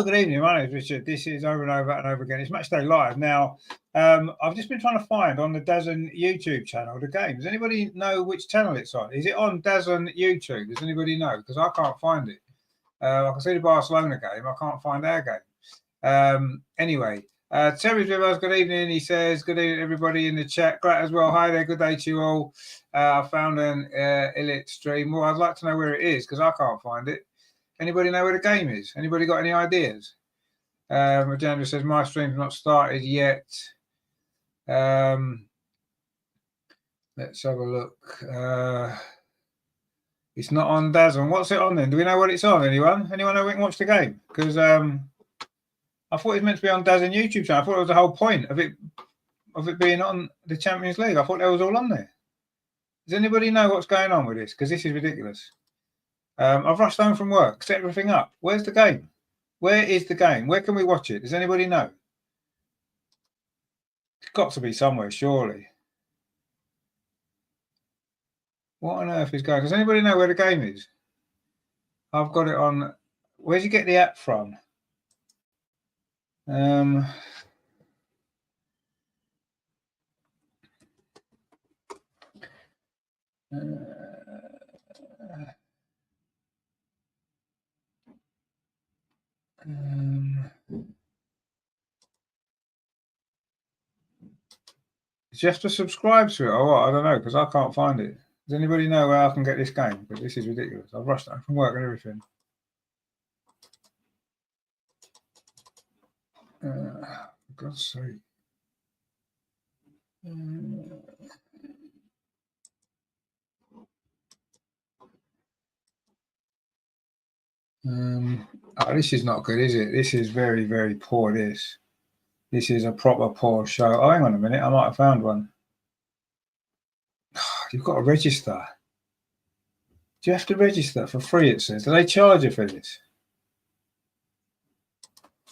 Hello, good evening. My name is Richard. This is over and over and over again. It's Matchday Live. Now, I've just been trying to find on the DAZN YouTube channel the game. Does anybody know which channel it's on? Is it on DAZN YouTube? Does anybody know? Because I can't find it. I can see the Barcelona game. I can't find our game. Anyway, Terry's with us. Good evening. He says, good evening, everybody in the chat. Great as well. Hi there. Good day to you all. I found an Elite stream. Well, I'd like to know where it is because I can't find it. Anybody know where the game is? Anybody got any ideas? Rajendra says, my stream's not started yet. Let's have a look. It's not on DAZN. What's it on then? Do we know what it's on? Anyone know we can watch the game? Because I thought it was meant to be on DAZN YouTube channel. I thought it was the whole point of it being on the Champions League. I thought that was all on there. Does anybody know what's going on with this? Because this is ridiculous. I've rushed home from work, set everything up. Where's the game? Where is the game? Where can we watch it? Does anybody know? It's got to be somewhere, surely. What on earth is going on? Does anybody know where the game is? I've got it on. Where did you get the app from? Do you have to subscribe to it or what? I don't know because I can't find it. Does anybody know where I can get this game? Because this is ridiculous. I've rushed home from work and everything. For God's sake. Oh, this is not good, is it? This is very, very poor, this. This is a proper poor show. Oh, hang on a minute. I might have found one. You've got to register. Do you have to register for free, it says? Do they charge you for this?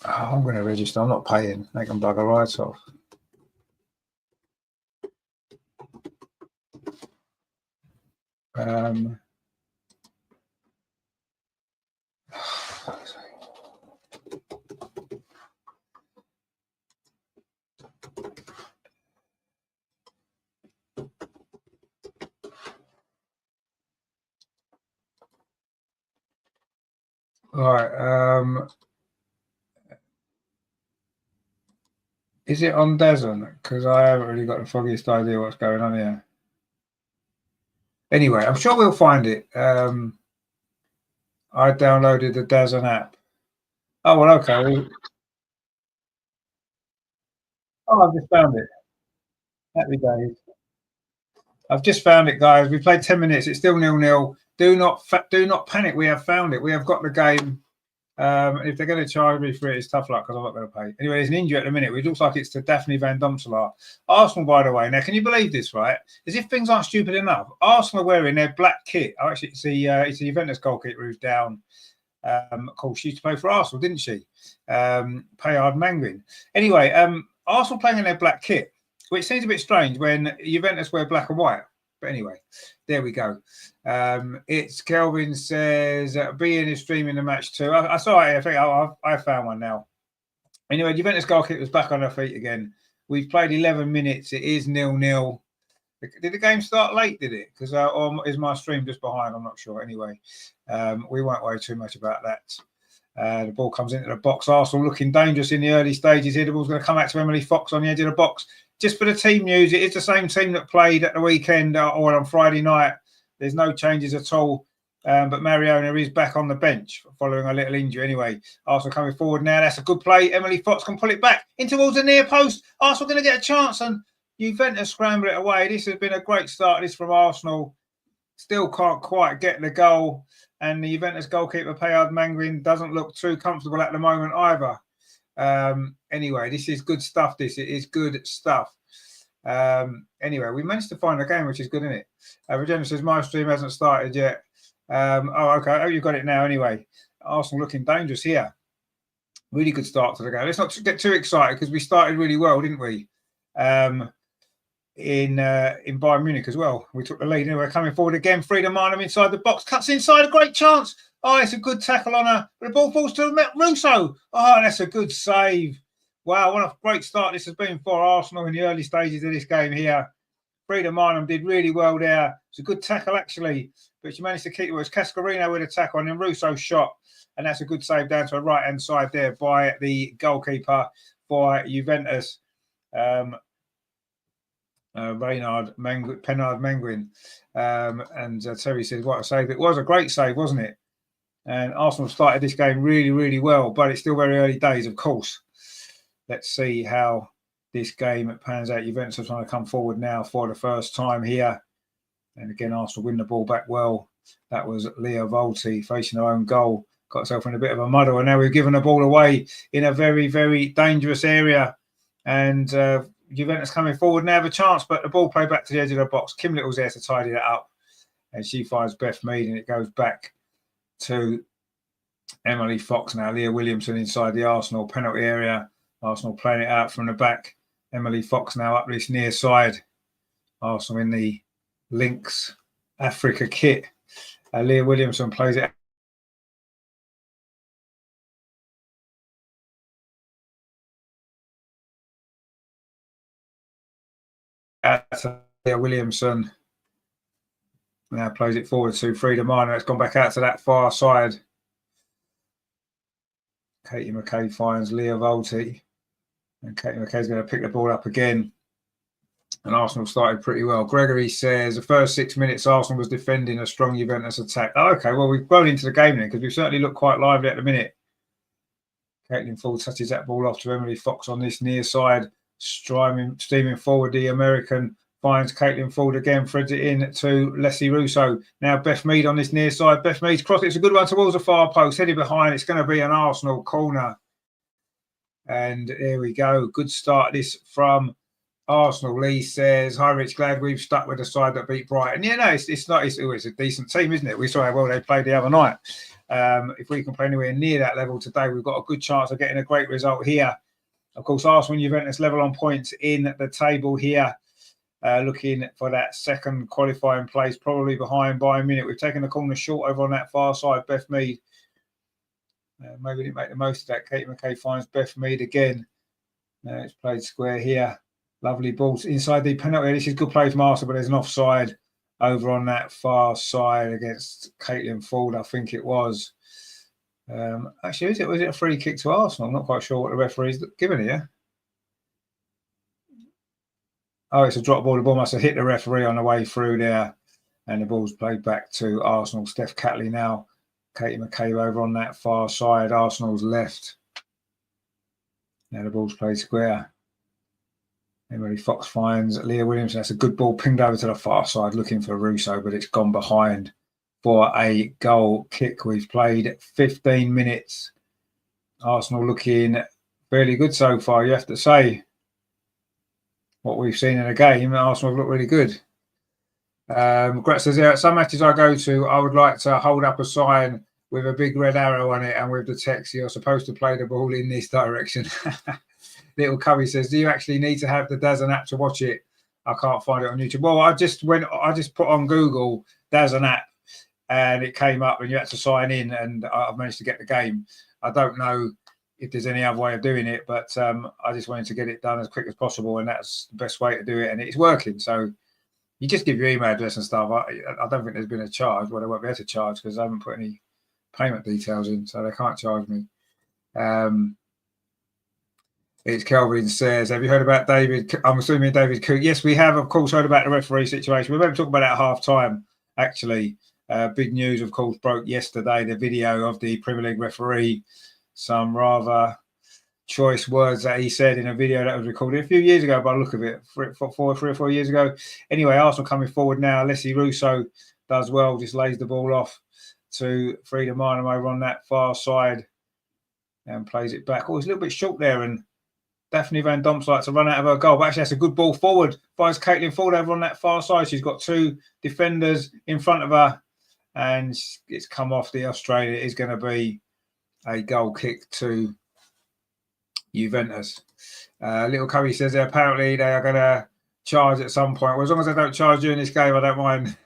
Oh, I'm going to register. I'm not paying. They can bugger right off. Right. Is it on DAZN? Because I haven't really got the foggiest idea what's going on here. Anyway, I'm sure we'll find it. I downloaded the DAZN app. Oh, well, okay. Oh, I've just found it. Happy days. I've just found it, guys. We played 10 minutes. It's still 0-0. Do not panic. We have found it. We have got the game. If they're going to charge me for it, it's tough luck because I'm not going to pay. Anyway, there's an injury at the minute, which looks like it's to Daphne Van Domselaar. Arsenal, by the way. Now, can you believe this, right? As if things aren't stupid enough. Arsenal are wearing their black kit. Oh, actually, it's a Juventus goalkeeper who's down. Of course, she used to play for Arsenal, didn't she? Payard Mangrin. Anyway, Arsenal playing in their black kit, which seems a bit strange when Juventus wear black and white. But anyway, there we go. It's Kelvin says, be in his stream in the match too. I saw it. I think I found one now. Anyway, Juventus goalkeeper was back on her feet again. We've played 11 minutes. It is 0-0. Did the game start late, did it? Because or is my stream just behind? I'm not sure. Anyway, we won't worry too much about that. The ball comes into the box. Arsenal looking dangerous in the early stages here. The ball's going to come out to Emily Fox on the edge of the box. Just for the team news, it is the same team that played at the weekend or on Friday night. There's no changes at all. But Mariona is back on the bench following a little injury anyway. Arsenal coming forward now. That's a good play. Emily Fox can pull it back in towards the near post. Arsenal going to get a chance and Juventus scramble it away. This has been a great start. This from Arsenal. Still can't quite get the goal. And the Juventus goalkeeper, Payard Mangrin, doesn't look too comfortable at the moment either. Anyway, this is good stuff. It is good stuff. Anyway, we managed to find a game, which is good, isn't it? Regina says, my stream hasn't started yet. Oh, okay. Oh, you've got it now anyway. Arsenal looking dangerous here. Really good start to the game. Let's not get too excited because we started really well, didn't we? in Bayern Munich as well. We took the lead and we're coming forward again. Frida Marnham inside the box, cuts inside, a great chance. Oh, it's a good tackle on her. But the ball falls to Russo. Oh, that's a good save. Wow, what a great start this has been for Arsenal in the early stages of this game here. Frida Marnham did really well there. It's a good tackle, actually, but she managed to keep it. It was Cascarino with a tackle and then Russo shot. And that's a good save down to the right-hand side there by the goalkeeper for Juventus. Penard Menguin. And Terry says, what a save. It was a great save, wasn't it? And Arsenal started this game really, really well, but it's still very early days, of course. Let's see how this game pans out. Juventus are trying to come forward now for the first time here. And again, Arsenal win the ball back well. That was Leah Volti facing her own goal. Got herself in a bit of a muddle. And now we've given the ball away in a very, very dangerous area. And Juventus coming forward now have a chance, but the ball played back to the edge of the box. Kim Little's there to tidy that up. And she finds Beth Mead and it goes back to Emily Fox now. Leah Williamson inside the Arsenal penalty area. Arsenal playing it out from the back. Emily Fox now up this near side. Arsenal in the Lynx Africa kit. Leah Williamson plays it out to Leah Williamson. Now plays it forward to Frida Marnham. It's gone back out to that far side. Katie McKay finds Leah Volti. And Katie McKay's going to pick the ball up again. And Arsenal started pretty well. Gregory says the first 6 minutes, Arsenal was defending a strong Juventus attack. Oh, okay, well, we've grown into the game then because we've certainly looked quite lively at the minute. Caitlin Ford touches that ball off to Emily Fox on this near side. Steaming forward, the American finds Caitlin Ford again, threads it in to Leslie Russo. Now Beth Mead on this near side. Beth Mead's cross. It's a good one towards the far post. Headed behind. It's going to be an Arsenal corner. And there we go. Good start this from Arsenal. Lee says, hi Rich, glad we've stuck with the side that beat Brighton. Yeah, no, it's not. It's always a decent team, isn't it? We saw how well they played the other night. If we can play anywhere near that level today, we've got a good chance of getting a great result here. Of course, Arsenal and Juventus level on points in the table here. Looking for that second qualifying place, probably behind Bayern Munich. We've taken the corner short over on that far side. Beth Mead. Maybe didn't make the most of that. Kate McKay finds Beth Mead again. It's played square here. Lovely balls inside the penalty. This is good play from Arsenal, but there's an offside over on that far side against Caitlin Ford, I think it was. Actually, was it a free kick to Arsenal? I'm not quite sure what the referee's given here. Oh, it's a drop ball. The ball must have hit the referee on the way through there. And the ball's played back to Arsenal. Steph Catley now. Katie McCabe over on that far side. Arsenal's left. Now the ball's played square. Emily Fox finds Leah Williamson. That's a good ball pinged over to the far side looking for Russo, but it's gone behind for a goal kick. We've played 15 minutes. Arsenal looking fairly good so far, you have to say. What we've seen in the game, Arsenal have looked really good. Gret says, yeah, some matches I go to, I would like to hold up a sign with a big red arrow on it and with the text, you're supposed to play the ball in this direction. Little Cubby says, do you actually need to have the DAZN app to watch it? I can't find it on YouTube. Well, I just put on Google DAZN app and it came up and you had to sign in and I managed to get the game. I don't know if there's any other way of doing it, but I just wanted to get it done as quick as possible and that's the best way to do it and it's working. So you just give your email address and stuff. I don't think there's been a charge. Well, they won't be able to charge because I haven't put any payment details in, so they can't charge me. It's Kelvin says, have you heard about David? I'm assuming David Cook. Yes, we have, of course, heard about the referee situation. We were talking about it at half time, actually. Big news, of course, broke yesterday, the video of the Premier League referee. Some rather choice words that he said in a video that was recorded a few years ago by the look of it, 3 or 4 years ago. Anyway, Arsenal coming forward now. Leslie Russo does well, just lays the ball off to Frida Marnham over on that far side and plays it back. Oh, it's a little bit short there and Daphne Van Domps likes to run out of her goal, but actually that's a good ball forward. Finds Caitlin Ford over on that far side. She's got 2 defenders in front of her and it's come off the Australia. It is going to be a goal kick to Juventus. Little Curry says apparently they are going to charge at some point. Well, as long as I don't charge during this game, I don't mind.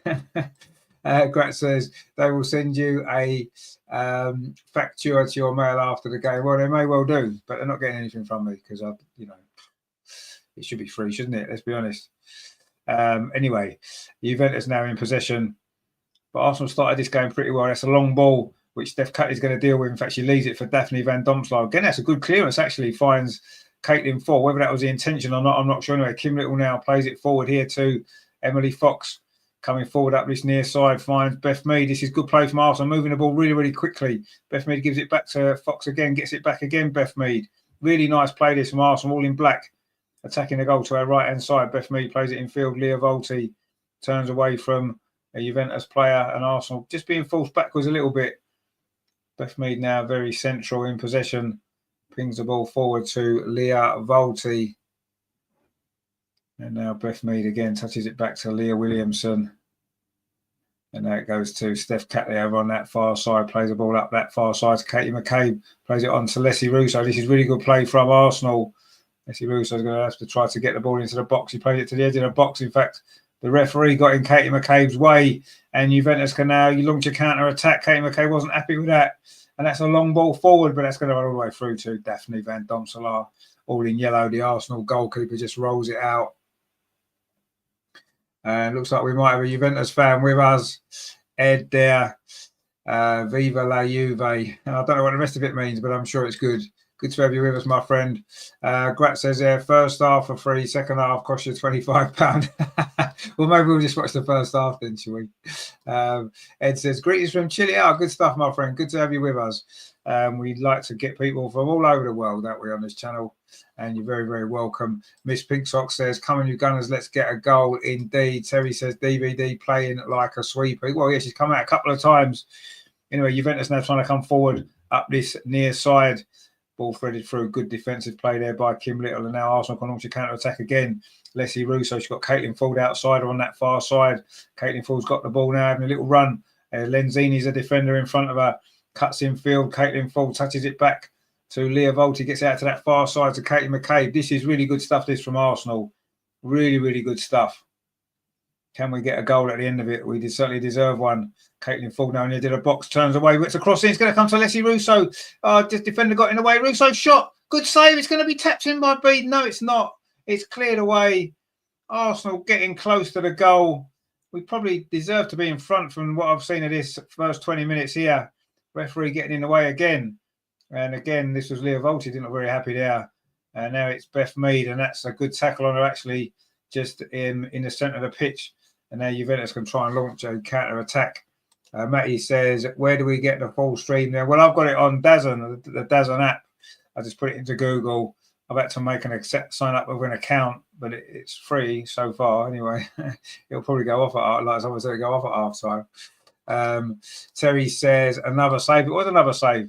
Grat says they will send you a factura to your mail after the game. Well, they may well do, but they're not getting anything from me because it should be free, shouldn't it? Let's be honest. Anyway, Juventus now in possession, but Arsenal started this game pretty well. That's a long ball, which Steph Catley is going to deal with. In fact, she leaves it for Daphne Van Domselaar. Again, that's a good clearance, actually, finds Caitlin Ford. Whether that was the intention or not, I'm not sure. Anyway, Kim Little now plays it forward here to Emily Fox. Coming forward up this near side, finds Beth Mead. This is good play from Arsenal, moving the ball really, really quickly. Beth Mead gives it back to Fox again, gets it back again, Beth Mead. Really nice play this from Arsenal, all in black. Attacking the goal to our right-hand side. Beth Mead plays it in field. Leah Volti turns away from a Juventus player, and Arsenal just being forced backwards a little bit. Beth Mead now very central in possession. Pings the ball forward to Leah Volti. And now Beth Mead again touches it back to Leah Williamson. And now it goes to Steph Catley over on that far side. Plays the ball up that far side to Katie McCabe. Plays it on to Leslie Russo. This is really good play from Arsenal. Leslie Russo is going to have to try to get the ball into the box. He played it to the edge of the box. In fact, the referee got in Katie McCabe's way. And Juventus can now launch a counter-attack. Katie McCabe wasn't happy with that. And that's a long ball forward, but that's going to run all the way through to Daphne Van Domselaar. All in yellow. The Arsenal goalkeeper just rolls it out. And looks like we might have a Juventus fan with us. Ed there. Viva la Juve. And I don't know what the rest of it means, but I'm sure it's good. Good to have you with us, my friend. Grat says there, first half for free, second half cost you £25. Well, maybe we'll just watch the first half then, shall we? Ed says, greetings from Chile. Oh, good stuff, my friend. Good to have you with us. We'd like to get people from all over the world that way on this channel. And you're very, very welcome. Miss Pink Sock says, come on, you Gunners, let's get a goal indeed. Terry says, DVD playing like a sweeper. Well, yeah, she's come out a couple of times. Anyway, Juventus now trying to come forward up this near side. Ball threaded through. Good defensive play there by Kim Little. And now Arsenal can launch a counter-attack again. Leslie Russo, she's got Caitlin Ford outside or on that far side. Caitlin Ford's got the ball now, having a little run. Lenzini's a defender in front of her. Cuts in field. Caitlin Ford touches it back to Leah Volti. Gets out to that far side to Katie McCabe. This is really good stuff, this from Arsenal. Really, really good stuff. Can we get a goal at the end of it? We certainly deserve one. Caitlin Ford now near the box, turns away. It's a cross in. It's going to come to Leslie Russo. Just defender got in the way. Russo shot. Good save. It's going to be tapped in by Bede. No, it's not. It's cleared away. Arsenal getting close to the goal. We probably deserve to be in front from what I've seen of this first 20 minutes here. Referee getting in the way again. And again, this was Leah Volti. Didn't look very happy there. And now it's Beth Mead. And that's a good tackle on her, actually, just in the centre of the pitch. And now Juventus can try and launch a counter-attack. Matty says, where do we get the full stream there? Well, I've got it on DAZN, the DAZN app. I just put it into Google. I've had to make sign up with an account, but it's free so far. Anyway, it'll probably go off at like someone said, go off at half time. Terry says, another save. It was another save.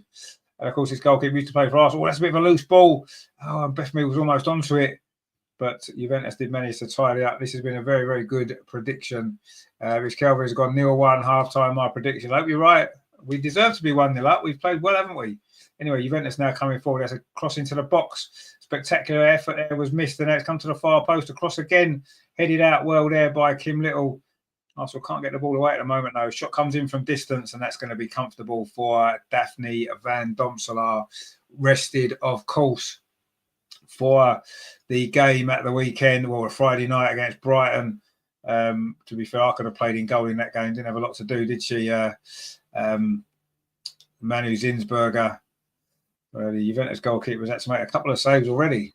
And of course, this goalkeeper used to play for Arsenal. Well, that's a bit of a loose ball. Oh, and Beth Mead was almost onto it. But Juventus did manage to tidy up. This has been a very, very good prediction. Rich Calvary has gone 0-1 half-time, my prediction. I hope you're right. We deserve to be 1-0 up. We've played well, haven't we? Anyway, Juventus now coming forward. There's a cross into the box. Spectacular effort there was missed. And now it's come to the far post. A cross again, headed out well there by Kim Little. Arsenal can't get the ball away at the moment, though. Shot comes in from distance, and that's going to be comfortable for Daphne Van Domselaar. Rested, of course, for the game at the weekend, or a Friday night against Brighton. To be fair, I could have played in goal in that game. Didn't have a lot to do, did she? Manu Zinsberger, the Juventus goalkeeper, has had to make a couple of saves already.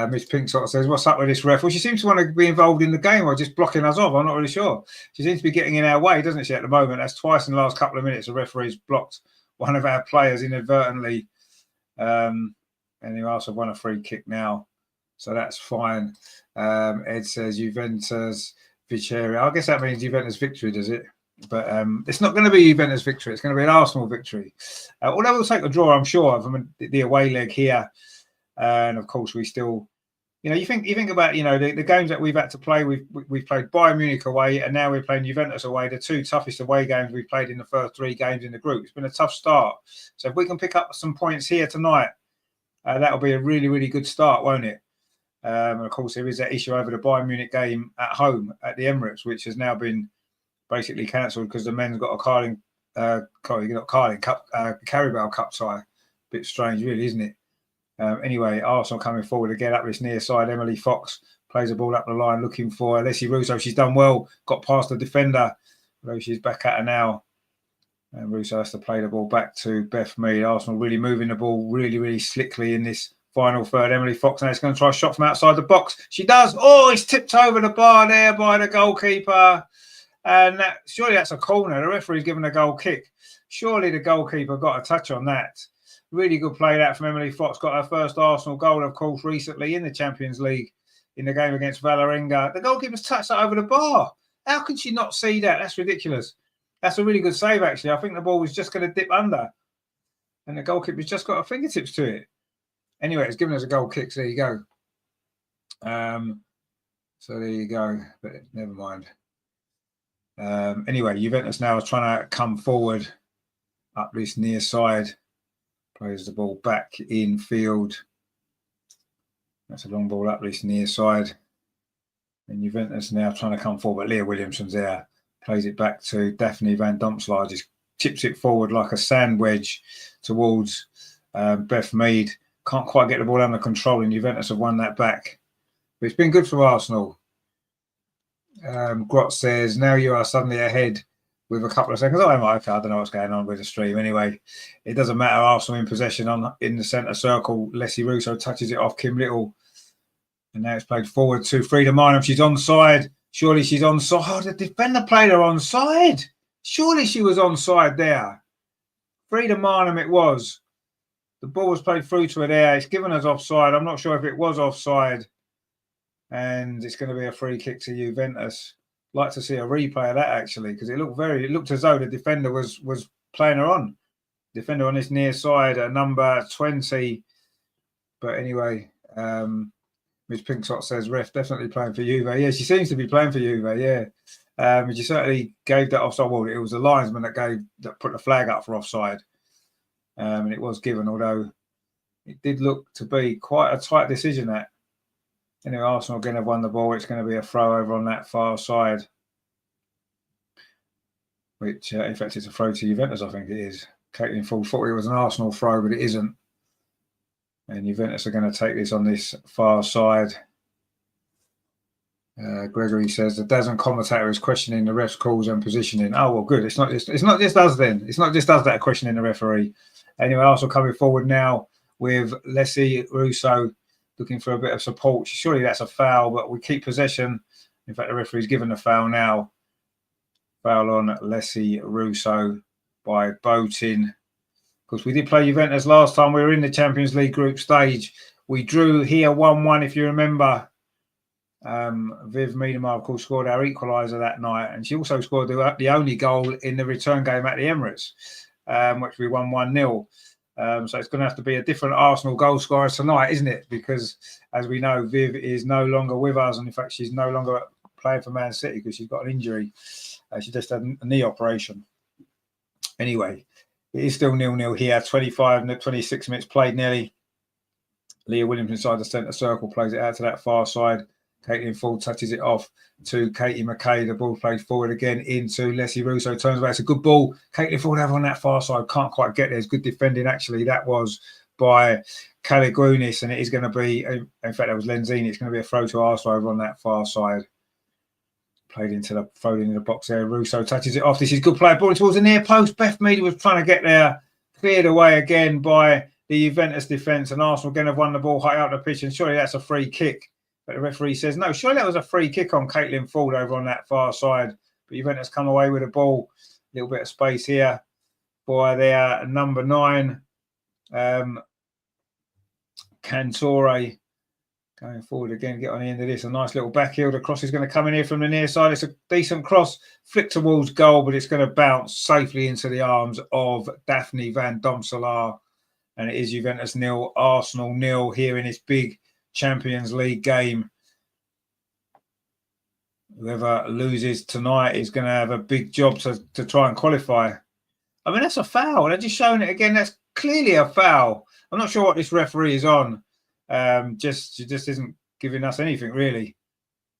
Miss Pink sort of says, what's up with this ref? Well, she seems to want to be involved in the game or just blocking us off. I'm not really sure. She seems to be getting in our way, doesn't she, at the moment? That's twice in the last couple of minutes the referee's blocked one of our players inadvertently. And he also won a free kick now. So that's fine. Ed says Juventus Viceria. I guess that means Juventus victory, does it? But it's not going to be Juventus victory. It's going to be an Arsenal victory. Although we'll take a draw, I'm sure, from the away leg here. And of course, we still, you think about, the games that we've had to play. We've played Bayern Munich away, and now we're playing Juventus away. The two toughest away games we've played in the first three games in the group. It's been a tough start. So if we can pick up some points here tonight, that'll be a really, really good start, won't it? And of course, there is that issue over the Bayern Munich game at home at the Emirates, which has now been basically cancelled because the men's got a Carabao Cup tie. Bit strange, really, isn't it? Anyway, Arsenal coming forward again up this near side. Emily Fox plays the ball up the line, looking for Alessia Russo. She's done well, got past the defender, although she's back at her now. And Russo has to play the ball back to Beth Mead. Arsenal really moving the ball really, really slickly in this final third. Emily Fox now is going to try a shot from outside the box. She does. Oh, it's tipped over the bar there by the goalkeeper. And surely that's a corner. The referee's given a goal kick. Surely the goalkeeper got a touch on that. Really good play that from Emily Fox. Got her first Arsenal goal, of course, recently in the Champions League in the game against Vålerenga. The goalkeeper's touched that over the bar. How can she not see that? That's ridiculous. That's a really good save, actually. I think the ball was just going to dip under. And the goalkeeper's just got her fingertips to it. Anyway, it's given us a goal kick, so there you go. So there you go. But never mind. Anyway, Juventus now is trying to come forward up this near side. Plays the ball back in field. That's a long ball up this near side. And Juventus now trying to come forward. Leah Williamson's there. Plays it back to Daphne van Domselaar. Just chips it forward like a sand wedge towards Beth Mead. Can't quite get the ball under control, and Juventus have won that back. But it's been good for Arsenal. Grot says, now you are suddenly ahead with a couple of seconds. I don't know what's going on with the stream. Anyway, it doesn't matter. Arsenal in possession in the centre circle. Alessia Russo touches it off Kim Little. And now it's played forward to Frida Marnham. She's onside. Surely she's onside. Oh, the defender played her onside. Surely she was onside there. Frida Marnham it was. The ball was played through to her there. It's given us offside. I'm not sure if it was offside. And it's going to be a free kick to Juventus. Like to see a replay of that, actually, because it looked as though the defender was playing her on. Defender on this near side at number 20. But anyway, Ms. Pinkshot says, ref definitely playing for Juve. Yeah, she seems to be playing for Juve, yeah. But she certainly gave that offside. Well, it was the linesman that put the flag up for offside. And it was given, although it did look to be quite a tight decision, that. Anyway, Arsenal again have won the ball. It's going to be a throw over on that far side. Which, in fact, it's a throw to Juventus, I think it is. Caitlin Ford thought it was an Arsenal throw, but it isn't. And Juventus are going to take this on this far side. Gregory says the DAZN commentator is questioning the ref's calls and positioning. Oh, well, good. It's not just us then. It's not just us that are questioning the referee. Anyway, Arsenal coming forward now with Alessia Russo looking for a bit of support. Surely that's a foul, but we keep possession. In fact, the referee's given the foul now. Foul on Alessia Russo by Boatin. Of course, we did play Juventus last time. We were in the Champions League group stage. We drew here 1-1, if you remember. Viv Miedema, of course, scored our equaliser that night. And she also scored the only goal in the return game at the Emirates, which we won 1-0. So it's going to have to be a different Arsenal goal scorer tonight, isn't it? Because, as we know, Viv is no longer with us. And, in fact, she's no longer playing for Man City because she's got an injury. She just had a knee operation. Anyway, it is still 0-0 here. 26 minutes played nearly. Leah Williams inside the centre circle plays it out to that far side. Caitlin Ford touches it off to Katie McKay. The ball played forward again into Alessia Russo. Turns back. It's a good ball. Caitlin Ford over on that far side. Can't quite get there. It's good defending, actually. That was by Caligrunis, and it is going to be, in fact, that was Lenzini. It's going to be a throw to Arsenal over on that far side. Thrown into the box there. Russo touches it off. This is good play. Ball towards the near post. Beth Mead was trying to get there. Cleared away again by the Juventus defence, and Arsenal again have won the ball high out the pitch, and surely that's a free kick. But the referee says, no, surely that was a free kick on Caitlin Ford over on that far side. But Juventus come away with the ball. A little bit of space here for their number 9. Cantore going forward again, get on the end of this. A nice little back heel. The cross is going to come in here from the near side. It's a decent cross. Flick towards goal, but it's going to bounce safely into the arms of Daphne van Domselaar. And it is Juventus 0, Arsenal 0 here in this big Champions League game. Whoever loses tonight is going to have a big job to try and qualify. I mean, that's a foul. They're just showing it again. That's clearly a foul. I'm not sure what this referee is on. She just isn't giving us anything, really.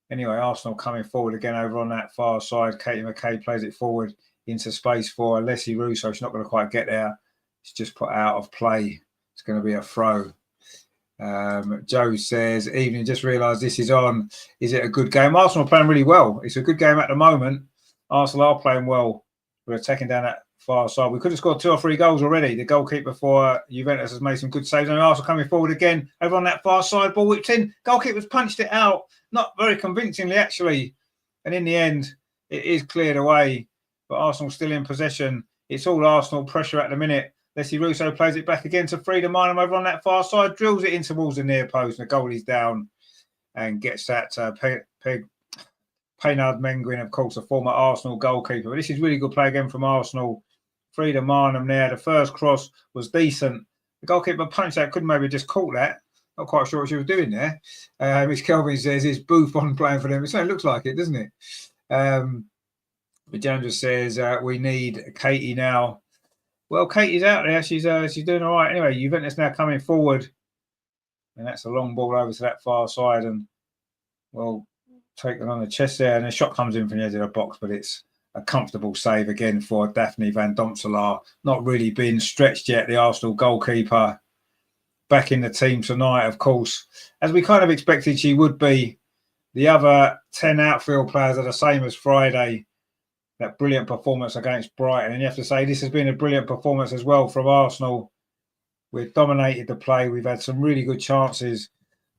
Anyway, Arsenal coming forward again over on that far side. Katie McKay plays it forward into space for Leslie Russo. She's not going to quite get there. It's just put out of play. It's going to be a throw. Joe says, evening, just realised this is on. Is it a good game? Arsenal are playing really well. It's a good game at the moment. Arsenal are playing well. We're attacking down that far side. We could have scored 2 or 3 goals already. The goalkeeper for Juventus has made some good saves. And Arsenal coming forward again over on that far side. Ball whipped in. Goalkeeper's punched it out. Not very convincingly, actually. And in the end, it is cleared away. But Arsenal still in possession. It's all Arsenal pressure at the minute. Leslie Russo plays it back again to Frida Minam over on that far side, drills it in towards the near post, and the goalie's down and gets that Peinard Menguin, of course, a former Arsenal goalkeeper. But this is really good play again from Arsenal. Frida Minam there. The first cross was decent. The goalkeeper punched that, couldn't maybe just caught that. Not quite sure what she was doing there. Which Kelvin says is Buffon playing for them. So it looks like it, doesn't it? But Jan just says we need Katie now. Well, Katie's out there. She's doing all right. Anyway, Juventus now coming forward. And that's a long ball over to that far side. And, well, taken on the chest there. And a shot comes in from the edge of the box. But it's a comfortable save again for Daphne Van Domselaar. Not really been stretched yet, the Arsenal goalkeeper. Back in the team tonight, of course. As we kind of expected she would be. The other 10 outfield players are the same as Friday. That brilliant performance against Brighton. And you have to say this has been a brilliant performance as well from Arsenal. We've dominated the play. We've had some really good chances.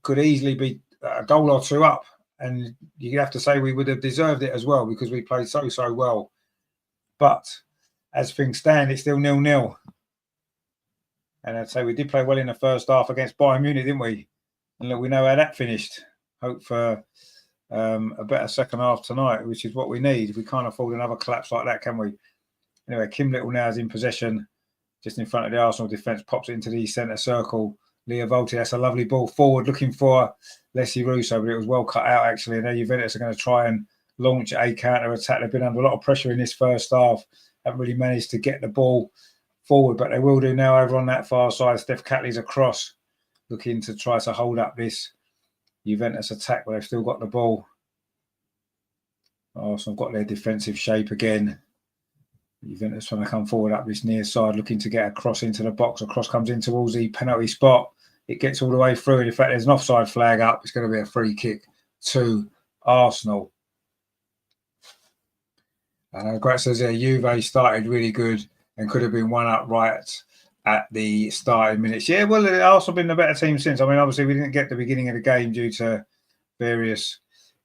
Could easily be a goal or 2 up. And you have to say we would have deserved it as well because we played so well. But as things stand, it's still 0-0. And I'd say we did play well in the first half against Bayern Munich, didn't we? And look, we know how that finished. Hope for a better second half tonight, which is what we need. We can't afford another collapse like that, can we? Anyway, Kim Little now is in possession, just in front of the Arsenal defence, pops it into the centre circle. Leah Volti, that's a lovely ball forward, looking for Leslie Russo, but it was well cut out, actually. And now Juventus are going to try and launch a counter-attack. They've been under a lot of pressure in this first half. Haven't really managed to get the ball forward, but they will do now over on that far side. Steph Catley's across, looking to try to hold up this Juventus attack, but they've still got the ball. Arsenal got their defensive shape again. Juventus trying to come forward up this near side, looking to get a cross into the box. A cross comes in towards the penalty spot. It gets all the way through. And in fact, there's an offside flag up. It's going to be a free kick to Arsenal. Grat says Juve started really good and could have been 1 up right at the starting minutes. Yeah, well, Arsenal been the better team since. I mean, obviously, we didn't get the beginning of the game due to various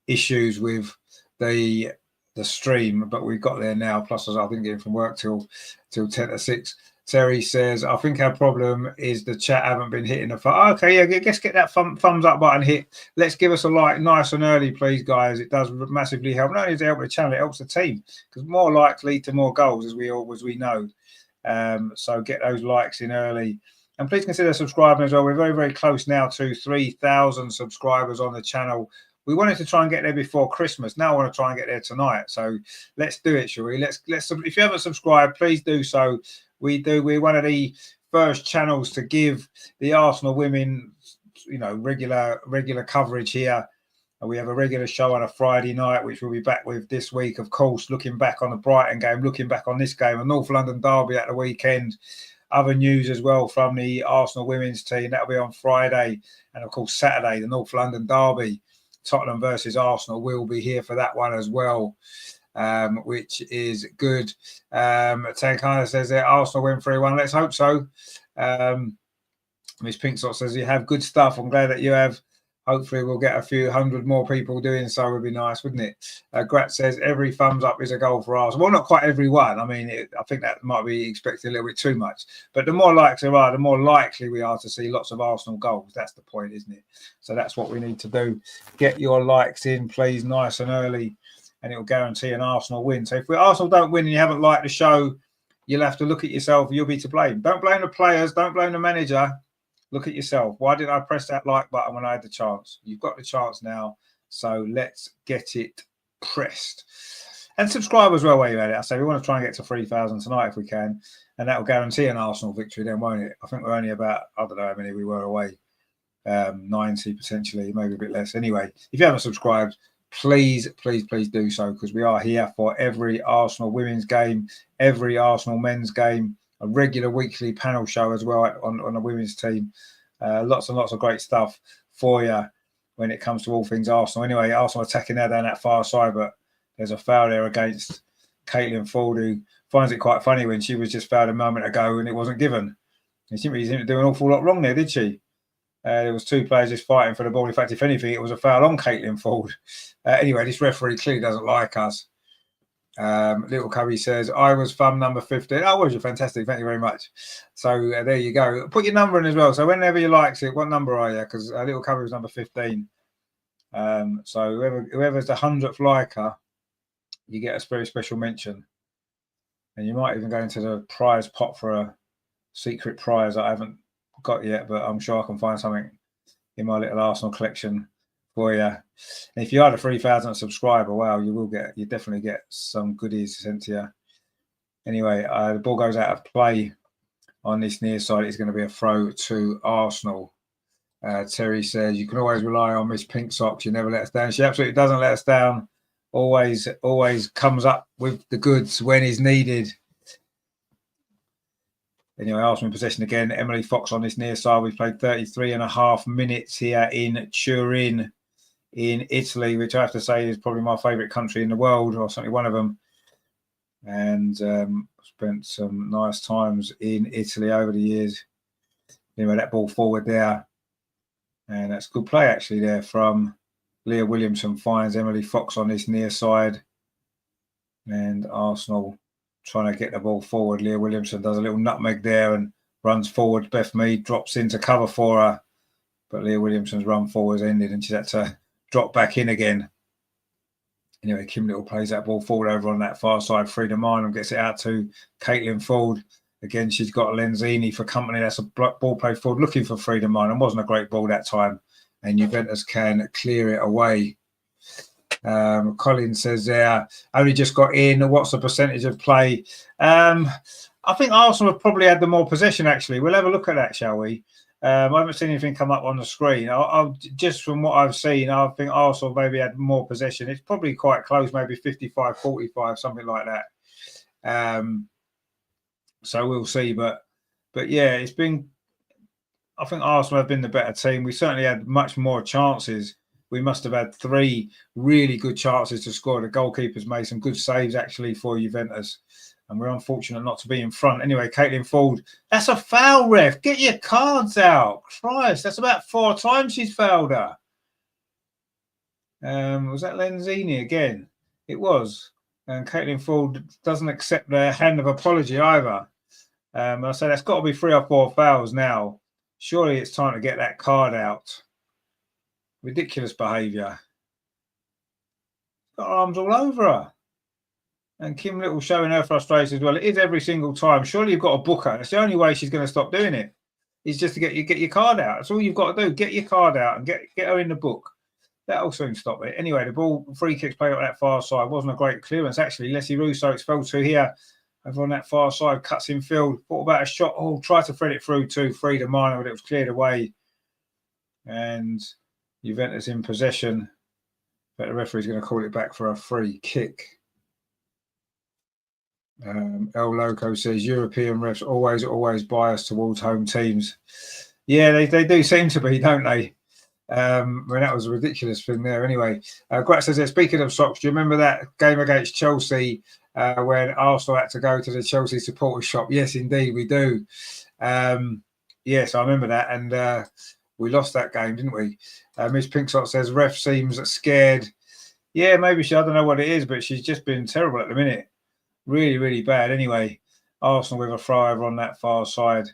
issues with the stream, but we got there now. Plus, I didn't get in from work till 10 to 6. Terry says, I think our problem is the chat haven't been hitting the phone. Okay, yeah, let's get that thumbs up button hit. Let's give us a like nice and early, please, guys. It does massively help. Not only does it help the channel, it helps the team because more likes lead to more goals, as we know. So get those likes in early. And please consider subscribing as well. We're very, very close now to 3,000 subscribers on the channel. We wanted to try and get there before Christmas. Now I want to try and get there tonight. So let's do it, shall we? Let's. If you haven't subscribed, please do so. We're one of the first channels to give the Arsenal women, regular coverage here. And we have a regular show on a Friday night, which we'll be back with this week, of course, looking back on the Brighton game, looking back on this game, a North London derby at the weekend. Other news as well from the Arsenal women's team. That'll be on Friday. And, of course, Saturday, the North London derby. Tottenham versus Arsenal will be here for that one as well, which is good. Tankana says that Arsenal win 3-1. Let's hope so. Miss Pinksock says you have good stuff. I'm glad that you have. Hopefully we'll get a few hundred more people doing so. Would be nice, wouldn't it? Grat says every thumbs up is a goal for Arsenal. Well, not quite every one. I mean, I think that might be expected a little bit too much. But the more likes there are, the more likely we are to see lots of Arsenal goals. That's the point, isn't it? So that's what we need to do. Get your likes in, please, nice and early, and it will guarantee an Arsenal win. So if Arsenal don't win and you haven't liked the show, you'll have to look at yourself. You'll be to blame. Don't blame the players. Don't blame the manager. Look at yourself. Why didn't I press that like button when I had the chance? You've got the chance now. So let's get it pressed. And subscribe as well while you're at it. I say we want to try and get to 3,000 tonight if we can. And that will guarantee an Arsenal victory then, won't it? I think we're only about, I don't know how many we were away. 90 potentially, maybe a bit less. Anyway, if you haven't subscribed, please do so, because we are here for every Arsenal women's game, every Arsenal men's game, a regular weekly panel show as well on the women's team. Lots and lots of great stuff for you when it comes to all things Arsenal. Anyway, Arsenal attacking now down that far side, but there's a foul there against Caitlin Ford, who finds it quite funny when she was just fouled a moment ago and it wasn't given. She didn't do an awful lot wrong there, did she? There was two players just fighting for the ball. In fact, if anything, it was a foul on Caitlin Ford. Anyway, this referee clearly doesn't like us. Little Cubby says, I was thumb number 15. Oh, was you? Fantastic. Thank you very much. So there you go. Put your number in as well. So whenever you like it, what number are you? Because Little Cubby was number 15. So whoever's the 100th liker, you get a very special mention. And you might even go into the prize pot for a secret prize I haven't got yet, but I'm sure I can find something in my little Arsenal collection for you. And if you are the 3,000th subscriber, wow, you definitely get some goodies sent to you. Anyway, the ball goes out of play on this near side. It's going to be a throw to Arsenal. Terry says, you can always rely on Miss Pink Socks. You never let us down. She absolutely doesn't let us down. Always comes up with the goods when is needed. Anyway, Arsenal in possession again. Emily Fox on this near side. We've played 33.5 minutes here in Turin, in Italy, which I have to say is probably my favourite country in the world, or certainly one of them. And spent some nice times in Italy over the years. Anyway, that ball forward there. And that's good play, actually, there from Leah Williamson. Finds Emily Fox on this near side. And Arsenal trying to get the ball forward. Leah Williamson does a little nutmeg there and runs forward. Beth Mead drops into cover for her. But Leah Williamson's run forward ended and she's had to drop back in again. Anyway, Kim Little plays that ball forward over on that far side. Frida Marnham gets it out to Caitlin Ford. Again, she's got Lenzini for company. That's a ball played forward looking for Frida Marnham. Wasn't a great ball that time. And Juventus can clear it away. Colin says there, only just got in. What's the percentage of play? I think Arsenal have probably had the more possession, actually. We'll have a look at that, shall we? I haven't seen anything come up on the screen. I'll just from what I've seen, I think Arsenal maybe had more possession. It's probably quite close, maybe 55-45, something like that. So we'll see. But yeah, it's been, I think Arsenal have been the better team. We certainly had much more chances. We must have had 3 really good chances to score. The goalkeepers made some good saves, actually, for Juventus. And we're unfortunate not to be in front. Anyway, Caitlin Ford, that's a foul, ref. Get your cards out. Christ, that's about 4 times she's fouled her. Was that Lenzini again? It was. And Caitlin Ford doesn't accept the hand of apology either. I say that's got to be 3 or 4 fouls now. Surely it's time to get that card out. Ridiculous behaviour. Got her arms all over her. And Kim Little showing her frustration as well. It is every single time. Surely you've got to book her. That's the only way she's going to stop doing it. Is just to get your card out. That's all you've got to do. Get your card out and get her in the book. That'll soon stop it. Anyway, the ball, free kicks played on that far side. Wasn't a great clearance, actually. Leslie Russo, it's fell to here. Over on that far side, cuts in field. Thought about a shot. Oh, tried to thread it through to Frida Marnham, but it was cleared away. And Juventus in possession, but the referee's going to call it back for a free kick. El Loco says European refs always biased towards home teams. Yeah, they do seem to be, don't they? That was a ridiculous thing there. Anyway, Grat says, speaking of socks, do you remember that game against Chelsea when Arsenal had to go to the Chelsea supporters shop? Yes, indeed, we do. Yes, I remember that. And we lost that game, didn't we? Miss Pinksock says, ref seems scared. Yeah, maybe I don't know what it is, but she's just been terrible at the minute. Really, really bad. Anyway, Arsenal with a throw over on that far side.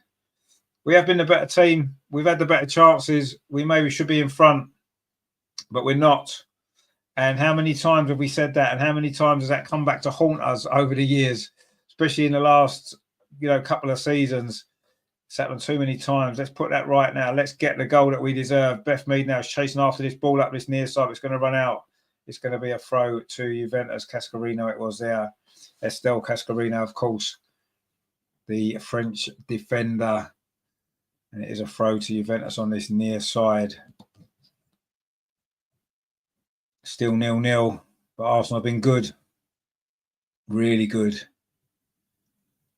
We have been the better team. We've had the better chances. We maybe should be in front, but we're not. And how many times have we said that? And how many times has that come back to haunt us over the years, especially in the last, couple of seasons? It's happened too many times. Let's put that right now. Let's get the goal that we deserve. Beth Mead now is chasing after this ball up this near side. It's going to run out. It's going to be a throw to Juventus. Cascarino it was there. Estelle Cascarino, of course, the French defender. And it is a throw to Juventus on this near side. Still 0-0, but Arsenal have been good. Really good.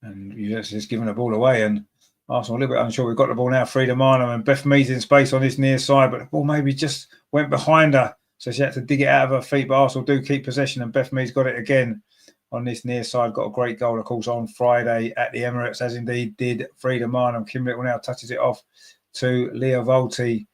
And Juventus has given the ball away, and Arsenal a little bit unsure. We've got the ball now, Frida Marnham, and Beth Mead's in space on this near side, but the ball maybe just went behind her, so she had to dig it out of her feet. But Arsenal do keep possession, and Beth Mead's got it again on this near side. Got a great goal, of course, on Friday at the Emirates, as indeed did Frida Marnham. Kim Little now touches it off to Leah Volti,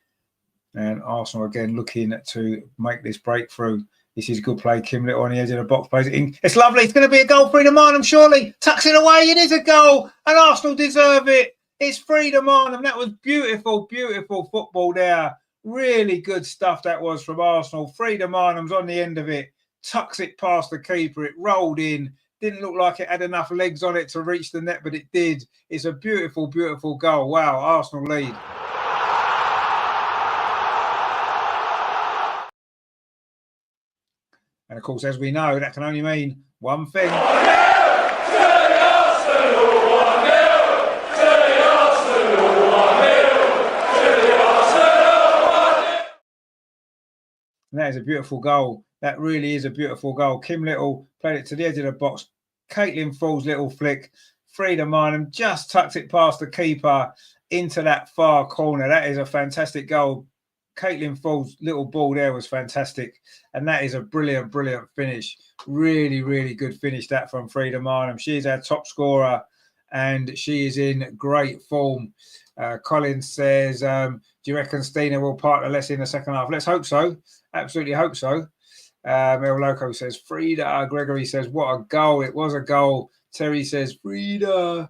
and Arsenal again looking to make this breakthrough. This is good play. Kim Little on the edge of the box, plays it in. It's lovely. It's going to be a goal. Frida Marnham surely tucks it away. It is a goal, and Arsenal deserve it. It's Frida Marnham. That was beautiful, beautiful football there. Really good stuff that was from Arsenal. Frida Marnham's on the end of it, tucks it past the keeper. It rolled in. Didn't look like it had enough legs on it to reach the net, but it did. It's a beautiful, beautiful goal. Wow, Arsenal lead. And of course, as we know, that can only mean one thing. And that is a beautiful goal. That really is a beautiful goal. Kim Little played it to the edge of the box. Caitlin Fall's little flick. Frida Marnham just tucked it past the keeper into that far corner. That is a fantastic goal. Caitlin Fall's little ball there was fantastic. And that is a brilliant, brilliant finish. Really, really good finish that from Frida Marnham. She is our top scorer and she is in great form. Collins says, do you reckon Stina will partner less in the second half? Let's hope so. Absolutely hope so. El Loco says, Frida. Gregory says, what a goal. It was a goal. Terry says, Frida.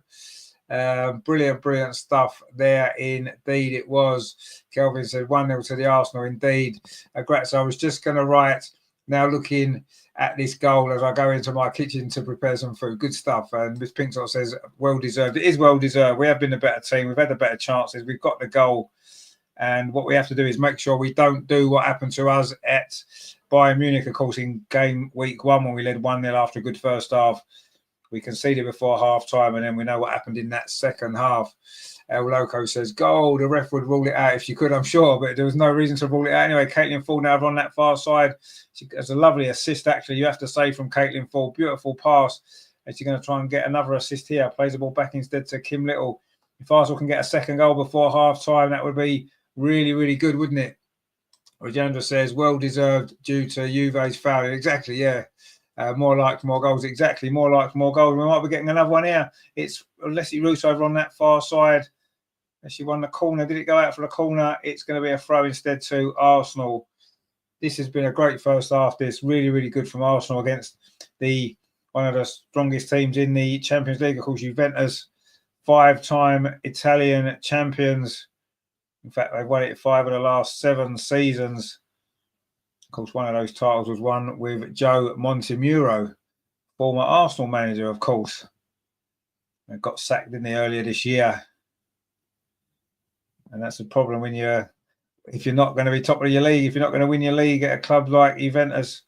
Brilliant, brilliant stuff there. Indeed, it was. Kelvin said 1-0 to the Arsenal. Indeed. Gratz, I was just going to write, now looking at this goal as I go into my kitchen to prepare some food. Good stuff. And Miss Pinksock says, well deserved. It is well deserved. We have been the better team. We've had the better chances. We've got the goal. And what we have to do is make sure we don't do what happened to us at Bayern Munich, of course, in game week 1 when we led 1-0 after a good first half. We conceded before half-time, and then we know what happened in that second half. El Loco says, goal, the ref would rule it out if she could, I'm sure, but there was no reason to rule it out. Anyway, Caitlin Fall now on that far side. She has a lovely assist, actually, you have to say, from Caitlin Fall. Beautiful pass. And she's going to try and get another assist here. Plays the ball back instead to Kim Little. If Arsenal can get a second goal before half-time, that would be really, really good, wouldn't it? Rajendra says, well-deserved due to Juve's foul. Exactly, yeah. More likes, more goals. Exactly, more likes, more goals. We might be getting another one here. It's Leslie Roos over on that far side. She won the corner. Did it go out for the corner? It's going to be a throw instead to Arsenal. This has been a great first half. This really, really good from Arsenal against one of the strongest teams in the Champions League, of course, Juventus, 5-time Italian champions. In fact, they've won it 5 of the last 7 seasons. Of course, one of those titles was won with Joe Montemuro, former Arsenal manager, of course. And got sacked, didn't he, earlier this year. And that's the problem when if you're not going to be top of your league, if you're not going to win your league at a club like Juventus,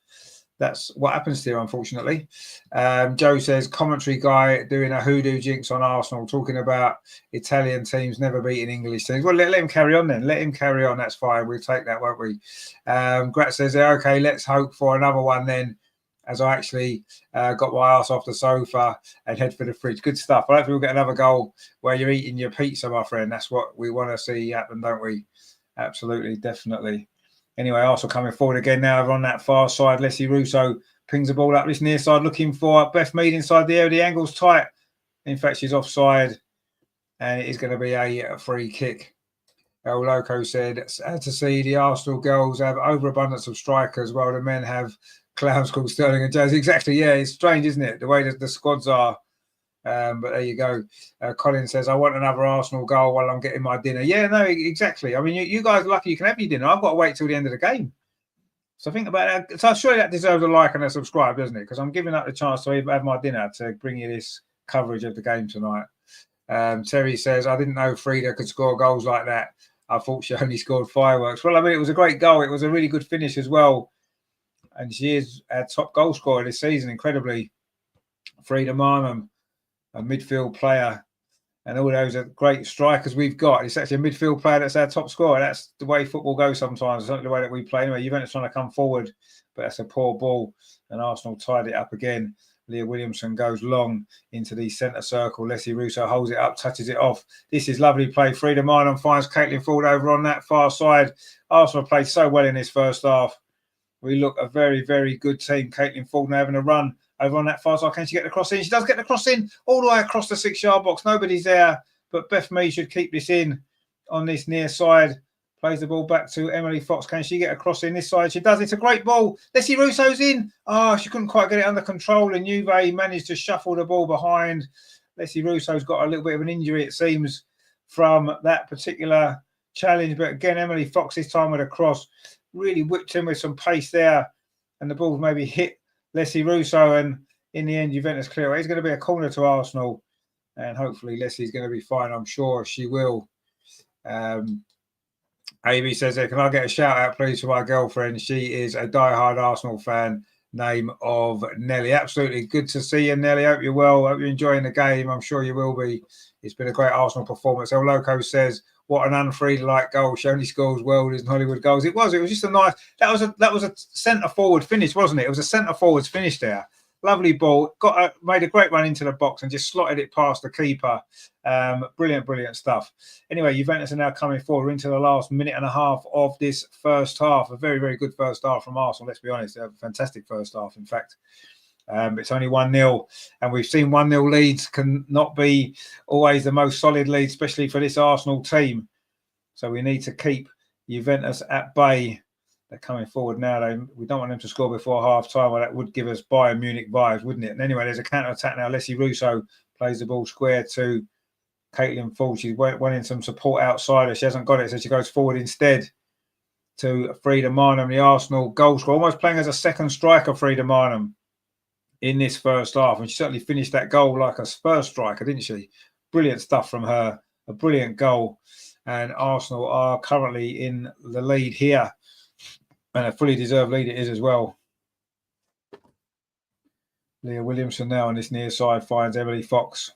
that's what happens here, unfortunately. Joe says, commentary guy doing a hoodoo jinx on Arsenal, talking about Italian teams never beating English teams. Well, let him carry on then. Let him carry on. That's fine. We'll take that, won't we? Grat says, okay, let's hope for another one then, as I actually got my ass off the sofa and head for the fridge. Good stuff. I hope we'll get another goal where you're eating your pizza, my friend. That's what we want to see happen, don't we? Absolutely, definitely. Anyway, Arsenal coming forward again now on that far side. Leslie Russo pings the ball up this near side, looking for Beth Mead inside the area. The angle's tight. In fact, she's offside, and it is going to be a free kick. El Loco said, sad to see the Arsenal girls have overabundance of strikers while the men have clowns called Sterling and Jones. Exactly, yeah, it's strange, isn't it? The way that the squads are. But there you go. Colin says, I want another Arsenal goal while I'm getting my dinner. Yeah, no, exactly. I mean, you guys are lucky you can have your dinner. I've got to wait till the end of the game. So think about that. So surely that deserves a like and a subscribe, doesn't it? Because I'm giving up the chance to have my dinner to bring you this coverage of the game tonight. Terry says, I didn't know Frida could score goals like that. I thought she only scored fireworks. Well, I mean, it was a great goal. It was a really good finish as well. And she is our top goal scorer this season, incredibly. Frida Marnham, a midfield player. And all those are great strikers we've got. It's actually a midfield player that's our top scorer. That's the way football goes sometimes. It's not the way that we play. Anyway, Juventus trying to come forward, but that's a poor ball. And Arsenal tied it up again. Leah Williamson goes long into the centre circle. Leslie Russo holds it up, touches it off. This is lovely play. Frida Marnham finds Caitlin Ford over on that far side. Arsenal played so well in this first half. We look a very, very good team. Caitlin Ford now having a run over on that far side. Can she get the cross in? She does get the cross in all the way across the 6-yard box. Nobody's there, but Beth Mead should keep this in on this near side. Plays the ball back to Emily Fox. Can she get a cross in this side? She does. It's a great ball. Leslie Russo's in. Oh, she couldn't quite get it under control, and Juve managed to shuffle the ball behind. Leslie Russo's got a little bit of an injury, it seems, from that particular challenge. But again, Emily Fox this time with a cross really whipped in with some pace there, and the ball maybe hit Leslie Russo, and in the end, Juventus clear away. It's going to be a corner to Arsenal, and hopefully Leslie's going to be fine. I'm sure she will. AB says there, can I get a shout out, please, to my girlfriend? She is a diehard Arsenal fan, name of Nelly. Absolutely good to see you, Nelly. Hope you're well. Hope you're enjoying the game. I'm sure you will be. It's been a great Arsenal performance. El Loco says, what an unfree-like goal. She only scores world in Hollywood goals. It was just a nice. That was a centre forward finish, wasn't it? It was a centre forwards finish there. Lovely ball. Made a great run into the box and just slotted it past the keeper. Brilliant stuff. Anyway, Juventus are now coming forward into the last minute and a half of this first half. A very, very good first half from Arsenal. Let's be honest, they have a fantastic first half. In fact, it's only 1-0, and we've seen 1-0 leads can not be always the most solid lead, especially for this Arsenal team. So we need to keep Juventus at bay. They're coming forward now. We don't want them to score before half time, or that would give us Bayern Munich vibes, wouldn't it? And anyway, there's a counter attack now. Leslie Russo plays the ball square to Caitlin Ford. She's wanting some support outside her. She hasn't got it, so she goes forward instead to Frida Marnham, the Arsenal goal scorer, almost playing as a second striker, Frida Marnham, in this first half. And she certainly finished that goal like a first striker, didn't she? Brilliant stuff from her. A brilliant goal. And Arsenal are currently in the lead here. And a fully deserved lead it is as well. Leah Williamson now on this near side finds Emily Fox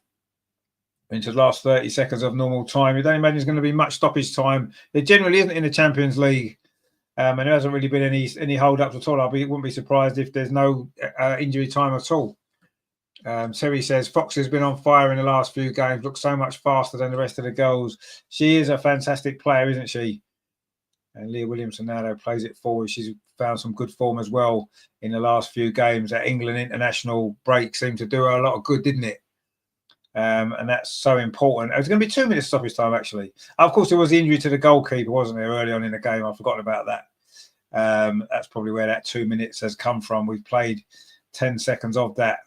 into the last 30 seconds of normal time. You don't imagine there's going to be much stoppage time. There generally isn't in the Champions League. And there hasn't really been any hold-ups at all. Wouldn't be surprised if there's no injury time at all. Terry says, Fox has been on fire in the last few games. Looks so much faster than the rest of the girls. She is a fantastic player, isn't she? And Leah Williamson now though plays it forward. She's found some good form as well in the last few games. That England international break seemed to do her a lot of good, didn't it? And that's so important. It was going to be 2 minutes stoppage time, actually. Of course, there was the injury to the goalkeeper, wasn't there, early on in the game? I've forgotten about that. That's probably where that 2 minutes has come from. We've played 10 seconds of that.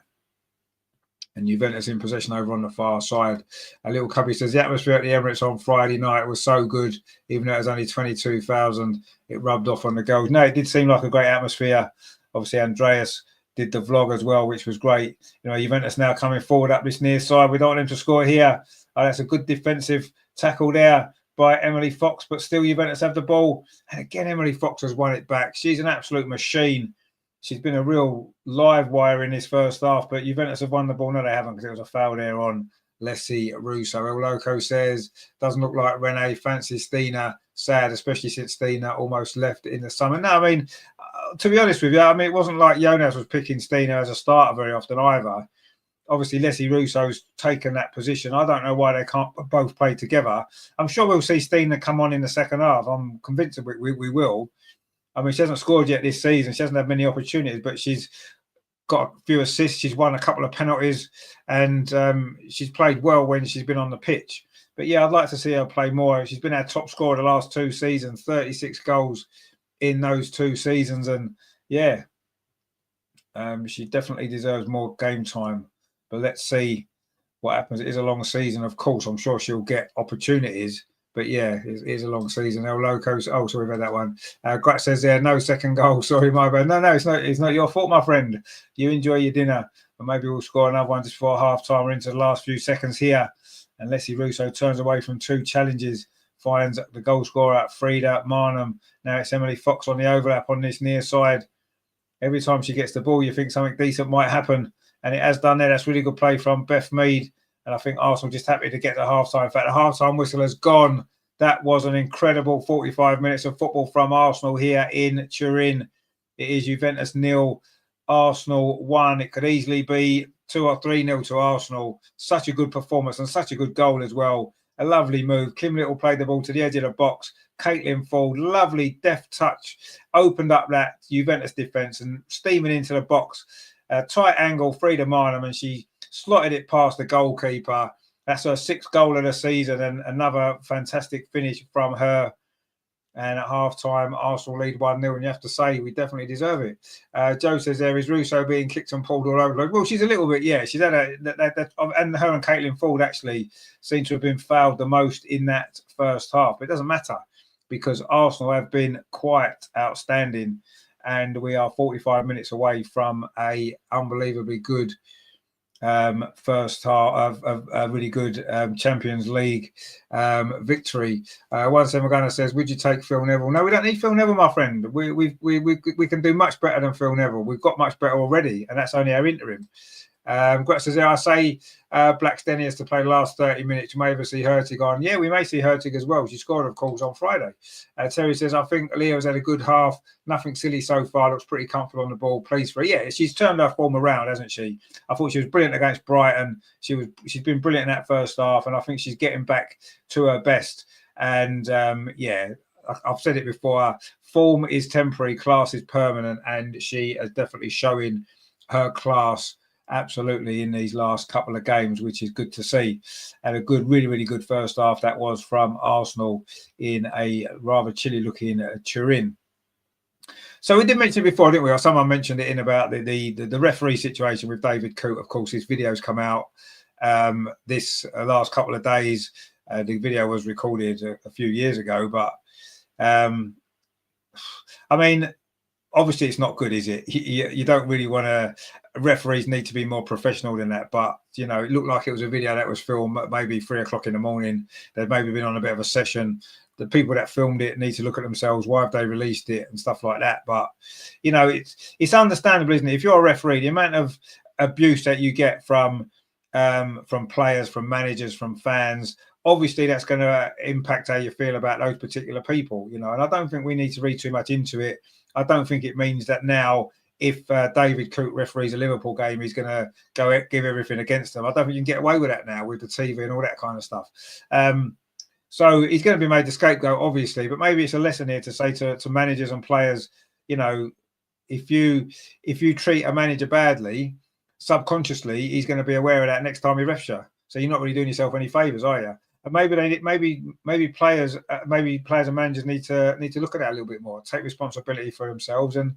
And Juventus in possession over on the far side. A little cubby says, the atmosphere at the Emirates on Friday night was so good, even though it was only 22,000. It rubbed off on the goals. No, it did seem like a great atmosphere. Obviously, Andreas did the vlog as well, which was great. You know, Juventus now coming forward up this near side. We don't want them to score here. That's a good defensive tackle there by Emily Fox, but still Juventus have the ball. And again, Emily Fox has won it back. She's an absolute machine. She's been a real live wire in this first half, but Juventus have won the ball. No, they haven't, because it was a foul there on Leslie Russo. El Loco says, doesn't look like Renee fancies Stina. Sad, especially since Stina almost left in the summer. No, I mean, to be honest with you, I mean, it wasn't like Jonas was picking Stina as a starter very often either. Obviously, Leslie Russo's taken that position. I don't know why they can't both play together. I'm sure we'll see Stina come on in the second half. I'm convinced that we will. I mean, she hasn't scored yet this season. She hasn't had many opportunities, but she's got a few assists. She's won a couple of penalties, and she's played well when she's been on the pitch. But yeah, I'd like to see her play more. She's been our top scorer the last 2 seasons, 36 goals in those 2 seasons. And yeah, she definitely deserves more game time. But let's see what happens. It is a long season, of course. I'm sure she'll get opportunities. But yeah, it is a long season. El Locos. Oh, sorry about that one. Grat says there, no second goal. Sorry, my bad. No, it's not. It's not your fault, my friend. You enjoy your dinner, and maybe we'll score another one just before half time. We're into the last few seconds here, and Leslie Russo turns away from 2 challenges, finds the goal scorer at Frida Marnham. Now it's Emily Fox on the overlap on this near side. Every time she gets the ball, you think something decent might happen, and it has done there. That's really good play from Beth Mead. And I think Arsenal just happy to get to half-time. In fact, the half-time whistle has gone. That was an incredible 45 minutes of football from Arsenal here in Turin. It is Juventus 0, Arsenal 1. It could easily be 2 or 3-0 to Arsenal. Such a good performance and such a good goal as well. A lovely move. Kim Little played the ball to the edge of the box. Caitlin Ford, lovely deft touch, opened up that Juventus defence and steaming into the box. Tight angle, Frida Marnham, and she slotted it past the goalkeeper. That's her 6th goal of the season and another fantastic finish from her. And at half-time, Arsenal lead 1-0, and you have to say we definitely deserve it. Joe says there is Russo being kicked and pulled all over. Well, she's a little bit, yeah. She's had and her and Caitlin Ford actually seem to have been fouled the most in that first half. But it doesn't matter because Arsenal have been quite outstanding, and we are 45 minutes away from a unbelievably good first half of a really good Champions League victory. 17 Magana says, would you take Phil Neville? No, we don't need Phil Neville, my friend. We can do much better than Phil Neville. We've got much better already, and that's only our interim. Gretz says, I say Blackstenius has to play the last 30 minutes. You may ever see Hurtig on. Yeah, we may see Hurtig as well. She scored, of course, on Friday. Terry says, I think Leo's had a good half. Nothing silly so far. Looks pretty comfortable on the ball. Pleased for her. Yeah, she's turned her form around, hasn't she? I thought she was brilliant against Brighton. She's been brilliant in that first half, and I think she's getting back to her best. And yeah, I've said it before. Form is temporary, class is permanent, and she is definitely showing her class absolutely in these last couple of games, which is good to see. And a good, really, really good first half that was from Arsenal in a rather chilly looking Turin. So we did mention before, didn't we? Or someone mentioned it in about the referee situation with David Coote. Of course, his video's come out this last couple of days. The video was recorded a few years ago, but I mean, obviously it's not good, is it? You don't really want to. Referees need to be more professional than that. But you know, it looked like it was a video that was filmed at maybe 3 o'clock in the morning. They've maybe been on a bit of a session. The people that filmed it need to look at themselves. Why have they released it and stuff like that? But you know, it's understandable, isn't it? If you're a referee, the amount of abuse that you get from players, from managers, from fans, obviously that's going to impact how you feel about those particular people. You know, and I don't think we need to read too much into it. I don't think it means that now, if David Coote referees a Liverpool game, he's going to go give everything against them. I don't think you can get away with that now with the TV and all that kind of stuff. So he's going to be made the scapegoat, obviously, but maybe it's a lesson here to say to managers and players, you know, if you treat a manager badly, subconsciously, he's going to be aware of that next time he refs you. So you're not really doing yourself any favours, are you? And maybe players and managers need to look at that a little bit more, take responsibility for themselves, and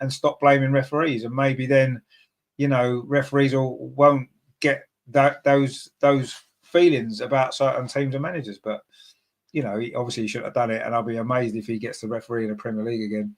stop blaming referees. And maybe then, you know, referees won't get those feelings about certain teams and managers. But you know, he shouldn't have done it, and I'll be amazed if he gets the referee in the Premier League again.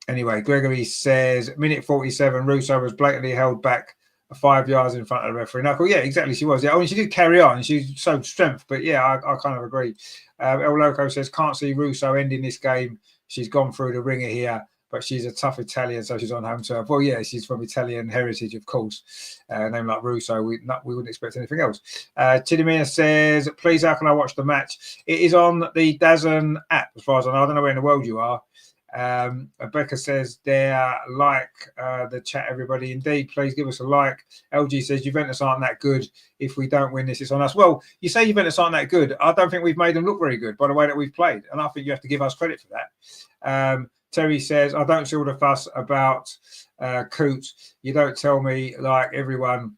Anyway, Gregory says minute 47, Russo was blatantly held back 5 yards in front of the referee. No, yeah, exactly. She was. Yeah, I mean, she did carry on. She showed strength, but yeah, I kind of agree. El Loco says can't see Russo ending this game. She's gone through the ringer here, but she's a tough Italian, so she's on home turf. Well, yeah, she's from Italian heritage, of course. A name like Russo, we wouldn't expect anything else. Chidimia says, please, how can I watch the match? It is on the DAZN app, as far as I know. I don't know where in the world you are. Rebecca says there, like the chat, everybody. Indeed, please give us a like. LG says Juventus aren't that good. If we don't win this, it's on us. Well, you say Juventus aren't that good. I don't think we've made them look very good by the way that we've played, and I think you have to give us credit for that. Terry says, I don't see all the fuss about Coote. You don't tell me like everyone.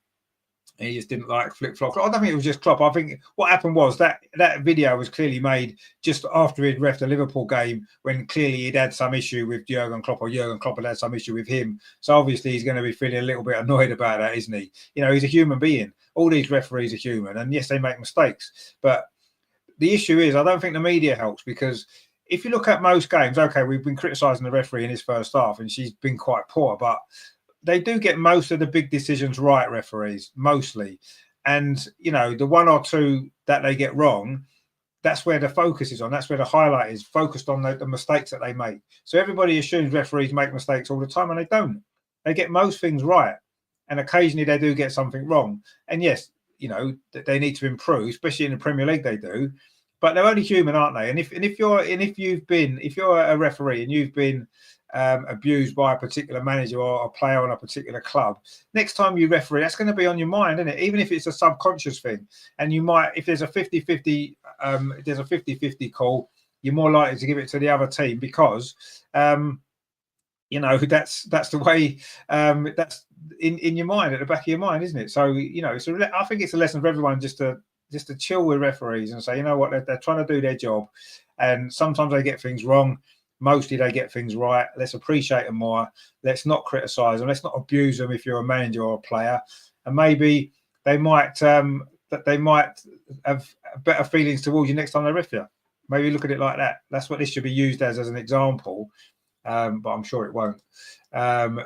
He just didn't like flip-flop. I don't think it was just Klopp. I think what happened was that video was clearly made just after he'd reffed the Liverpool game, when clearly he'd had some issue with Jurgen Klopp, or Jurgen Klopp had some issue with him. So obviously he's going to be feeling a little bit annoyed about that, isn't he? You know, he's a human being. All these referees are human. And yes, they make mistakes. But the issue is, I don't think the media helps, because if you look at most games, okay, we've been criticising the referee in his first half and she's been quite poor, but they do get most of the big decisions right, referees, mostly. And, you know, the one or two that they get wrong, that's where the focus is on. That's where the highlight is, focused on the mistakes that they make. So everybody assumes referees make mistakes all the time, and they don't. They get most things right. and occasionally they do get something wrong. And yes, you know, they need to improve, especially in the Premier League they do. But they're only human, aren't they? And if you're a referee and you've been abused by a particular manager or a player on a particular club, next time you referee, that's going to be on your mind, isn't it? Even if it's a subconscious thing. And you might, if there's a 50-50 call, you're more likely to give it to the other team because you know, that's the way, that's in your mind, at the back of your mind, isn't it? So, you know, so I think it's a lesson for everyone just to chill with referees and say, you know what, they're trying to do their job, and sometimes they get things wrong. Mostly they get things right. Let's appreciate them more. Let's not criticise them. Let's not abuse them if you're a manager or a player. And maybe they might have better feelings towards you next time they ref you. Maybe look at it like that. That's what this should be used as an example. But I'm sure it won't.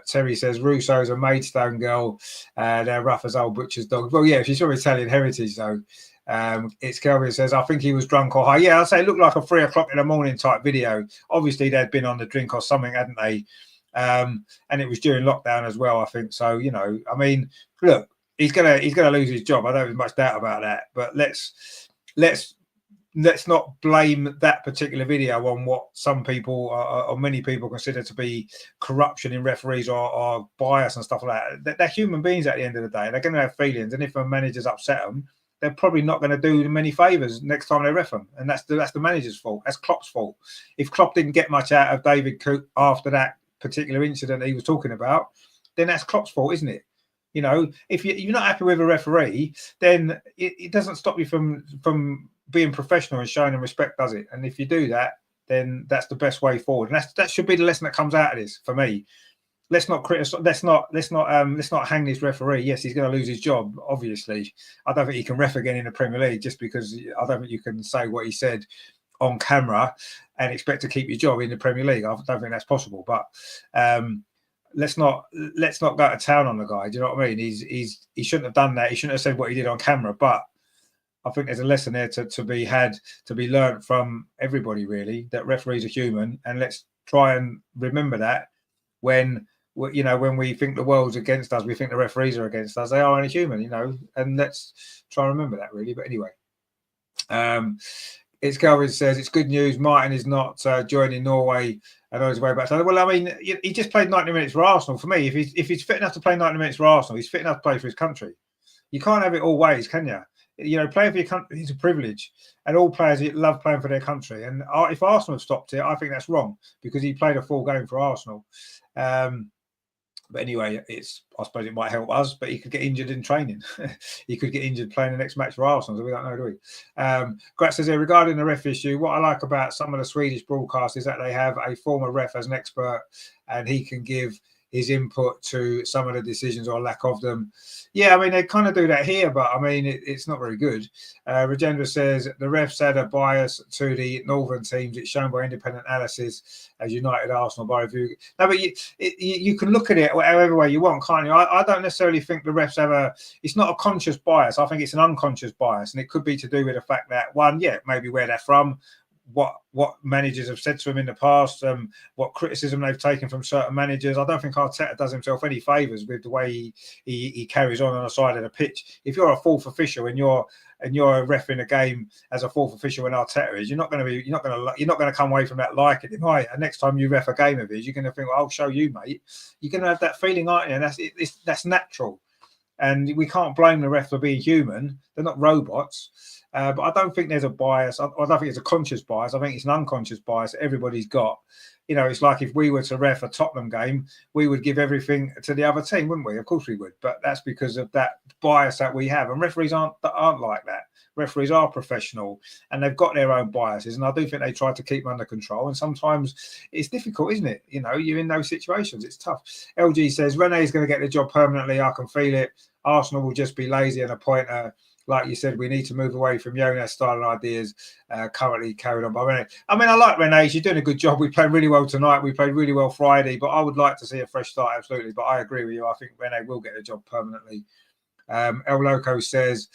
Terry says Russo's a Maidstone girl. They're rough as old butcher's dogs. Well, yeah, she's from Italian heritage, though. It's Kelvin says, I think he was drunk or high. Yeah, I'll say it looked like a 3 o'clock in the morning type video. Obviously, they'd been on the drink or something, hadn't they? And it was during lockdown as well, I think. So, you know, I mean, look, he's gonna lose his job. I don't have much doubt about that. But let's not blame that particular video on what some people or many people consider to be corruption in referees or bias and stuff like that. They're human beings at the end of the day. They're going to have feelings, and if a manager's upset them, they're probably not going to do them any favours next time they ref them, and that's the manager's fault. That's Klopp's fault. If Klopp didn't get much out of David Coote after that particular incident he was talking about, then that's Klopp's fault, isn't it? You know, if you're not happy with a referee, then it doesn't stop you from being professional and showing them respect, does it? And if you do that, then that's the best way forward. And that should be the lesson that comes out of this for me. Let's not criticize. Let's not hang this referee. Yes, he's going to lose his job. Obviously, I don't think he can ref again in the Premier League just because I don't think you can say what he said on camera and expect to keep your job in the Premier League. I don't think that's possible. But let's not go to town on the guy. Do you know what I mean? He shouldn't have done that. He shouldn't have said what he did on camera. But I think there's a lesson there to be learned from everybody, really, that referees are human, and let's try and remember that when we think the world's against us, we think the referees are against us. They are only human, you know, and let's try and remember that, really. But anyway, it's Calvin says it's good news. Martin is not joining Norway and on his way back. So, well, I mean, he just played 90 minutes for Arsenal. For me, if he's fit enough to play 90 minutes for Arsenal, he's fit enough to play for his country. You can't have it all ways, can you? You know, playing for your country is a privilege, and all players love playing for their country. And if Arsenal have stopped it, I think that's wrong because he played a full game for Arsenal. But anyway, I suppose it might help us, but he could get injured in training. He could get injured playing the next match for Arsenal, so we don't know, do we? Grat says here, regarding the ref issue, what I like about some of the Swedish broadcasts is that they have a former ref as an expert, and he can give his input to some of the decisions or lack of them. Yeah, I mean, they kind of do that here, but I mean, it's not very good. Rajendra says the refs had a bias to the northern teams. It's shown by independent analysis as United, Arsenal, by review. No, but you can look at it however way you want, can't you? I don't necessarily think the refs have it's not a conscious bias. I think it's an unconscious bias, and it could be to do with the fact that, one, yeah, maybe where they're from, what managers have said to him in the past, what criticism they've taken from certain managers. I don't think Arteta does himself any favours with the way he carries on the side of the pitch. If you're a fourth official and you're reffing a game as a fourth official when Arteta is, you're not going to come away from that liking him. Right? And next time you ref a game of his, you're going to think, well, I'll show you, mate. You're going to have that feeling, aren't you? And that's natural. And we can't blame the ref for being human. They're not robots. But I don't think there's a bias. I don't think it's a conscious bias. I think it's an unconscious bias that everybody's got. You know, it's like if we were to ref a Tottenham game, we would give everything to the other team, wouldn't we? Of course we would. But that's because of that bias that we have. And referees aren't like that. Referees are professional and they've got their own biases. And I do think they try to keep them under control. And sometimes it's difficult, isn't it? You know, you're in those situations. It's tough. LG says, Rene is going to get the job permanently. I can feel it. Arsenal will just be lazy and appoint a... Like you said, we need to move away from Jonas style and ideas currently carried on by Rene. I mean, I like Rene. She's doing a good job. We played really well tonight. We played really well Friday, but I would like to see a fresh start, absolutely. But I agree with you. I think Rene will get the job permanently. El Loco says,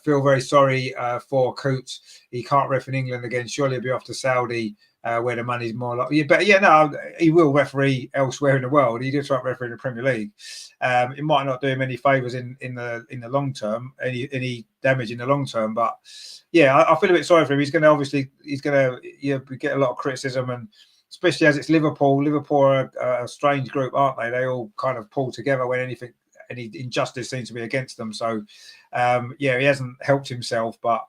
feel very sorry for Coote. He can't ref in England again. Surely he'll be off to Saudi where the money's more like. Yeah, but yeah, no, he will referee elsewhere in the world. He does like referee in the Premier League. It might not do him any favours in the long term, any damage in the long term. But yeah, I feel a bit sorry for him. He's going to get a lot of criticism, and especially as it's Liverpool. Liverpool are a strange group, aren't they? They all kind of pull together when any injustice seems to be against them. So yeah, he hasn't helped himself, but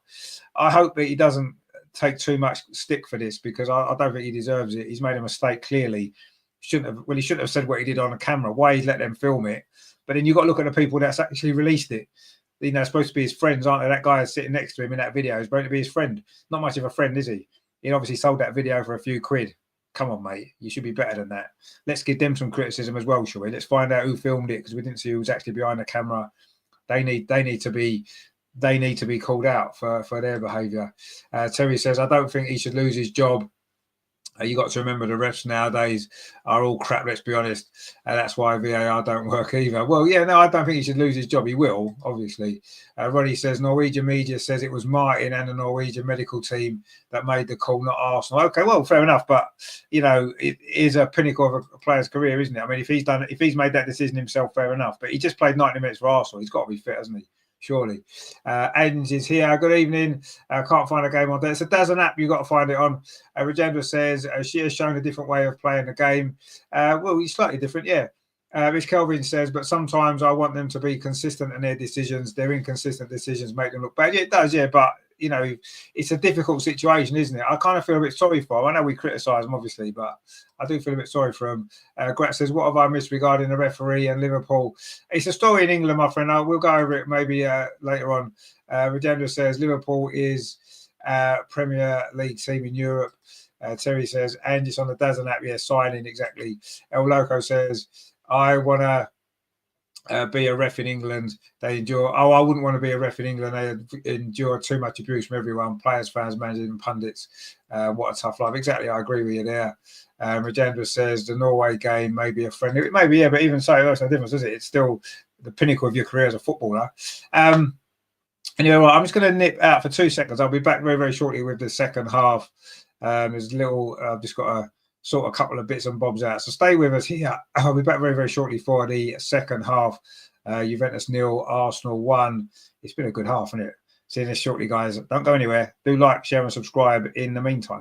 I hope that he doesn't take too much stick for this, because I don't think he deserves it. He's made a mistake clearly. He shouldn't have said what he did on the camera. Why he's let them film it? But then you've got to look at the people that's actually released it. You know, supposed to be his friends, aren't they? That guy sitting next to him in that video is supposed to be his friend. Not much of a friend, is he? He obviously sold that video for a few quid. Come on, mate. You should be better than that. Let's give them some criticism as well, shall we? Let's find out who filmed it, because we didn't see who was actually behind the camera. They need to be called out for their behaviour. Terry says, I don't think he should lose his job. You got to remember the refs nowadays are all crap, let's be honest. That's why VAR don't work either. Well, yeah, no, I don't think he should lose his job. He will, obviously. Ronnie says, Norwegian media says it was Martin and the Norwegian medical team that made the call, not Arsenal. Okay, well, fair enough. But, you know, it is a pinnacle of a player's career, isn't it? I mean, if he's made that decision himself, fair enough. But he just played 90 minutes for Arsenal. He's got to be fit, hasn't he? Surely. Aidens is here. Good evening. Can't find a game on there. It's a DAZN app. You've got to find it on. Rajendra says she has shown a different way of playing the game. Well, it's slightly different, yeah. Rich Kelvin says, but sometimes I want them to be consistent in their decisions. Their inconsistent decisions make them look bad. Yeah, it does, yeah. But, you know, it's a difficult situation, isn't it? I kind of feel a bit sorry for him. I know we criticise him, obviously, but I do feel a bit sorry for him. Grat says, what have I missed regarding the referee and Liverpool? It's a story in England, my friend. We'll go over it maybe later on. Rajendra says, Liverpool is Premier League team in Europe. Terry says, and it's on the DAZN app. Yeah, signing, exactly. El Loco says, I want to be a ref in England. They endure. Oh, I wouldn't want to be a ref in England. They endure too much abuse from everyone, players, fans, managers, and pundits. What a tough life. Exactly, I agree with you there. Rajendra says the Norway game may be a friendly. It may be, yeah, but even so, that's no difference, is it? It's still the pinnacle of your career as a footballer. Anyway, well, I'm just going to nip out for 2 seconds. I'll be back very, very shortly with the second half. There's a little. I've just got to sort a couple of bits and bobs out. So stay with us here. I'll be back very, very shortly for the second half. Juventus 0, Arsenal 1. It's been a good half, hasn't it? See you this shortly, guys. Don't go anywhere. Do like, share, and subscribe in the meantime.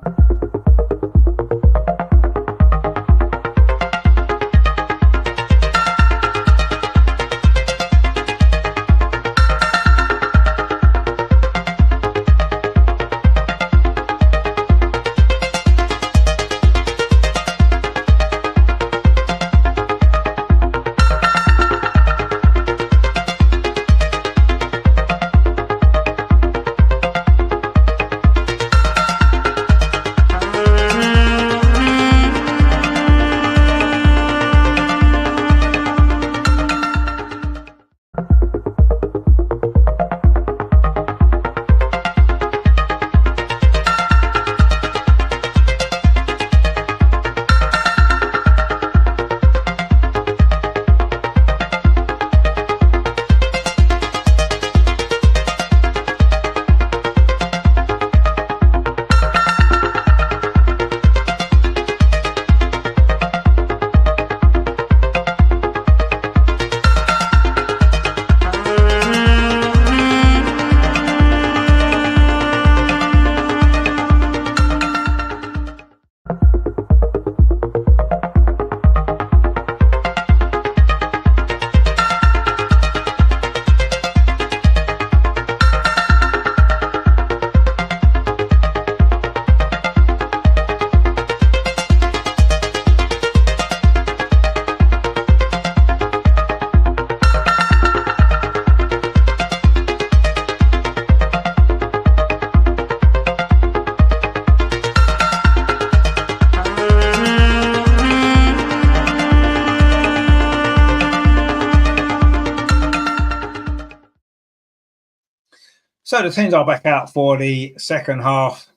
So the teams are back out for the second half,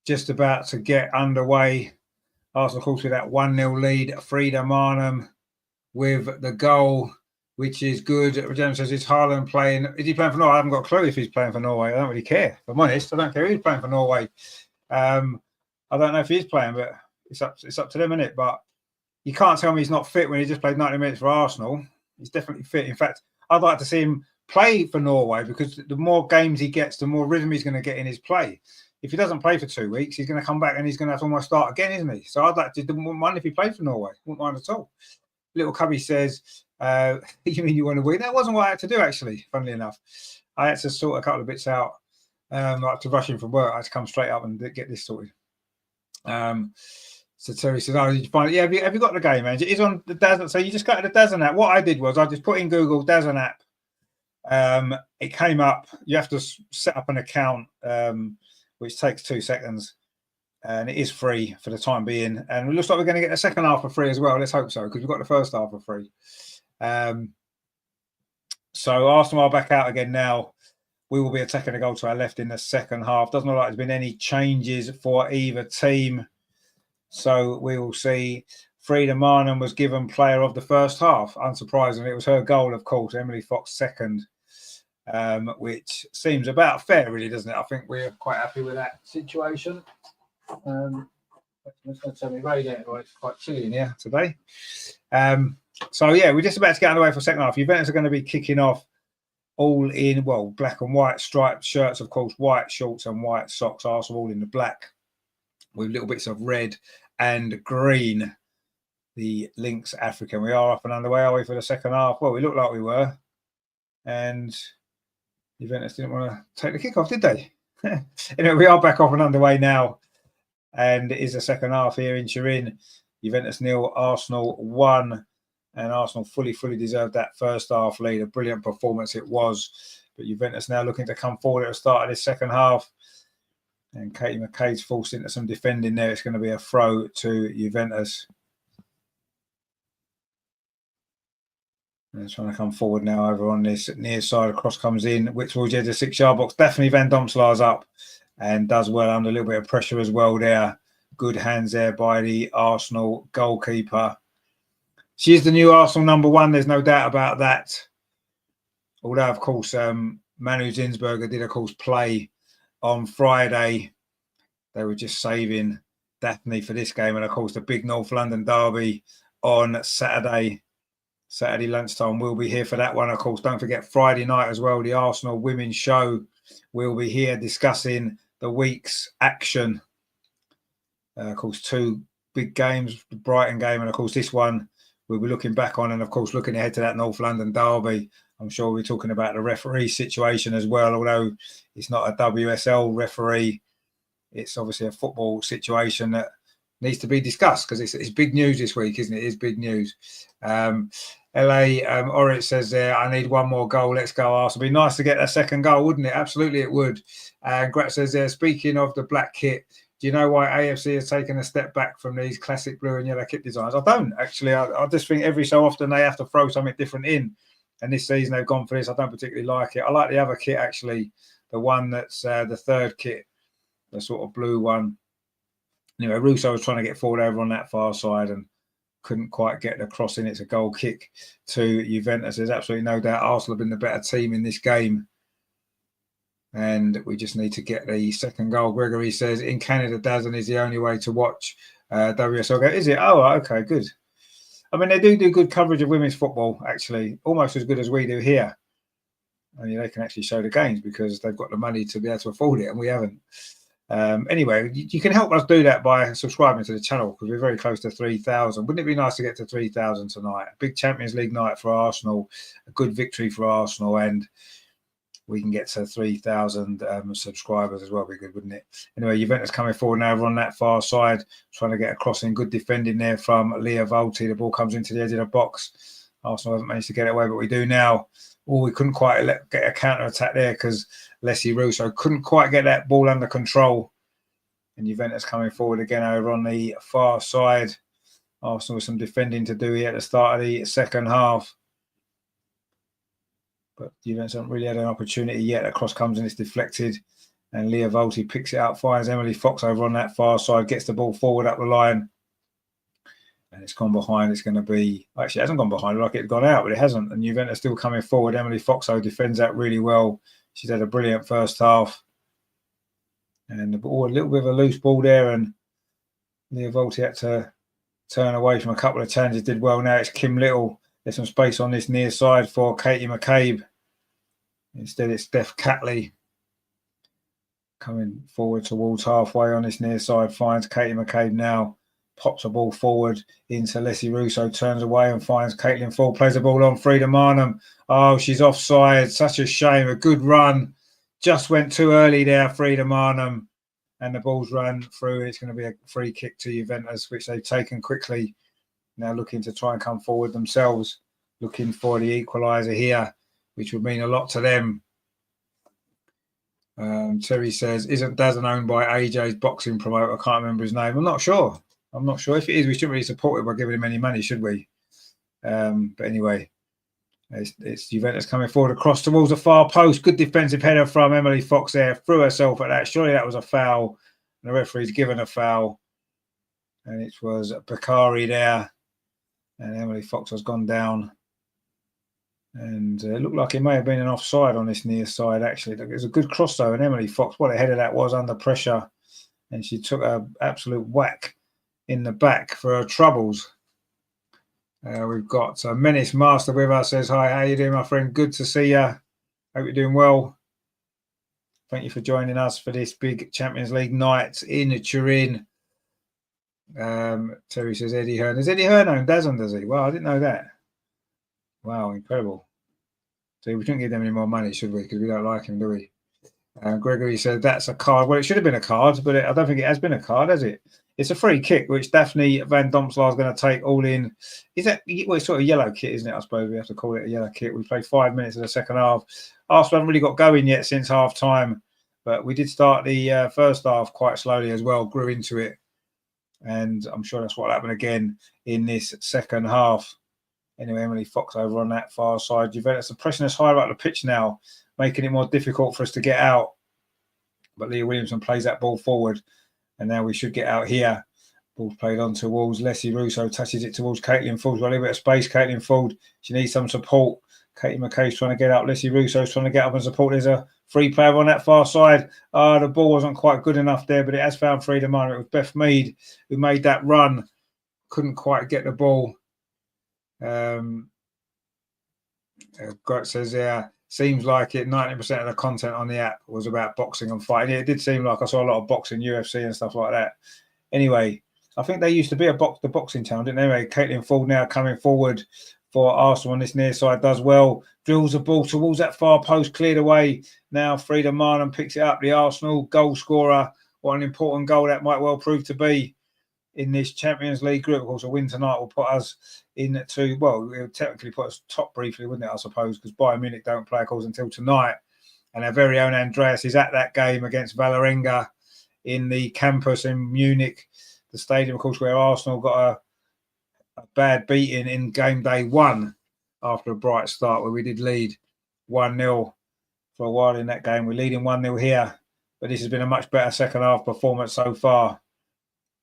just about to get underway. Arsenal, of course, with that 1-0 lead. Frida Marnham with the goal, which is good. James says, is Haaland playing? Is he playing for Norway? I haven't got a clue if he's playing for Norway. I don't really care. If I'm honest, I don't care who's playing for Norway. I don't know if he's playing, but it's up to them, isn't it? But you can't tell me he's not fit when he just played 90 minutes for Arsenal. He's definitely fit. In fact, I'd like to see him play for Norway, because the more games he gets, the more rhythm he's going to get in his play. If he doesn't play for 2 weeks, he's going to come back and he's going to have to almost start again, isn't he? So I'd like to wouldn't mind if he played for Norway. Wouldn't mind at all. Little Cubby says, you mean you want to win? That wasn't what I had to do, actually, funnily enough. I had to sort a couple of bits out. Like to rush in from work. I had to come straight up and get this sorted. So Terry says, "Oh, did you find it? Yeah, have you got the game, man? It is on the DAZN. So you just go to the DAZN app. What I did was I just put in Google DAZN app. It came up. You have to set up an account, which takes 2 seconds, and it is free for the time being. And it looks like we're going to get the second half for free as well. Let's hope so, because we've got the first half for free. So Arsenal are back out again now. We will be attacking the goal to our left in the second half. Doesn't look like there's been any changes for either team. So we will see. Frida Marnham was given player of the first half. Unsurprisingly, it was her goal, of course. Emily Fox second, which seems about fair, really, doesn't it? I think we're quite happy with that situation. It's going to turn me radiator. It's quite chilly in here today. So, yeah, we're just about to get underway for the second half. Juventus are going to be kicking off all in, well, black and white striped shirts, of course, white shorts and white socks. Arsenal all in the black with little bits of red and green. The Lynx African. We are up and underway, are we, for the second half? Well, we looked like we were. And Juventus didn't want to take the kickoff, did they? Anyway, we are back off and underway now. And it is the second half here in Turin. Juventus 0, Arsenal 1. And Arsenal fully deserved that first half lead. A brilliant performance it was. But Juventus now looking to come forward at the start of this second half. And Katie McCade's forced into some defending there. It's going to be a throw to Juventus. And trying to come forward now over on this near side. Across comes in. Which will get the 6-yard box. Definitely Van Domslaar's up and does well under a little bit of pressure as well there. Good hands there by the Arsenal goalkeeper. She is the new Arsenal number 1. There's no doubt about that. Although, of course, Manu Zinsberger did, of course, play on Friday. They were just saving Daphne for this game. And, of course, the big North London derby on Saturday lunchtime. We'll be here for that one, of course. Don't forget Friday night as well. The Arsenal Women's Show. We'll be here discussing the week's action. Of course, 2 big games, the Brighton game, and, of course, this one we'll be looking back on, and, of course, looking ahead to that North London derby. I'm sure we're talking about the referee situation as well, although it's not a WSL referee. It's obviously a football situation that needs to be discussed, because it's big news this week, isn't it? It is big news. LA Orit says there, I need one more goal. Let's go, Arsenal. It'd be nice to get a second goal, wouldn't it? Absolutely, it would. Grat says there, speaking of the black kit, do you know why AFC has taken a step back from these classic blue and yellow kit designs? I don't, actually. I just think every so often they have to throw something different in. And this season they've gone for this. I don't particularly like it. I like the other kit, actually. The one that's the third kit, the sort of blue one. Anyway, Russo was trying to get forward over on that far side and couldn't quite get the cross in. It's a goal kick to Juventus. There's absolutely no doubt Arsenal have been the better team in this game. And we just need to get the second goal. Gregory says, in Canada, DAZN is the only way to watch WSL game. Is it? Oh, okay, good. I mean, they do good coverage of women's football, actually, almost as good as we do here. I mean, they can actually show the games because they've got the money to be able to afford it, and we haven't. Anyway, you can help us do that by subscribing to the channel, because we're very close to 3,000. Wouldn't it be nice to get to 3,000 tonight? A big Champions League night for Arsenal, a good victory for Arsenal, and we can get to 3,000 subscribers as well. Be good, wouldn't it? Anyway, Juventus coming forward now on that far side, trying to get a crossing. Good defending there from Leah Volti. The ball comes into the edge of the box. Arsenal haven't managed to get it away, but we do now. Oh, we couldn't quite get a counter-attack there because Leslie Russo couldn't quite get that ball under control. And Juventus coming forward again over on the far side. Arsenal with some defending to do here at the start of the second half. But Juventus haven't really had an opportunity yet. A cross comes and it's deflected. And Leah Volti picks it up, finds Emily Fox over on that far side, gets the ball forward up the line. And it's gone behind. It's going to be... Actually, it hasn't gone behind like it had gone out, but it hasn't. And Juventus still coming forward. Emily Foxo defends that really well. She's had a brilliant first half. And the ball, a little bit of a loose ball there. And Volti had to turn away from a couple of challenges, did well. Now it's Kim Little. There's some space on this near side for Katie McCabe. Instead, it's Steph Catley coming forward towards halfway on this near side. Finds Katie McCabe now. Pops a ball forward into Leslie Russo. Turns away and finds Caitlin Ford. Plays the ball on Frida Marnham. Oh, she's offside. Such a shame. A good run. Just went too early there, Frida Marnham. And the ball's run through. It's going to be a free kick to Juventus, which they've taken quickly. Now looking to try and come forward themselves. Looking for the equaliser here, which would mean a lot to them. Terry says, isn't Dazn owned by AJ's boxing promoter? I can't remember his name. I'm not sure. If it is, we shouldn't really support it by giving him any money, should we? But anyway, it's Juventus coming forward across towards the far post. Good defensive header from Emily Fox there. Threw herself at that. Surely that was a foul. And the referee's given a foul. And it was Bakari there. And Emily Fox has gone down. And it looked like it may have been an offside on this near side, actually. It was a good cross, though. And Emily Fox, what a header that was under pressure. And she took an absolute whack in the back for her troubles. We've got Menace Master with us. Says, hi, how you doing, my friend? Good to see you. Hope you're doing well. Thank you for joining us for this big Champions League night in Turin. Terry says, Eddie Hearn. Is Eddie Hearn owned Dazn, does he? Well, I didn't know that. Wow, incredible. So we shouldn't give them any more money, should we? Because we don't like him, do we? Gregory said, that's a card. Well, it should have been a card, but I don't think it has been a card, has it? It's a free kick, which Daphne Van Domslaar is going to take all in. Is that, well, it's sort of a yellow kit, isn't it? I suppose we have to call it a yellow kit. We played 5 minutes of the second half. Arsenal haven't really got going yet since half time, but we did start the first half quite slowly as well, grew into it. And I'm sure that's what will happen again in this second half. Anyway, Emily Fox over on that far side. Juventus are pressing us higher up the pitch now, making it more difficult for us to get out. But Leah Williamson plays that ball forward. And now we should get out here. Ball played on towards Leslie Russo, touches it towards Caitlin Ford. Got a little bit of space. Caitlin Ford, she needs some support. Katie McKay's trying to get up. Leslie Russo's trying to get up and support. There's a free player on that far side. The ball wasn't quite good enough there, but it has found Frida Marnham. It was Beth Mead who made that run. Couldn't quite get the ball. Greg says, yeah, seems like it. 90% of the content on the app was about boxing and fighting. It did seem like I saw a lot of boxing, UFC and stuff like that. Anyway, I think they used to be the boxing town, didn't they? Anyway, Caitlin Ford now coming forward for Arsenal on this near side, does well, drills the ball towards that far post, cleared away. Now Frida Marnham picks it up, the Arsenal goal scorer. What an important goal that might well prove to be in this Champions League group. Of course, a win tonight will put us into, well, it would technically put us top briefly, wouldn't it, I suppose, because Bayern Munich don't play, of course, until tonight. And our very own Andreas is at that game against Vålerenga in the campus in Munich, the stadium, of course, where Arsenal got a bad beating in game day 1 after a bright start where we did lead 1-0 for a while in that game. We're leading 1-0 here, but this has been a much better second half performance so far.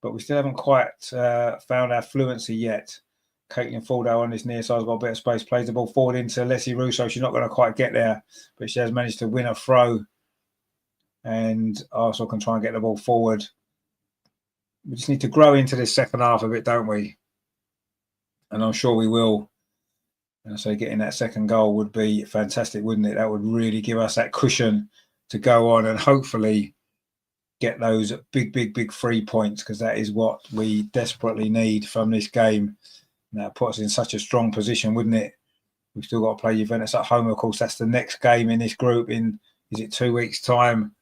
But we still haven't quite found our fluency yet. Caitlin Ford on this near side has got a bit of space, plays the ball forward into Leslie Russo. She's not going to quite get there, but she has managed to win a throw. And Arsenal can try and get the ball forward. We just need to grow into this second half a bit, don't we? And I'm sure we will. And I say getting that second goal would be fantastic, wouldn't it? That would really give us that cushion to go on and hopefully get those big 3 points, because that is what we desperately need from this game. And that puts us in such a strong position, wouldn't it? We've still got to play Juventus at home. Of course, that's the next game in this group in, is it 2 weeks' time?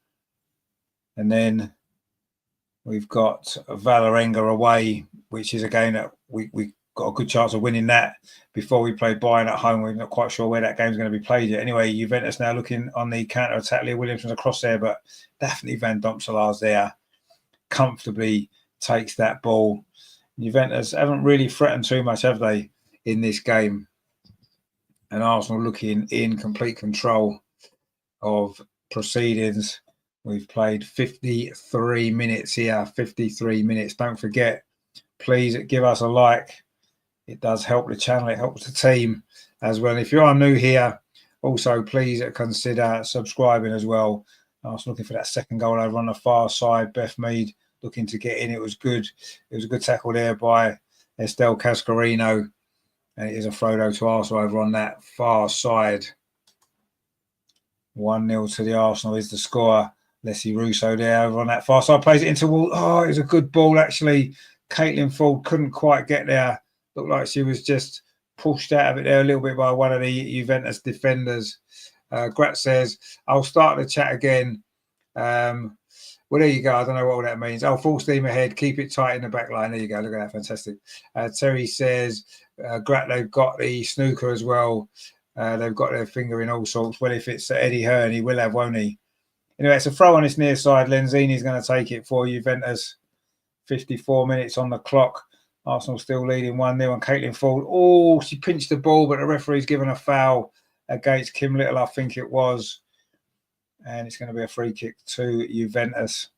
And then we've got Vålerenga away, which is a game that we got a good chance of winning that before we play Bayern at home. We're not quite sure where that game's going to be played yet. Anyway, Juventus now looking on the counter-attack. Leah Williamson's across there, but Daphne Van Domslaar's there. Comfortably takes that ball. Juventus haven't really threatened too much, have they, in this game? And Arsenal looking in complete control of proceedings. We've played 53 minutes here, 53 minutes. Don't forget, please give us a like. It does help the channel. It helps the team as well. If you are new here, also please consider subscribing as well. I was looking for that second goal over on the far side. Beth Mead looking to get in. It was good. It was a good tackle there by Estelle Cascarino. And it is a throw to Arsenal over on that far side. 1-0 to the Arsenal is the score. Leslie Russo there over on that far side. Plays it into Wall. Oh, it was a good ball, actually. Caitlin Ford couldn't quite get there. Looked like she was just pushed out of it there a little bit by one of the Juventus defenders. Grat says, I'll start the chat again. Well, there you go. I don't know what all that means. Oh, full steam ahead. Keep it tight in the back line. There you go. Look at that. Fantastic. Terry says, Grat, they've got the snooker as well. They've got their finger in all sorts. Well, if it's Eddie Hearn, he will have, won't he? Anyway, it's a throw on this near side. Lenzini's going to take it for Juventus. 54 minutes on the clock. Arsenal still leading 1-0. And Caitlin Ford, oh, she pinched the ball, but the referee's given a foul against Kim Little, I think it was. And it's going to be a free kick to Juventus.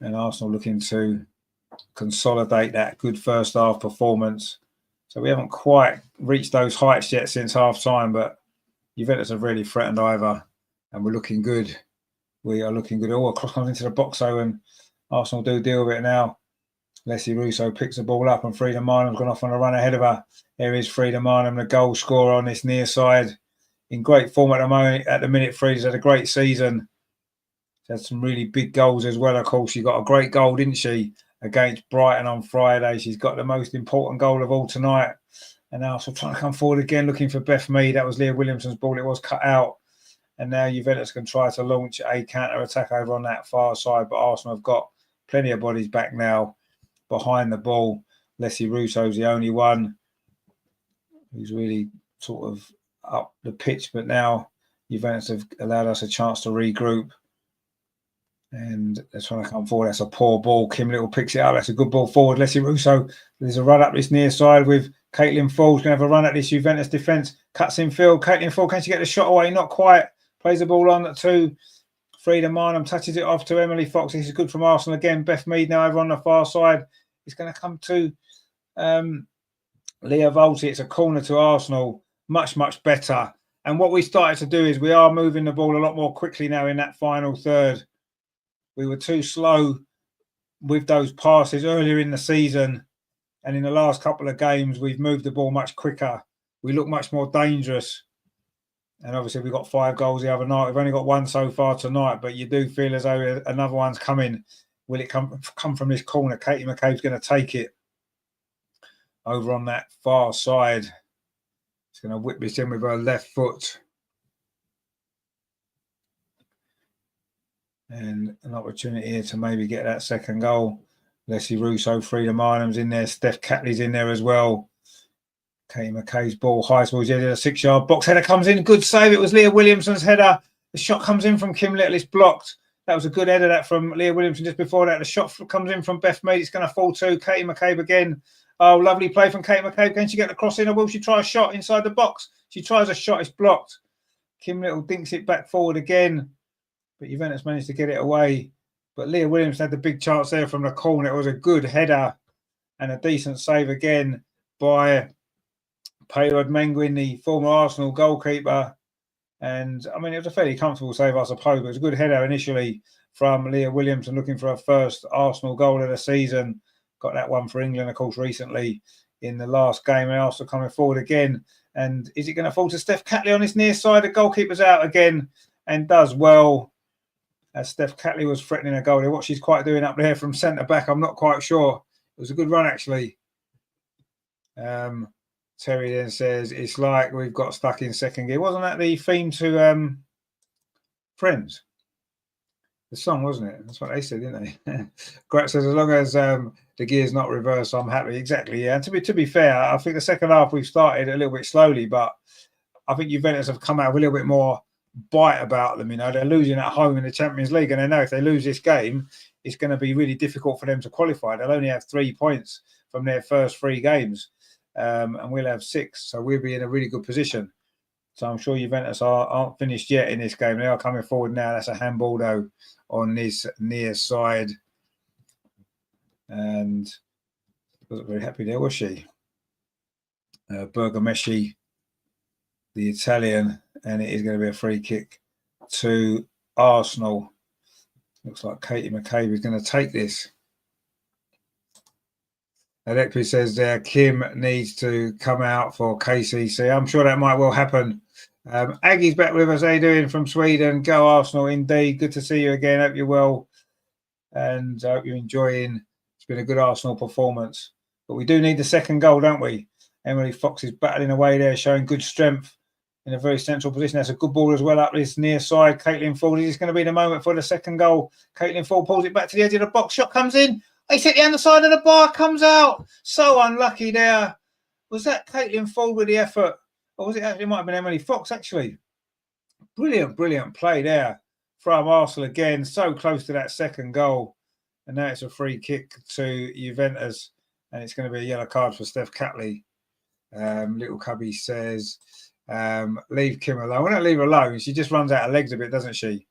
And Arsenal looking to consolidate that good first half performance. So we haven't quite reached those heights yet since half time, but Juventus have really threatened either, and we're looking good. We are looking good. Oh, a cross comes into the box, though, and Arsenal do deal with it now. Leslie Russo picks the ball up, and Frida Marnham's gone off on a run ahead of her. Here is Frida Marnham, the goal scorer on this near side. In great form at the moment. At the minute, Frida's had a great season. She had some really big goals as well, of course. She got a great goal, didn't she, against Brighton on Friday. She's got the most important goal of all tonight. And now Arsenal trying to come forward again, looking for Beth Mead. That was Leah Williamson's ball. It was cut out. And now Juventus can try to launch a counter-attack over on that far side. But Arsenal have got plenty of bodies back now behind the ball. Leslie Russo's the only one who's really sort of up the pitch. But now Juventus have allowed us a chance to regroup. And they're trying to come forward. That's a poor ball. Kim Little picks it up. That's a good ball forward. Leslie Russo, there's a run up this near side with Caitlin Ford's going to have a run at this Juventus defence. Cuts in field. Caitlin Ford, can she get the shot away? Not quite. Plays the ball on to Frida Marnham. Touches it off to Emily Fox. This is good from Arsenal again. Beth Mead now over on the far side. It's going to come to Leah Volti. It's a corner to Arsenal. Much, much better. And what we started to do is we are moving the ball a lot more quickly now in that final third. We were too slow with those passes earlier in the season. And in the last couple of games, we've moved the ball much quicker. We look much more dangerous. And obviously, we got 5 goals the other night. We've only got 1 so far tonight, but you do feel as though another one's coming. Will it come from this corner? Katie McCabe's going to take it over on that far side. She's going to whip this in with her left foot. And an opportunity here to maybe get that second goal. Leslie Russo, Frida Marnham's in there. Steph Catley's in there as well. Katie McKay's ball high towards the edge of the 6-yard box. Header comes in. Good save. It was Leah Williamson's header. The shot comes in from Kim Little. It's blocked. That was a good header that from Leah Williamson just before that. The shot comes in from Beth Mead. It's going to fall to Katie McCabe again. Oh, lovely play from Katie McCabe. Can she get the cross in, or will she try a shot inside the box? She tries a shot. It's blocked. Kim Little dinks it back forward again. But Juventus managed to get it away. But Leah Williamson had the big chance there from the corner. It was a good header and a decent save again by Paylord Menguin, the former Arsenal goalkeeper. And, I mean, it was a fairly comfortable save, I suppose. But it was a good header initially from Leah Williamson, looking for her first Arsenal goal of the season. Got that one for England, of course, recently in the last game. And Arsenal coming forward again. And is it going to fall to Steph Catley on this near side? The goalkeeper's out again and does well. As Steph Catley was threatening a goal there. What she's quite doing up there from centre-back, I'm not quite sure. It was a good run, actually. Terry then says, it's like we've got stuck in second gear. Wasn't that the theme to Friends? The song, wasn't it? That's what they said, didn't they? Grat says, as long as the gear's not reversed, I'm happy. Exactly, yeah. And to be fair, I think the second half we've started a little bit slowly, but I think Juventus have come out with a little bit more bite about them. You know, they're losing at home in the Champions League, and they know if they lose this game, it's going to be really difficult for them to qualify. They'll only have 3 points from their first 3 games, and we'll have 6, so we'll be in a really good position. So I'm sure Juventus aren't finished yet in this game. They are coming forward now. That's a handball though on this near side, and wasn't very happy there, was she? Bergamaschi, the Italian, and it is going to be a free kick to Arsenal. Looks like Katie McCabe is going to take this. Alekpi says Kim needs to come out for KCC. I'm sure that might well happen. Aggie's back with us. How you doing from Sweden? Go Arsenal, indeed. Good to see you again. Hope you're well. And I hope you're enjoying. It's been a good Arsenal performance. But we do need the second goal, don't we? Emily Fox is battling away there, showing good strength in a very central position. That's a good ball as well up this near side. Caitlin Ford, is this going to be the moment for the second goal? Caitlin Ford pulls it back to the edge of the box. Shot comes in. It's hit the underside of the bar, comes out. So unlucky there. Was that Caitlin Ford with the effort? Or was it actually, it might have been Emily Fox, actually. Brilliant, brilliant play there from Arsenal again. So close to that second goal. And now it's a free kick to Juventus. And it's going to be a yellow card for Steph Catley. Little Cubby says, leave Kim alone. We don't leave her alone. She just runs out of legs a bit, doesn't she?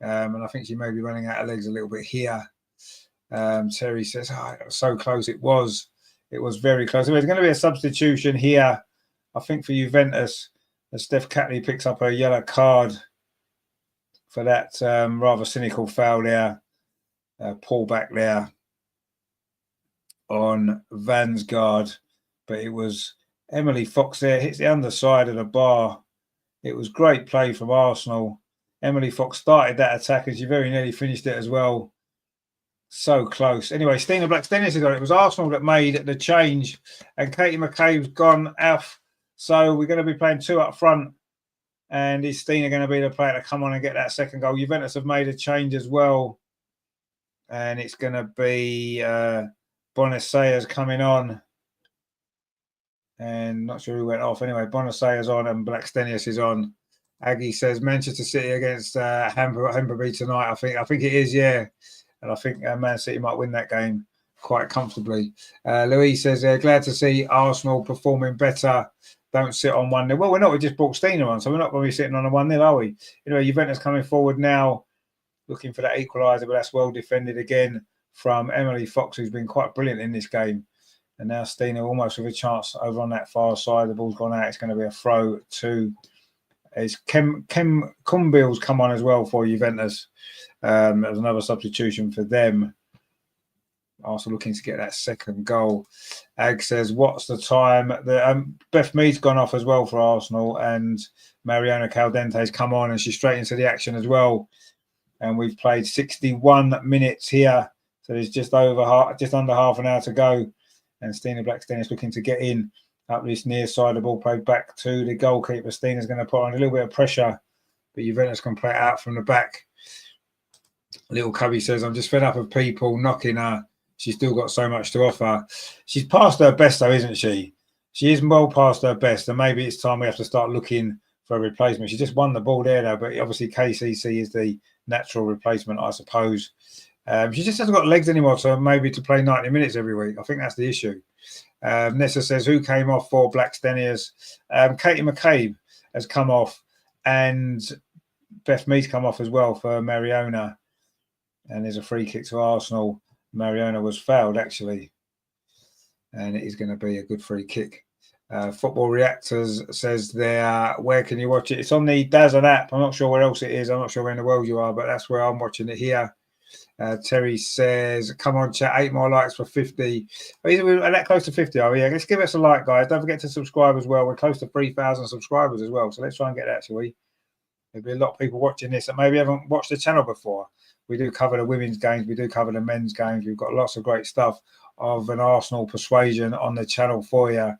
And I think she may be running out of legs a little bit here. Terry says, it was so close. It was very close. There's going to be a substitution here, I think, for Juventus, as Steph Catley picks up a yellow card for that rather cynical foul there. Pull back there on Vansgaard. But it was Emily Fox there, hits the underside of the bar. It was great play from Arsenal. Emily Fox started that attack and she very nearly finished it as well. So close. Anyway, Stina Blackstenius has got it. It was Arsenal that made the change and Katie McCabe's gone off. So we're going to be playing two up front. And is Stina going to be the player to come on and get that second goal? Juventus have made a change as well. And it's going to be Bonacea's coming on. And not sure who went off. Anyway, Bonacea's on and Blackstenius is on. Aggie says Manchester City against Hamburg tonight. I think it is, yeah. And I think Man City might win that game quite comfortably. Louise says, glad to see Arsenal performing better. Don't sit on 1-0. Well, we're not. We just brought Stina on, so we're not going to be sitting on a 1-0, are we? Juventus coming forward now, looking for that equaliser, but that's well defended again from Emily Fox, who's been quite brilliant in this game. And now Stina almost with a chance over on that far side. The ball's gone out. It's going to be a throw to... It's Kim Kumbil's come on as well for Juventus. There's another substitution for them. Arsenal looking to get that second goal. Ag says, what's the time? Beth Mead's gone off as well for Arsenal. And Mariona Caldente's come on and she's straight into the action as well. And we've played 61 minutes here. So there's just under half an hour to go. And Stina Blackstenius looking to get in up this near side. The ball played back to the goalkeeper. Stina's going to put on a little bit of pressure, but Juventus can play it out from the back. Little Cubby says, I'm just fed up of people knocking her. She's still got so much to offer. She's past her best, though, isn't she? She is well past her best, and maybe it's time we have to start looking for a replacement. She just won the ball there, though, but obviously KCC is the natural replacement, I suppose. She just hasn't got legs anymore, so maybe to play 90 minutes every week. I think that's the issue. Nessa says, who came off for Blackstenius? Katie McCabe has come off, and Beth Mead's come off as well for Mariona. And there's a free kick to Arsenal. Mariona was fouled, actually. And it is going to be a good free kick. Football Reactors says there, where can you watch it? It's on the DAZN app. I'm not sure where else it is. I'm not sure where in the world you are, but that's where I'm watching it here. Terry says, come on, chat, 8 more likes for 50. We're that close to 50, are we? Yeah, let's give us a like, guys. Don't forget to subscribe as well. We're close to 3,000 subscribers as well. So let's try and get that, shall we? There'll be a lot of people watching this that maybe haven't watched the channel before. We do cover the women's games. We do cover the men's games. We've got lots of great stuff of an Arsenal persuasion on the channel for you.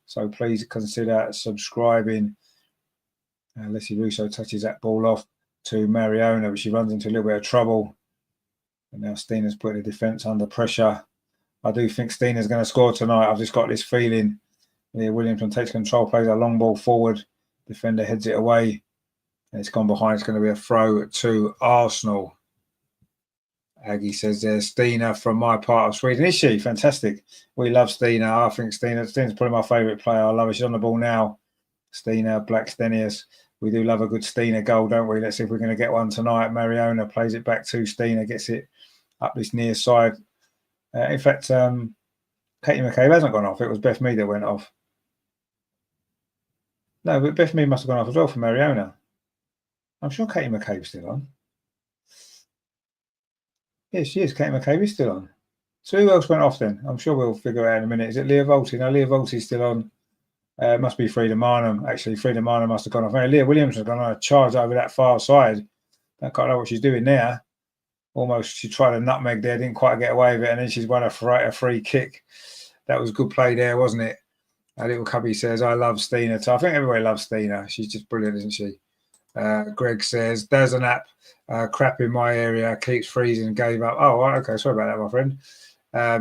So please consider subscribing. Leslie Russo touches that ball off to Mariona, but she runs into a little bit of trouble. And now Stina's putting the defence under pressure. I do think Stina's going to score tonight. I've just got this feeling. Leah Williamson takes control, plays a long ball forward. Defender heads it away. And it's gone behind. It's going to be a throw to Arsenal. Aggie says there's Stina from my part of Sweden. Is she? Fantastic. We love Stina. I think Stina's probably my favourite player. I love her. She's on the ball now. Stina Blackstenius. We do love a good Stina goal, don't we? Let's see if we're going to get one tonight. Mariona plays it back to Stina, gets it up this near side. In fact, Katie McCabe hasn't gone off. It was Beth Mead that went off. No, but Beth Mead must have gone off as well for Mariona. I'm sure Katie McCabe's still on. Yeah, she is. Kate McCabe is still on. So who else went off then? I'm sure we'll figure it out in a minute. Is it Leah Volti? No, Leah Volti's still on. It must be Frida Marnham. Actually, Frida Marnham must have gone off. No, Leah Williams has gone on a charge over that far side. I can't know what she's doing there. Almost, she tried a nutmeg there, didn't quite get away with it, and then she's won a free kick. That was good play there, wasn't it? A little cubby says, I love Stina. So I think everybody loves Stina. She's just brilliant, isn't she? Greg says, there's an app. Crap in my area. Keeps freezing. Gave up. Oh, okay. Sorry about that, my friend.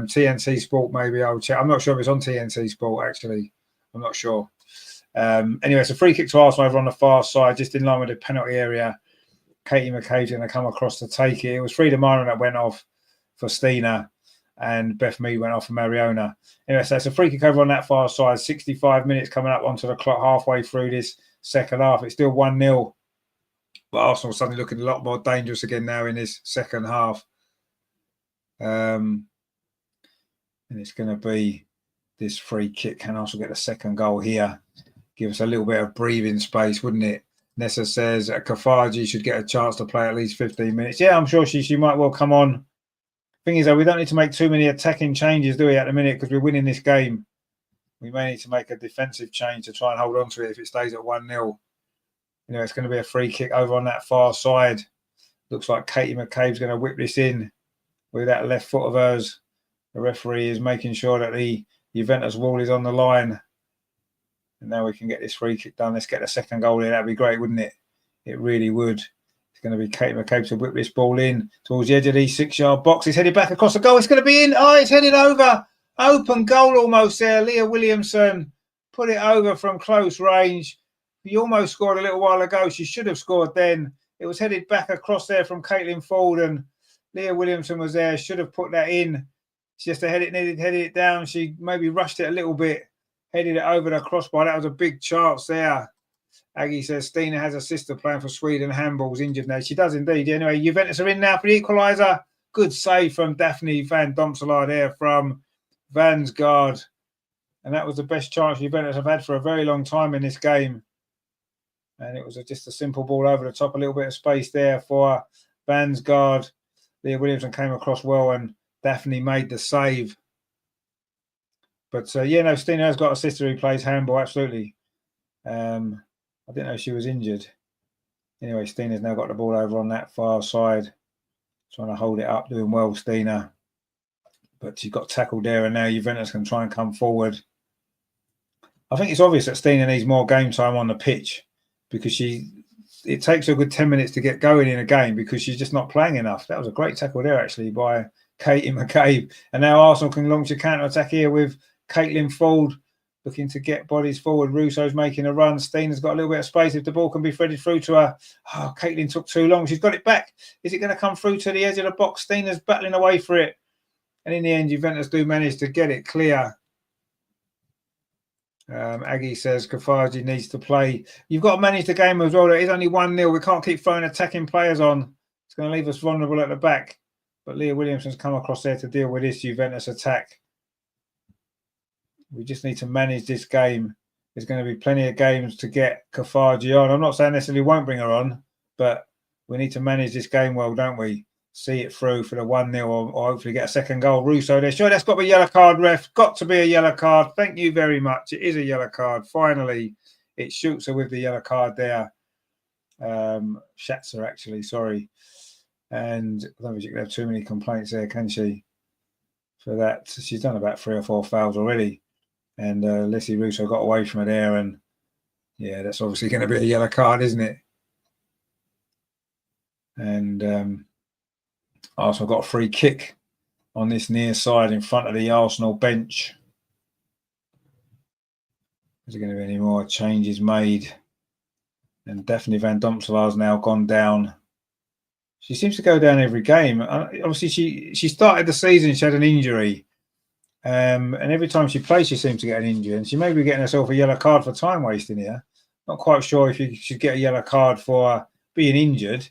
TNT Sport, maybe I'll check. I'm not sure if it's on TNT Sport, actually. I'm not sure. Anyway, it's a free kick to Arsenal over on the far side, just in line with the penalty area. Katie McCabe's going to come across to take it. It was Frida Martin that went off for Stina, and Beth Mead went off for Mariona. Anyway, so it's a free kick over on that far side. 65 minutes coming up onto the clock, halfway through this second half. It's still 1-0, but Arsenal suddenly looking a lot more dangerous again now in this second half. And it's going to be this free kick. Can Arsenal get the second goal here? Give us a little bit of breathing space, wouldn't it? Nessa says Kafaji should get a chance to play at least 15 minutes. Yeah, I'm sure she might well come on. Thing is, though, we don't need to make too many attacking changes, do we, at the minute, because we're winning this game. We may need to make a defensive change to try and hold on to it if it stays at 1-0. You know, it's going to be a free kick over on that far side. Looks like Katie McCabe's going to whip this in with that left foot of hers. The referee is making sure that the Juventus wall is on the line. And now we can get this free kick done. Let's get the second goal in. That'd be great, wouldn't it? It really would. It's going to be Kate McCabe to whip this ball in towards the edge of the 6-yard box. It's headed back across the goal. It's going to be in. Oh, it's headed over. Open goal almost there. Leah Williamson put it over from close range. He almost scored a little while ago. She should have scored then. It was headed back across there from Caitlin Ford, and Leah Williamson was there. Should have put that in. She just headed it down. She maybe rushed it a little bit. Headed it over the crossbar. That was a big chance there. Aggie says Stina has a sister playing for Sweden. Handball's injured now. She does indeed. Anyway, Juventus are in now for the equaliser. Good save from Daphne van Domselaar there from Vansgaard. And that was the best chance Juventus have had for a very long time in this game. And it was just a simple ball over the top. A little bit of space there for Vansgaard. Leah Williamson came across well and Daphne made the save. But Stina has got a sister who plays handball, absolutely. I didn't know she was injured. Anyway, Stina's now got the ball over on that far side, trying to hold it up, doing well, Stina. But she got tackled there, and now Juventus can try and come forward. I think it's obvious that Stina needs more game time on the pitch because it takes her a good 10 minutes to get going in a game because she's just not playing enough. That was a great tackle there, actually, by Katie McCabe. And now Arsenal can launch a counter-attack here with Caitlin Ford looking to get bodies forward. Russo's making a run. Stina's got a little bit of space if the ball can be threaded through to her. Oh, Caitlin took too long. She's got it back. Is it going to come through to the edge of the box? Stina's battling away for it. And in the end, Juventus do manage to get it clear. Aggie says Kafaji needs to play. You've got to manage the game as well. It is only 1-0. We can't keep throwing attacking players on. It's going to leave us vulnerable at the back. But Leah Williamson's come across there to deal with this Juventus attack. We just need to manage this game. There's going to be plenty of games to get Kafaji on. I'm not saying necessarily won't bring her on, but we need to manage this game well, don't we? See it through for the 1-0 or hopefully get a second goal. Russo there. Sure, that's got to be a yellow card, ref. Got to be a yellow card. Thank you very much. It is a yellow card. Finally, it shoots her with the yellow card there. Schatzer, actually, sorry. And I don't think she can have too many complaints there, can she? For that, she's done about 3 or 4 fouls already. And Leslie Russo got away from her there. And yeah, that's obviously going to be a yellow card, isn't it? And Arsenal got a free kick on this near side in front of the Arsenal bench. Is there going to be any more changes made? And Daphne van Domselaar's now gone down. She seems to go down every game. Obviously, she started the season, she had an injury. And every time she plays, she seems to get an injury. And she may be getting herself a yellow card for time wasting here. Not quite sure if you should get a yellow card for being injured.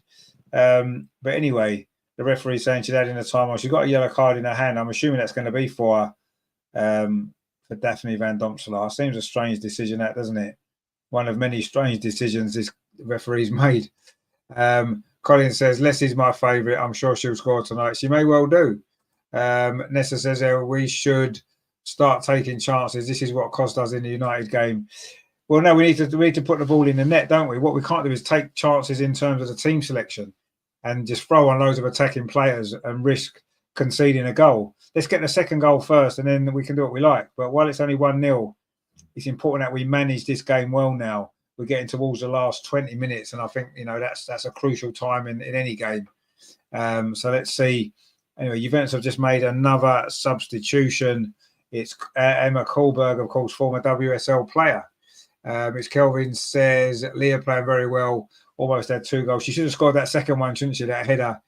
But anyway, the referee's saying she's adding a time on. She's got a yellow card in her hand. I'm assuming that's going to be for Daphne van Domselaar. Seems a strange decision, that, doesn't it? One of many strange decisions this referee's made. Colin says, Leslie's my favourite. I'm sure she'll score tonight. She may well do. Nessa says, we should start taking chances. This is what cost us in the United game. Well, no, we need to put the ball in the net, don't we? What we can't do is take chances in terms of the team selection and just throw on loads of attacking players and risk conceding a goal. Let's get the second goal first, and then we can do what we like. But while it's only 1-0, it's important that we manage this game well now. We're getting towards the last 20 minutes, and I think that's a crucial time in any game. So let's see. Anyway, Juventus have just made another substitution. It's Emma Kohlberg, of course, former WSL player. It's Kelvin says, Leah playing very well, almost had 2 goals. She should have scored that second one, shouldn't she, that header?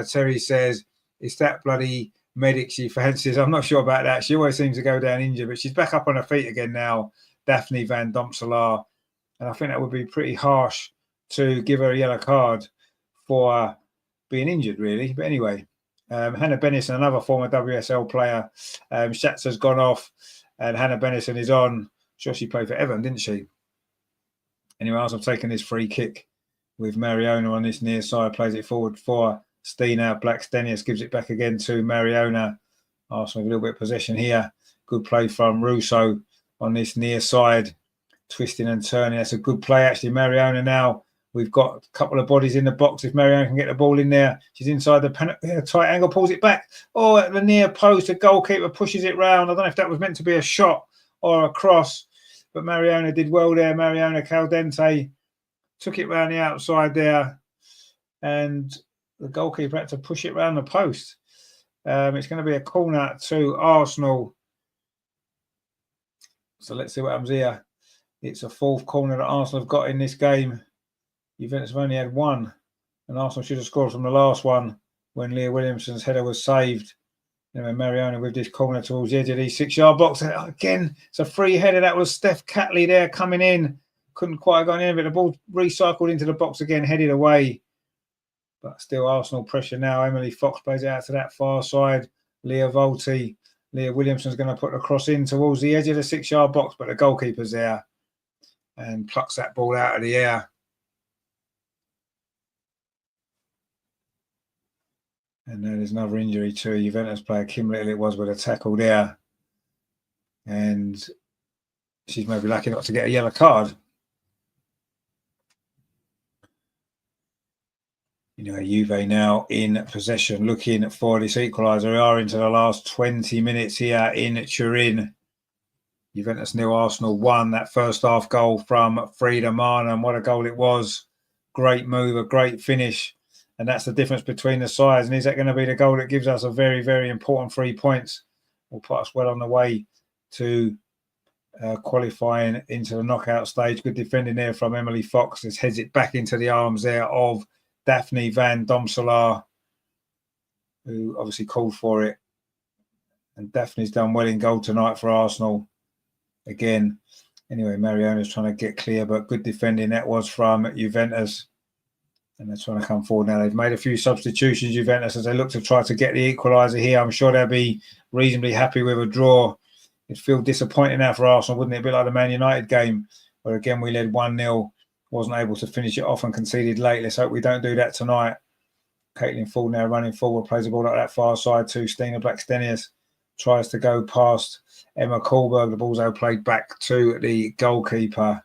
Terry says, it's that bloody medic she fancies. I'm not sure about that. She always seems to go down injured, but she's back up on her feet again now, Daphne van Domselaar. And I think that would be pretty harsh to give her a yellow card for being injured, really. But anyway, Hannah Bennison, another former WSL player. Schatzer's gone off, and Hannah Bennison is on. Sure, she played for Everton, didn't she? Anyway, Arsenal taking this free kick with Mariona on this near side, plays it forward for Stina. Blackstenius gives it back again to Mariona. Arsenal with a little bit of possession here. Good play from Russo on this near side, twisting and turning. That's a good play, actually. Mariona now. We've got a couple of bodies in the box. If Mariona can get the ball in there, she's inside the tight angle, pulls it back. Oh, at the near post, the goalkeeper pushes it round. I don't know if that was meant to be a shot or a cross, but Mariona did well there. Mariona Caldente took it round the outside there, and the goalkeeper had to push it round the post. It's going to be a corner to Arsenal. So let's see what happens here. It's a 4th corner that Arsenal have got in this game. Juventus have only had 1, and Arsenal should have scored from the last one when Leah Williamson's header was saved. Anyway, Mariona with this corner towards the edge of the 6-yard box. Again, it's a free header. That was Steph Catley there coming in. Couldn't quite go in, but the ball recycled into the box again, headed away. But still Arsenal pressure now. Emily Fox plays it out to that far side. Leah Volti. Leah Williamson's going to put the cross in towards the edge of the 6-yard box, but the goalkeeper's there and plucks that ball out of the air. And then there's another injury to a Juventus player. Kim Little it was with a tackle there. And she's maybe lucky not to get a yellow card. Juve now in possession, looking for this equaliser. We are into the last 20 minutes here in Turin. Juventus 0, Arsenal 1. That first half goal from Frida Mana, and what a goal it was. Great move, a great finish. And that's the difference between the sides. And is that going to be the goal that gives us a very, very important 3 points? Will put us well on the way to qualifying into the knockout stage. Good defending there from Emily Fox. Just heads it back into the arms there of Daphne van Domselaar, who obviously called for it. And Daphne's done well in goal tonight for Arsenal. Again, anyway, Mariona's trying to get clear, but good defending that was from Juventus. And they're trying to come forward now. They've made a few substitutions, Juventus, as they look to try to get the equaliser here. I'm sure they'll be reasonably happy with a draw. It'd feel disappointing now for Arsenal, wouldn't it? A bit like the Man United game, where again we led 1-0, wasn't able to finish it off and conceded late. Let's hope we don't do that tonight. Caitlin Ford now running forward, plays the ball out that far side to Stina Blackstenius. Tries to go past Emma Kohlberg. The ball's played back to the goalkeeper.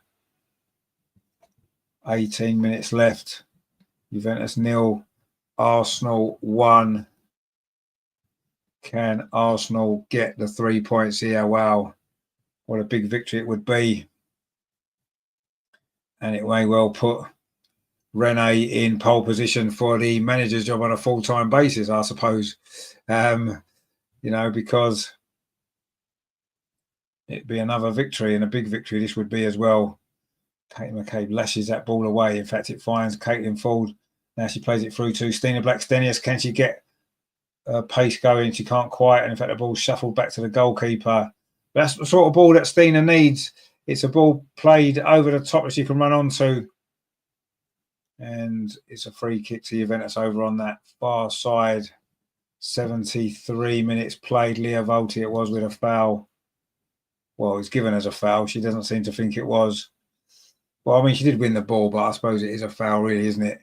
18 minutes left. Juventus 0, Arsenal 1. Can Arsenal get the 3 points here? Wow, what a big victory it would be. And it may well put Renee in pole position for the manager's job on a full-time basis, I suppose. Because it'd be another victory, and a big victory this would be as well. Kate McCabe lashes that ball away. In fact, it finds Caitlin Ford. Now she plays it through to Stina Blackstenius. Can she get pace going? She can't quite. And in fact, the ball's shuffled back to the goalkeeper. That's the sort of ball that Stina needs. It's a ball played over the top that she can run onto. And it's a free kick to Juventus over on that far side. 73 minutes played. Leah Volti it was with a foul. Well, it was given as a foul. She doesn't seem to think it was. Well, I mean, she did win the ball, but I suppose it is a foul, really, isn't it?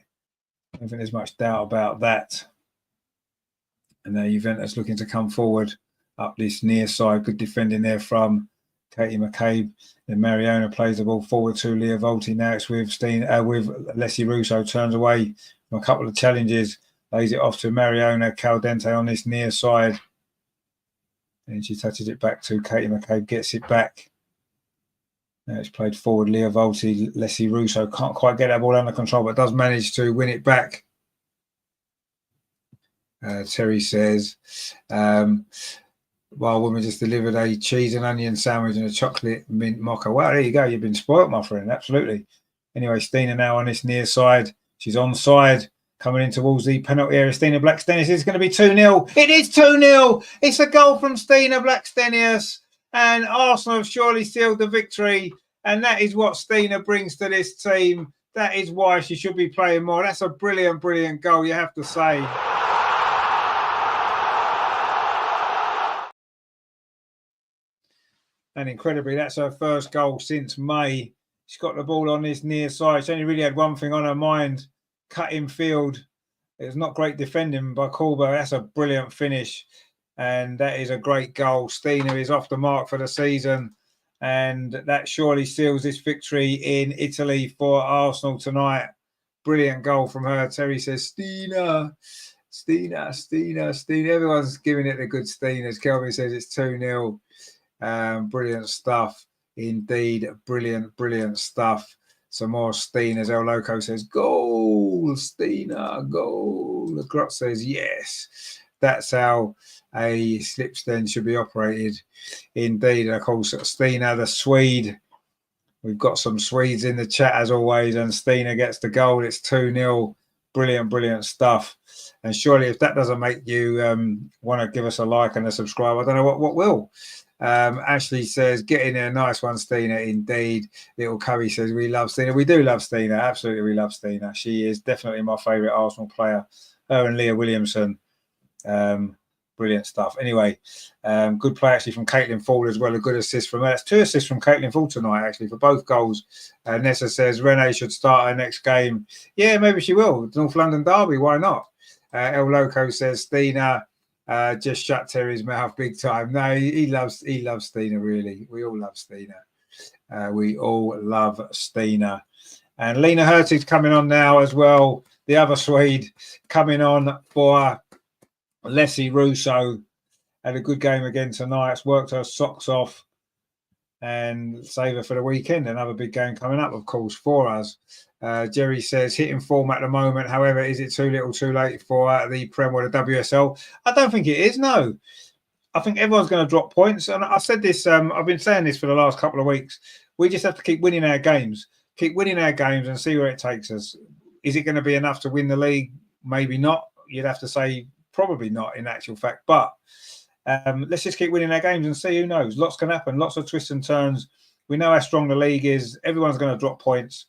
I don't think there's much doubt about that. And now Juventus looking to come forward up this near side. Good defending there from Katie McCabe. Then Mariona plays the ball forward to Leah Volti. Now it's with Leslie Russo. Turns away from a couple of challenges. Lays it off to Mariona Caldente on this near side. And she touches it back to Katie McCabe. Gets it back. Now it's played forward. Leah Volti. Leslie Russo can't quite get that ball under control, but does manage to win it back. Terry says, while woman just delivered a cheese and onion sandwich and a chocolate mint mocha. Wow, there you go. You've been spoilt, my friend. Absolutely. Anyway, Stina now on this near side. She's onside, coming in towards the penalty area. Stina Blackstenius is going to be 2-0. It is 2-0. It's a goal from Stina Blackstenius. And Arsenal have surely sealed the victory. And that is what Stina brings to this team. That is why she should be playing more. That's a brilliant, brilliant goal, you have to say. And incredibly, that's her first goal since May. She's got the ball on this near side. She only really had one thing on her mind, cutting field. It was not great defending by Corba. That's a brilliant finish. And that is a great goal. Stina is off the mark for the season. And that surely seals this victory in Italy for Arsenal tonight. Brilliant goal from her. Terry says, Stina. Everyone's giving it a good Stina. As Kelvin says, it's 2-0. Brilliant stuff. Indeed, brilliant stuff. Some more Stinas. El Loco says, goal, Stina, goal. The Grot says, yes. That's how a slip stand should be operated. Indeed, of course, Stina, the Swede. We've got some Swedes in the chat as always, and Stina gets the goal. It's 2-0. Brilliant stuff. And surely if that doesn't make you want to give us a like and a subscribe, I don't know what will. Ashley says, get in there, nice one, Stina. Indeed. Little Cubby says, we love Stina. We do love Stina. Absolutely, we love Stina. She is definitely my favourite Arsenal player. Her and Leah Williamson. Brilliant stuff. Anyway, good play actually from Caitlin Ford as well. A good assist from her. That's 2 assists from Caitlin Ford tonight, actually, for both goals. Nessa says, Renee should start her next game. Yeah, maybe she will. North London Derby, why not? El Loco says, Stina just shut Terry's mouth big time. No, he loves Stina, really. We all love Stina. We all love Stina. And Lena Hurtig's coming on now as well. The other Swede coming on for Leslie Russo. Had a good game again tonight. It's worked her socks off and save her for the weekend. Another big game coming up, of course, for us. Jerry says, hitting form at the moment. However, is it too little too late for the Prem or the WSL? I don't think it is, no. I think everyone's going to drop points. And I said this, I've been saying this for the last couple of weeks. We just have to keep winning our games. Keep winning our games and see where it takes us. Is it going to be enough to win the league? Maybe not. You'd have to say probably not in actual fact. But let's just keep winning our games and see. Who knows? Lots can happen. Lots of twists and turns. We know how strong the league is. Everyone's going to drop points.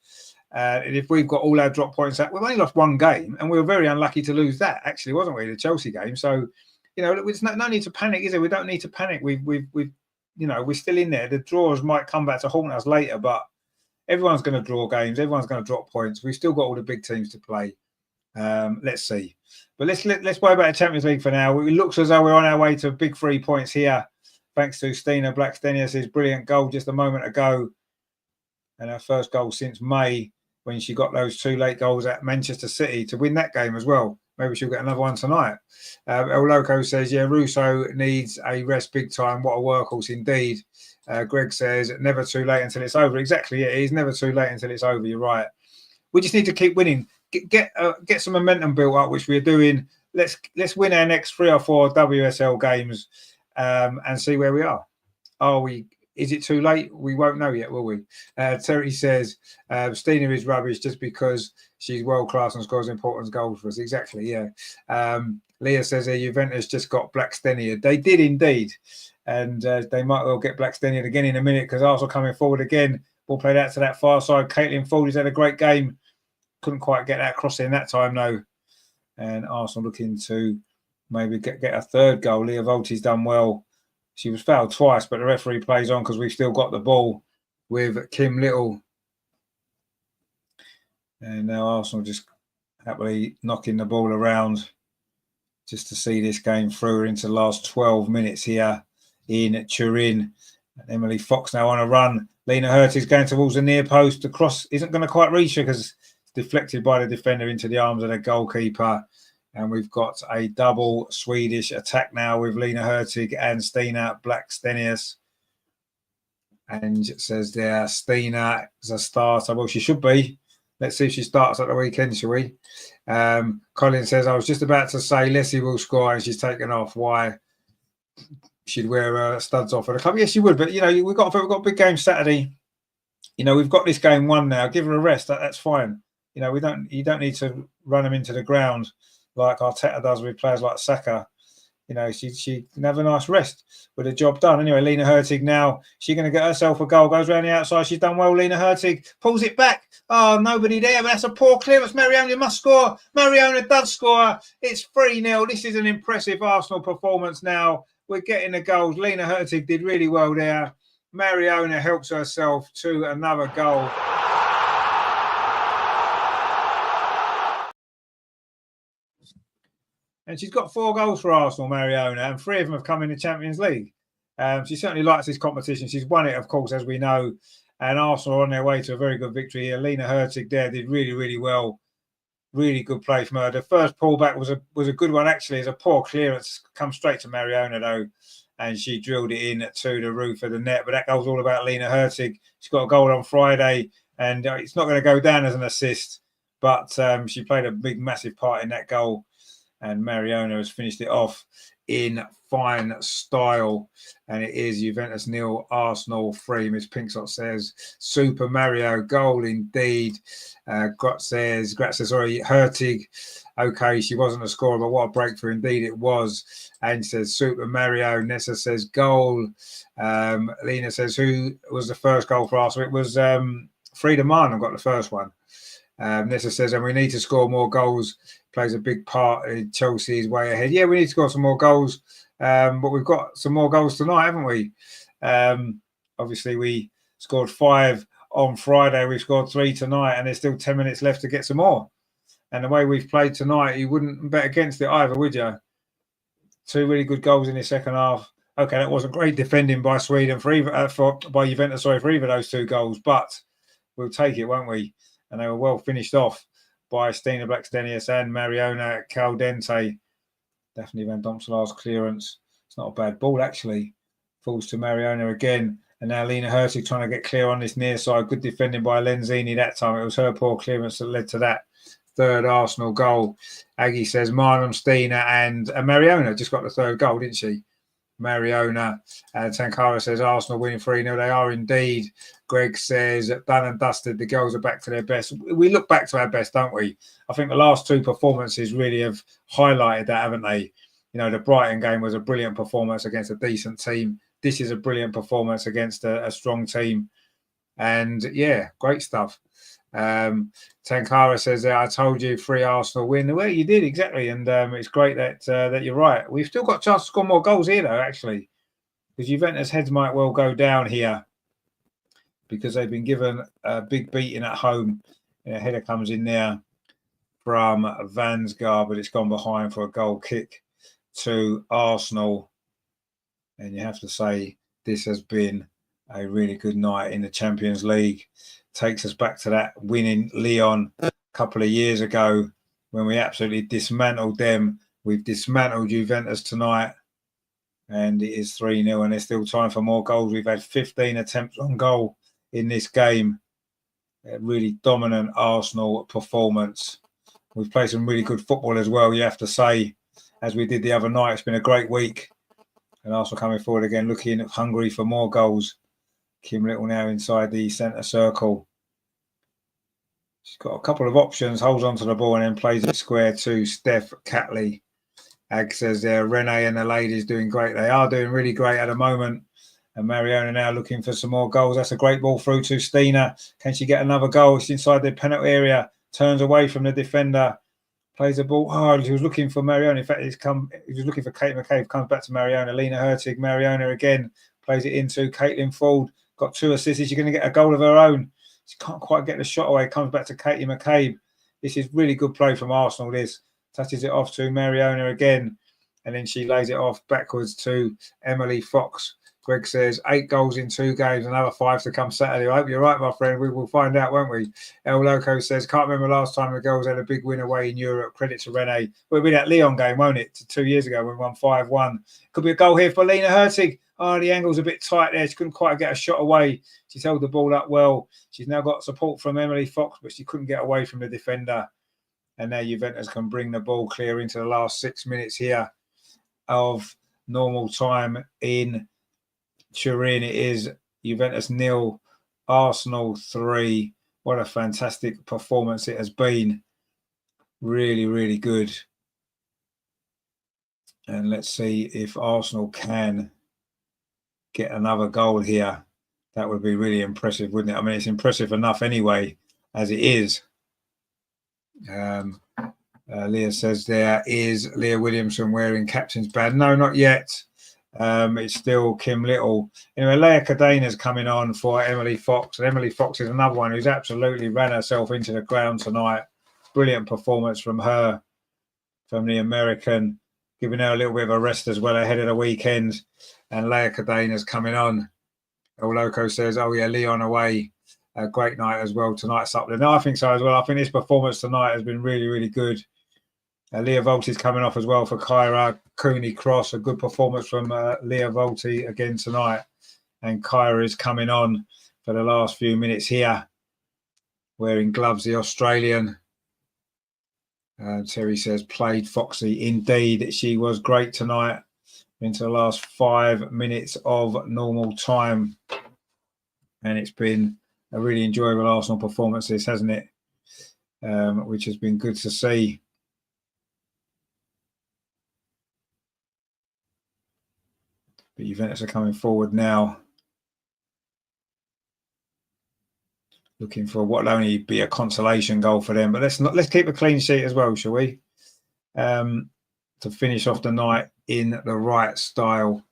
And if we've got all our drop points out, we've only lost one game, and we were very unlucky to lose that, actually, wasn't we? The Chelsea game. So, you know, there's no need to panic, is there? We don't need to panic. We've you know, we're still in there. The draws might come back to haunt us later, but everyone's going to draw games. Everyone's going to drop points. We've still got all the big teams to play. Let's see. But let's worry about the Champions League for now. It looks as though we're on our way to big 3 points here, thanks to Stina Blackstenius' brilliant goal just a moment ago, and her first goal since May, when she got those 2 late goals at Manchester City to win that game as well. Maybe she'll get another one tonight. El Loco says, yeah, Russo needs a rest big time. What a workhorse indeed. Greg says, never too late until it's over. Exactly, it is never too late until it's over. You're right. We just need to keep winning. Get some momentum built up, which we're doing. Let's win our next 3 or 4 WSL games and see where we are. Is it too late? We won't know yet, will we? Terry says, Stina is rubbish just because she's world-class and scores important goals for us. Exactly, yeah. Leah says, Juventus just got Blackstenius. They did indeed. And they might well get Blackstenius again in a minute because Arsenal coming forward again. Ball played out to that far side. Caitlin Ford has had a great game. Couldn't quite get that cross in that time, though. And Arsenal looking to maybe get a 3rd goal. Leah Volti's done well. She was fouled twice, but the referee plays on because we've still got the ball with Kim Little. And now Arsenal just happily knocking the ball around just to see this game through into the last 12 minutes here in Turin. Emily Fox now on a run. Lena Hurtig's going towards the near post. The cross isn't going to quite reach her because it's deflected by the defender into the arms of the goalkeeper. And we've got a double Swedish attack now with Lena Hurtig and Stina Blackstenius. And it says there, Stina is a starter. Well, she should be. Let's see if she starts at the weekend, shall we? Colin says, I was just about to say Leslie will score and she's taken off. Why? She'd wear studs off at the club. Yes, she would. But, you know, we've got a big game Saturday. You know, we've got this game won now. Give her a rest. That's fine. You know, you don't need to run them into the ground like Arteta does with players like Saka. You know, she can have a nice rest with the job done. Anyway, Lena Hurtig now, she's going to get herself a goal. Goes around the outside. She's done well, Lena Hurtig. Pulls it back. Oh, nobody there. But that's a poor clearance. Mariona must score. Mariona does score. It's 3-0. This is an impressive Arsenal performance now. We're getting the goals. Lena Hurtig did really well there. Mariona helps herself to another goal. And she's got 4 goals for Arsenal, Mariona, and 3 of them have come in the Champions League. She certainly likes this competition. She's won it, of course, as we know. And Arsenal are on their way to a very good victory here. Lena Hurtig there did really, really well. Really good play from her. The first pullback was a good one, actually. It's a poor clearance. Comes straight to Mariona, though. And she drilled it in to the roof of the net. But that goal's all about Lena Hurtig. She's got a goal on Friday, and it's not going to go down as an assist. But she played a big, massive part in that goal. And Mariona has finished it off in fine style. And it is Juventus 0, Arsenal 3. Miss Pinksot says, Super Mario goal indeed. Gratz says, sorry, Hurtig. Okay, she wasn't a scorer, but what a breakthrough indeed it was. And says, Super Mario. Nessa says, goal. Lena says, who was the first goal for Arsenal? It was Frida Marnham got the first one. Nessa says, and we need to score more goals. Plays a big part in Chelsea's way ahead. Yeah, we need to score some more goals. But we've got some more goals tonight, haven't we? Obviously, we scored 5 on Friday. We've scored 3 tonight, and there's still 10 minutes left to get some more. And the way we've played tonight, you wouldn't bet against it either, would you? 2 really good goals in the second half. Okay, that wasn't great defending by Sweden by Juventus, for either of those 2 goals, but we'll take it, won't we? And they were well finished off by Stina Blackstenius and Mariona Caldente. Daphne Van Domselaar's clearance. It's not a bad ball, actually. Falls to Mariona again. And now Lena Hurtig trying to get clear on this near side. Good defending by Lenzini that time. It was her poor clearance that led to that 3rd Arsenal goal. Aggie says Marnham, Stina and Mariona just got the 3rd goal, didn't she? Mariona. And Tankara says Arsenal winning 3-0. They are indeed. Greg says done and dusted. The girls are back to their best. We look back to our best, don't we? I think the last 2 performances really have highlighted that, haven't they? You know, the Brighton game was a brilliant performance against a decent team. This is a brilliant performance against a strong team. And yeah, great stuff. Tankara says I told you 3 Arsenal win. Well, you did exactly, and it's great that you're right. We've still got a chance to score more goals here, though, actually, because Juventus heads might well go down here because they've been given a big beating at home. And a header comes in there from Vansgaard, but it's gone behind for a goal kick to Arsenal. And you have to say this has been a really good night in the Champions League. Takes us back to that win in Lyon a couple of years ago when we absolutely dismantled them. We've dismantled Juventus tonight, and it is 3-0, and there's still time for more goals. We've had 15 attempts on goal in this game. A really dominant Arsenal performance. We've played some really good football as well, you have to say, as we did the other night. It's been a great week. And Arsenal coming forward again, looking hungry for more goals. Kim Little now inside the centre circle. She's got a couple of options, holds onto the ball and then plays it square to Steph Catley. Ag says there, Renee and the ladies doing great. They are doing really great at the moment. And Mariona now looking for some more goals. That's a great ball through to Stina. Can she get another goal? She's inside the penalty area. Turns away from the defender. Plays the ball hard. He was looking for Mariona. In fact, he was looking for Kate McCabe. Comes back to Mariona. Lena Hurtig. Mariona again. Plays it into Caitlin Ford. Got 2 assists. She's going to get a goal of her own. She can't quite get the shot away. Comes back to Katie McCabe. This is really good play from Arsenal. This touches it off to Mariona again, and then she lays it off backwards to Emily Fox. Greg says 8 goals in 2 games, another 5 to come Saturday. I hope you're right, my friend. We will find out, won't we? El Loco says, can't remember last time the girls had a big win away in Europe. Credit to Renee. Well, it'll be that Lyon game, won't it? 2 years ago when we won 5-1. Could be a goal here for Lena Hurtig. Oh, the angle's a bit tight there. She couldn't quite get a shot away. She's held the ball up well. She's now got support from Emily Fox, but she couldn't get away from the defender. And now Juventus can bring the ball clear into the last 6 minutes here of normal time in Turin. It is Juventus 0, Arsenal 3. What a fantastic performance it has been. Really, really good. And let's see if Arsenal can get another goal here. That would be really impressive, wouldn't it? I mean, it's impressive enough anyway, as it is. Leah says there is Leah Williamson wearing captain's band. No, not yet. It's still Kim Little. Anyway, Leah Cadena's coming on for Emily Fox. And Emily Fox is another one who's absolutely ran herself into the ground tonight. Brilliant performance from her, from the American, giving her a little bit of a rest as well ahead of the weekend. And Leah Cadena's coming on. El Loco says, oh yeah, Leon away. A great night as well tonight's up there. No, I think so as well. I think this performance tonight has been really, really good. Leah Volti's coming off as well for Kyra Cooney Cross. A good performance from Leah Volti again tonight. And Kyra is coming on for the last few minutes here, wearing gloves, the Australian. Terry says, played Foxy. Indeed, she was great tonight into the last 5 minutes of normal time. And it's been a really enjoyable Arsenal performance, this, hasn't it? Which has been good to see. But Juventus are coming forward now, looking for what will only be a consolation goal for them. But let's keep a clean sheet as well, shall we? To finish off the night in the right style.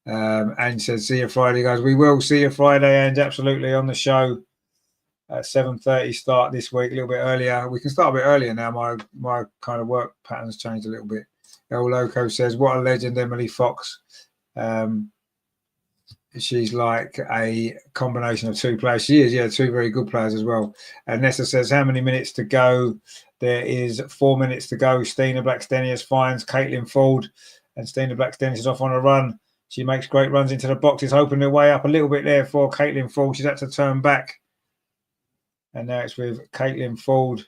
And says, see you Friday, guys. We will see you Friday, and absolutely on the show at 7:30 start this week, a little bit earlier. We can start a bit earlier now. My kind of work patterns changed a little bit. El Loco says, what a legend, Emily Fox. She's like a combination of 2 players. She is, yeah, 2 very good players as well. And Nessa says, how many minutes to go? There is 4 minutes to go. Stina Blackstenius finds Caitlin Ford, and Stina Blackstenius is off on a run. She makes great runs into the boxes, opening her way up a little bit there for Caitlin Ford. She's had to turn back. And now it's with Caitlin Ford.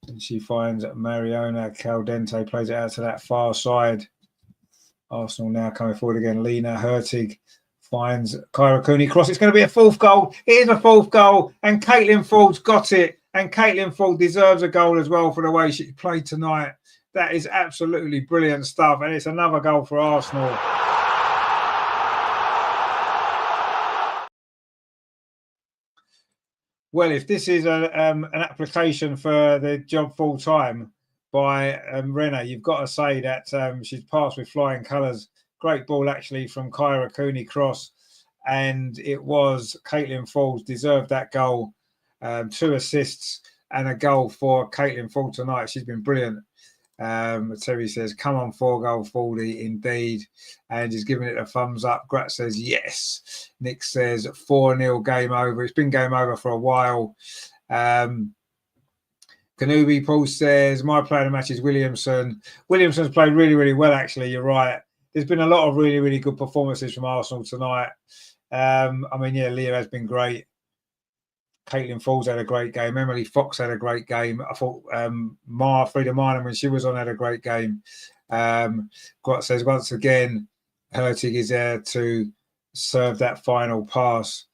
And she finds Mariona Caldente, plays it out to that far side. Arsenal now coming forward again. Lena Hurtig finds Kyra Cooney Cross. It's going to be a 4th goal. It is a 4th goal. And Caitlin Ford's got it. And Caitlin Ford deserves a goal as well for the way she played tonight. That is absolutely brilliant stuff. And it's another goal for Arsenal. Well, if this is an application for the job full time by Renna, you've got to say that she's passed with flying colours. Great ball, actually, from Kyra Cooney Cross. And it was Caitlin Ford deserved that goal. 2 assists and a goal for Caitlin Ford tonight. She's been brilliant. Terry says, come on, 4-goal Fordy, indeed. And he's giving it a thumbs up. Grat says, yes. Nick says, 4-0, game over. It's been game over for a while. Kanubi Paul says, my player of the match is Williamson. Williamson's played really, really well, actually. You're right. There's been a lot of really, really good performances from Arsenal tonight. I mean, yeah, Leo has been great. Caitlin Falls had a great game. Emily Fox had a great game. I thought Frida Marlin, when she was on, had a great game. Grot says, once again, Hurtig is there to serve that final pass.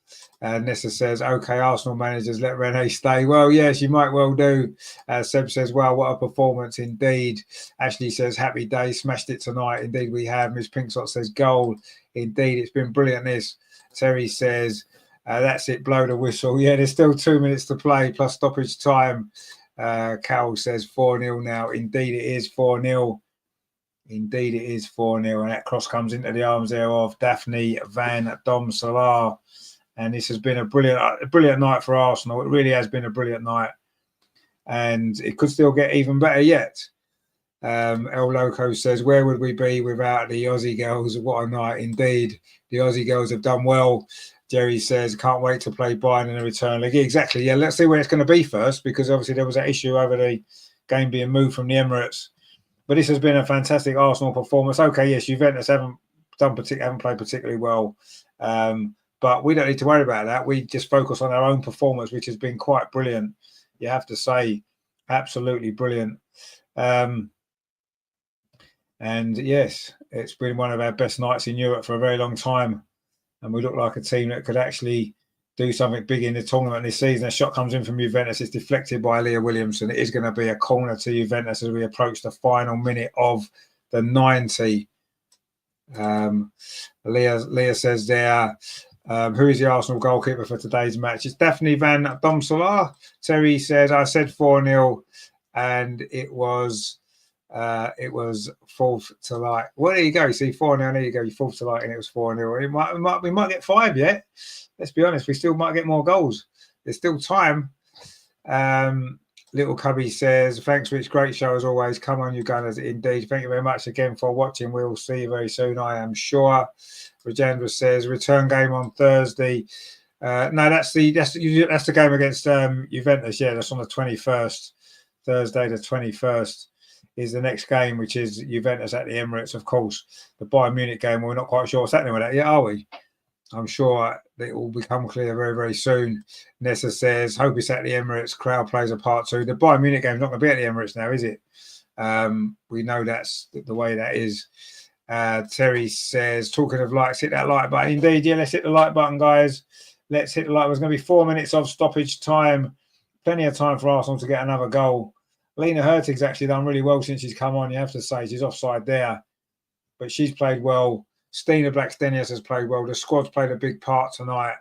Nessa says, okay, Arsenal managers, let Renee stay. Well, yeah, she might well do. Seb says, wow, what a performance indeed. Ashley says, happy day, smashed it tonight. Indeed, we have. Miss Pinksot says, goal. Indeed, it's been brilliant, this. Terry says, that's it, blow the whistle. Yeah, there's still 2 minutes to play plus stoppage time. Carol says 4-0 now. Indeed, it is 4-0. Indeed, it is 4-0. And that cross comes into the arms there of Daphne Van Dom Solar. And this has been a brilliant night for Arsenal. It really has been a brilliant night. and it could still get even better yet. El Loco says, where would we be without the Aussie girls? What a night indeed. The Aussie girls have done well. Jerry says, can't wait to play Bayern in the return league. Exactly. Yeah, let's see where it's going to be first, because obviously there was that issue over the game being moved from the Emirates. But this has been a fantastic Arsenal performance. Okay, yes, Juventus haven't played particularly well, but we don't need to worry about that. We just focus on our own performance, which has been quite brilliant. You have to say, absolutely brilliant. And yes, it's been one of our best nights in Europe for a very long time. And we look like a team that could actually do something big in the tournament this season. A shot comes in from Juventus. It's deflected by Leah Williamson. It is going to be a corner to Juventus as we approach the final minute of the 90. Leah says there, who is the Arsenal goalkeeper for today's match? It's Daphne Van Domselaar. Terry says, I said 4-0 and it was 4th to light. Well, there you go. You see 4-0. There you go. You 4th to light, and it was 4-0. We might get 5 yet. Let's be honest. We still might get more goals. There's still time. Little Cubby says, thanks, Rich. Great show as always. Come on, you Gunners. Indeed. Thank you very much again for watching. We will see you very soon, I am sure. Rajendra says, return game on Thursday. No, that's the game against Juventus. Yeah, that's on the 21st. Thursday the 21st. Is the next game, which is Juventus at the Emirates, of course. The Bayern Munich game, we're not quite sure what's happening with that yet, are we? I'm sure it will become clear very, very soon. Nessa says, hope it's at the Emirates. Crowd plays a part too. The Bayern Munich game is not going to be at the Emirates now, is it? We know that's the way that is. Terry says, talking of likes, hit that like button. Indeed, yeah, let's hit the like button, guys. Let's hit the like. There's going to be 4 minutes of stoppage time. Plenty of time for Arsenal to get another goal. Lena Hurtig's actually done really well since she's come on. You have to say she's offside there, but she's played well. Stina Blackstenius has played well. The squad's played a big part tonight.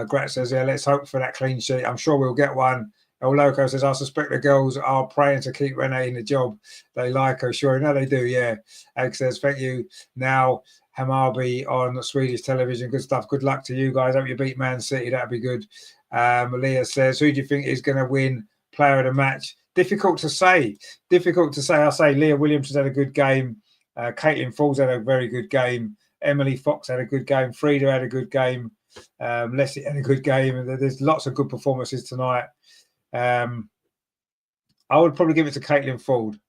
Grat says, yeah, let's hope for that clean sheet. I'm sure we'll get one. El Loco says, I suspect the girls are praying to keep Renee in the job. They like her. Sure, no, they do, yeah. Ag says, thank you. Now, Hammarby on Swedish television. Good stuff. Good luck to you guys. Hope you beat Man City. That'd be good. Leah says, who do you think is going to win player of the match? Difficult to say. I say Leah Williams has had a good game. Caitlin Falls had a very good game. Emily Fox had a good game. Frida had a good game. Leslie had a good game. There's lots of good performances tonight. I would probably give it to Caitlin Ford.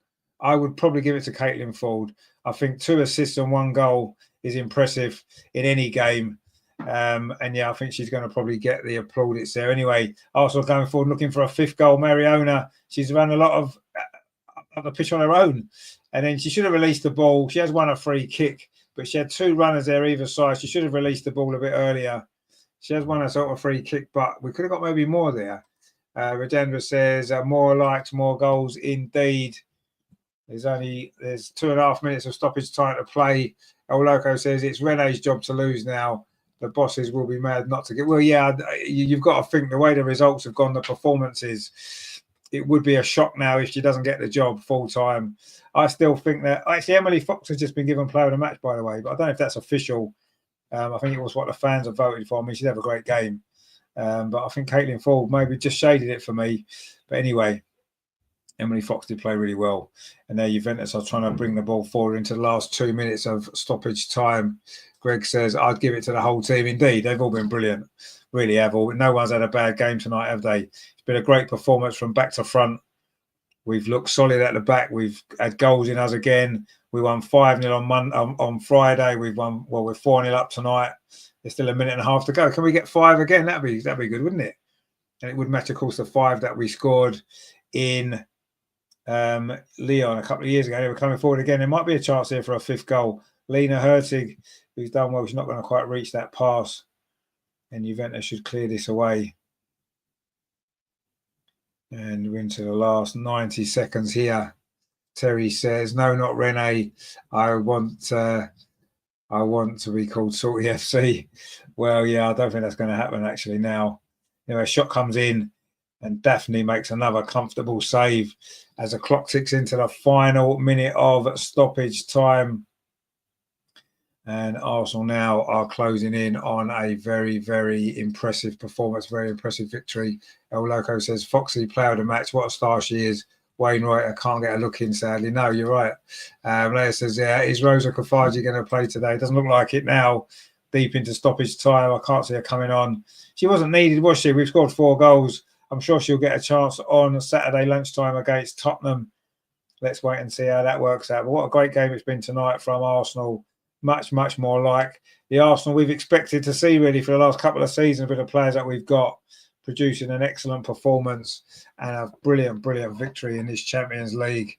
I think 2 assists and 1 goal is impressive in any game. And yeah, I think she's going to probably get the plaudits there. Anyway, Arsenal going forward, looking for a 5th goal. Mariona, she's run a lot of the pitch on her own, and then she should have released the ball. She has won a free kick, but she had 2 runners there either side. She should have released the ball a bit earlier. She has won a sort of free kick, but we could have got maybe more there. Rajendra says, more likes, more goals indeed. There's 2.5 minutes of stoppage time to play. El Loco says it's Rene's job to lose now. The bosses will be mad not to get. Well, yeah, you've got to think the way the results have gone, the performances, it would be a shock now if she doesn't get the job full time. I still think that actually Emily Fox has just been given player of the match, by the way, but I don't know if that's official. I think it was what the fans have voted for. I mean, she'd have a great game, but I think Caitlin Ford maybe just shaded it for me. But anyway, Emily Fox did play really well. And now Juventus are trying to bring the ball forward into the last 2 minutes of stoppage time. Greg says, I'd give it to the whole team. Indeed, they've all been brilliant. Really have all. No one's had a bad game tonight, have they? It's been a great performance from back to front. We've looked solid at the back. We've had goals in us again. We won 5-0 on Friday. We're 4-0 up tonight. There's still a minute and a half to go. Can we get 5 again? That'd be good, wouldn't it? And it would match, of course, the 5 that we scored in Lyon a couple of years ago. They were coming forward again. There might be a chance here for a 5th goal. Lena Hurtig, who's done well, she's not going to quite reach that pass. And Juventus should clear this away. And we're into the last 90 seconds here. Terry says, no, not Rene. I want to be called Salty FC. Well, yeah, I don't think that's going to happen actually now. You know, a shot comes in and Daphne makes another comfortable save as the clock ticks into the final minute of stoppage time. And Arsenal now are closing in on a very, very impressive performance, very impressive victory. El Loco says, Foxy, player of the match. What a star she is. Wainwright, I can't get a look in, sadly. No, you're right. Leia says, yeah, is Rosa Kafaji going to play today? Doesn't look like it now. Deep into stoppage time. I can't see her coming on. She wasn't needed, was she? We've scored 4 goals. I'm sure she'll get a chance on Saturday lunchtime against Tottenham. Let's wait and see how that works out. But what a great game it's been tonight from Arsenal. Much, much more like the Arsenal we've expected to see, really, for the last couple of seasons with the players that we've got, producing an excellent performance and a brilliant, brilliant victory in this Champions League.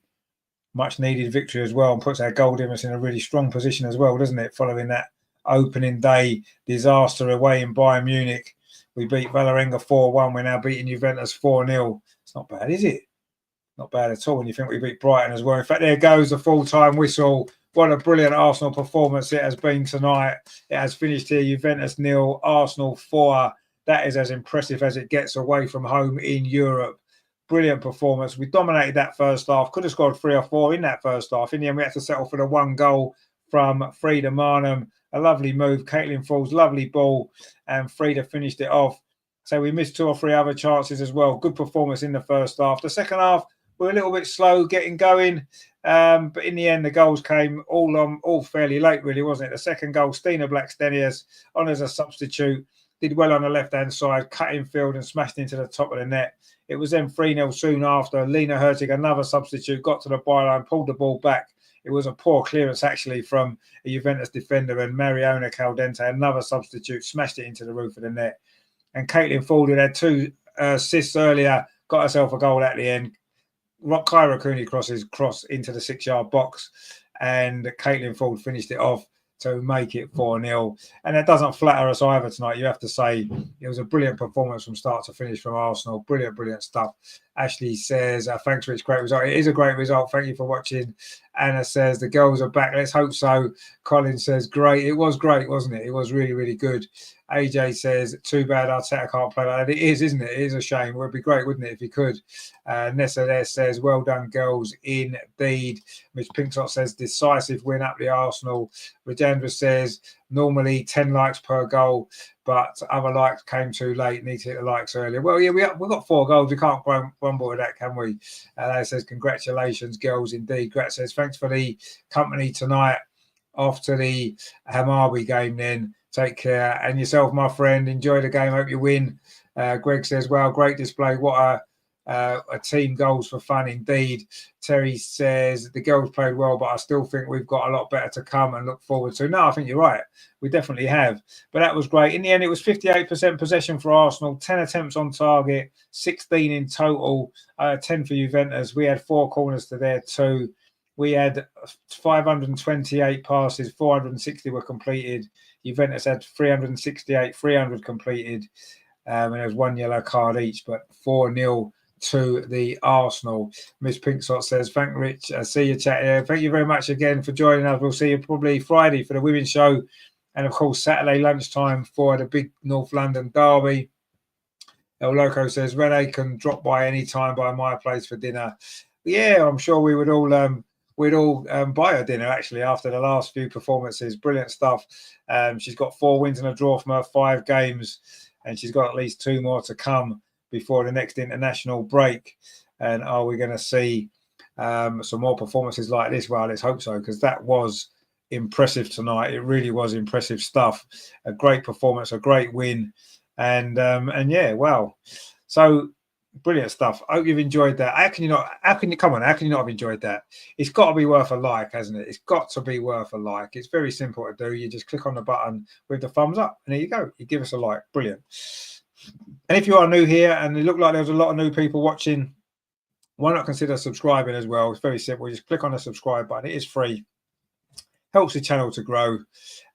Much needed victory as well, and puts our goal difference in a really strong position as well, doesn't it? Following that opening day disaster away in Bayern Munich. We beat Valerenga 4-1. We're now beating Juventus 4-0. It's not bad, is it? Not bad at all when you think we beat Brighton as well. In fact, there goes the full-time whistle. What a brilliant Arsenal performance it has been tonight. It has finished here, Juventus 0, Arsenal 4. That is as impressive as it gets away from home in Europe. Brilliant performance. We dominated that first half. Could have scored 3 or 4 in that first half. In the end, we had to settle for the 1 goal from Frida Marnham. A lovely move. Caitlin Falls, lovely ball. And Frida finished it off. So we missed 2 or 3 other chances as well. Good performance in the first half. The second half, we're a little bit slow getting going. But in the end, the goals came all fairly late, really, wasn't it? The second goal, Stina Blackstenius on as a substitute. Did well on the left-hand side, cut in field and smashed into the top of the net. It was then 3-0 soon after. Lena Hurtig, another substitute, got to the byline, pulled the ball back. It was a poor clearance, actually, from a Juventus defender. And Mariona Caldente, another substitute, smashed it into the roof of the net. And Caitlin Ford, who had 2 assists earlier, got herself a goal at the end. Kyra Cooney crosses into the 6-yard box, and Caitlin Ford finished it off to make it 4-0. And that doesn't flatter us either tonight. You have to say it was a brilliant performance from start to finish from Arsenal. Brilliant, brilliant stuff. Ashley says, thanks, Rich, great result. It is a great result. Thank you for watching. Anna says, the girls are back. Let's hope so. Colin says, great. It was great, wasn't it? It was really, really good. AJ says, too bad Arteta can't play like that. It is, isn't it? It is a shame. It would be great, wouldn't it, if he could? Nessa there says, well done, girls, indeed. Miss Pinksot says, decisive win up the Arsenal. Rajendra says, normally 10 likes per goal, but other likes came too late. Need to hit the likes earlier. Well, yeah, we've got 4 goals. We can't grumble with that, can we? That says, congratulations, girls, indeed. Grat says, thanks for the company tonight. Off to the Hammarby game then. Take care. And yourself, my friend. Enjoy the game. Hope you win. Greg says, well, great display. What a team goals for fun indeed. Terry says, the girls played well, but I still think we've got a lot better to come and look forward to. No, I think you're right. We definitely have. But that was great. In the end, it was 58% possession for Arsenal, 10 attempts on target, 16 in total, 10 for Juventus. We had 4 corners to their 2. We had 528 passes, 460 were completed. Juventus had 368, 300 completed. And there was 1 yellow card each, but 4-0 to the Arsenal. Miss Pinksot says, thank Rich. See you, chat here. Thank you very much again for joining us. We'll see you probably Friday for the women's show. And, of course, Saturday lunchtime for the big North London derby. El Loco says, Rene can drop by any time by my place for dinner. Yeah, I'm sure we would all... we'd all buy her dinner, actually, after the last few performances. Brilliant stuff. She's got 4 wins and a draw from her 5 games, and she's got at least 2 more to come before the next international break. And are we going to see some more performances like this? Well, let's hope so, because that was impressive tonight. It really was impressive stuff. A great performance, a great win. And yeah, well, so... brilliant stuff. I hope you've enjoyed that. How can you not have enjoyed that? It's got to be worth a like, hasn't it? It's got to be worth a like. It's very simple to do. You just click on the button with the thumbs up, and there you go. You give us a like. Brilliant. And if you are new here and it looked like there was a lot of new people watching, why not consider subscribing as well? It's very simple. You just click on the subscribe button. It is free. Helps the channel to grow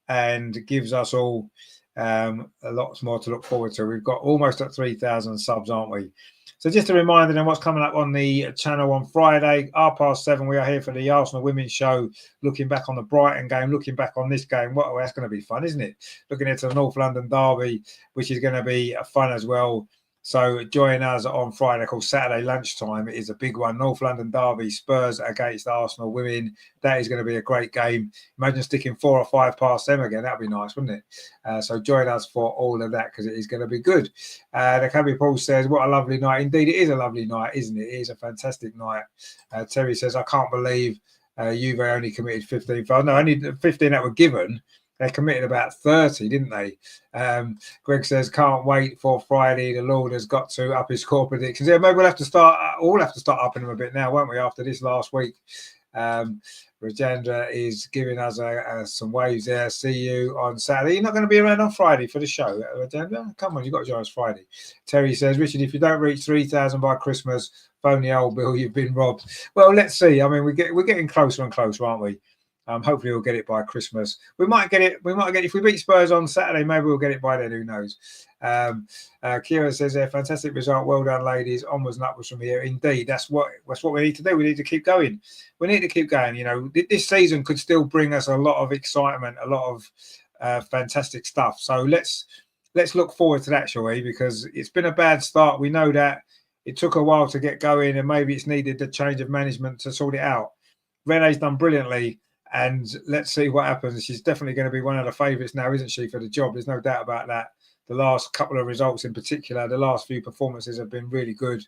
and gives us all a lot more to look forward to. We've got almost at 3,000 subs, aren't we? So just a reminder then what's coming up on the channel on Friday, 7:30, we are here for the Arsenal Women's Show, looking back on the Brighton game, looking back on this game. Well, that's going to be fun, isn't it? Looking into the North London derby, which is going to be fun as well. So join us on Friday, called Saturday lunchtime. It is a big one. North London derby, Spurs against Arsenal women. That is going to be a great game. Imagine sticking 4 or 5 past them again. That'd be nice, wouldn't it? So join us for all of that, because it is going to be good. The Cabby Paul says, what a lovely night. Indeed, it is a lovely night, isn't it? It is a fantastic night. Terry says, I can't believe Juve only committed 15 fouls. No, only 15 that were given. They committed about 30, didn't they? Greg says, can't wait for Friday. The Lord has got to up his score predictions. Yeah, maybe we'll have to start, all have to start upping them a bit now, won't we, after this last week? Rajendra is giving us some waves there. See you on Saturday. You're not going to be around on Friday for the show, Rajendra? Come on, you've got to join us Friday. Terry says, Richard, if you don't reach 3,000 by Christmas, phone the old bill, you've been robbed. Well, let's see. I mean, we're getting closer and closer, aren't we? Hopefully we'll get it by Christmas. We might get it. If we beat Spurs on Saturday, maybe we'll get it by then. Who knows? Kira says, fantastic result. Well done, ladies. Onwards and upwards from here. Indeed, that's what we need to do. We need to keep going. We need to keep going. You know, this season could still bring us a lot of excitement, a lot of fantastic stuff. So let's look forward to that, shall we? Because it's been a bad start. We know that it took a while to get going, and maybe it's needed the change of management to sort it out. Rene's done brilliantly. And let's see what happens. She's definitely going to be one of the favourites now, isn't she, for the job? There's no doubt about that. The last couple of results in particular, the last few performances have been really good.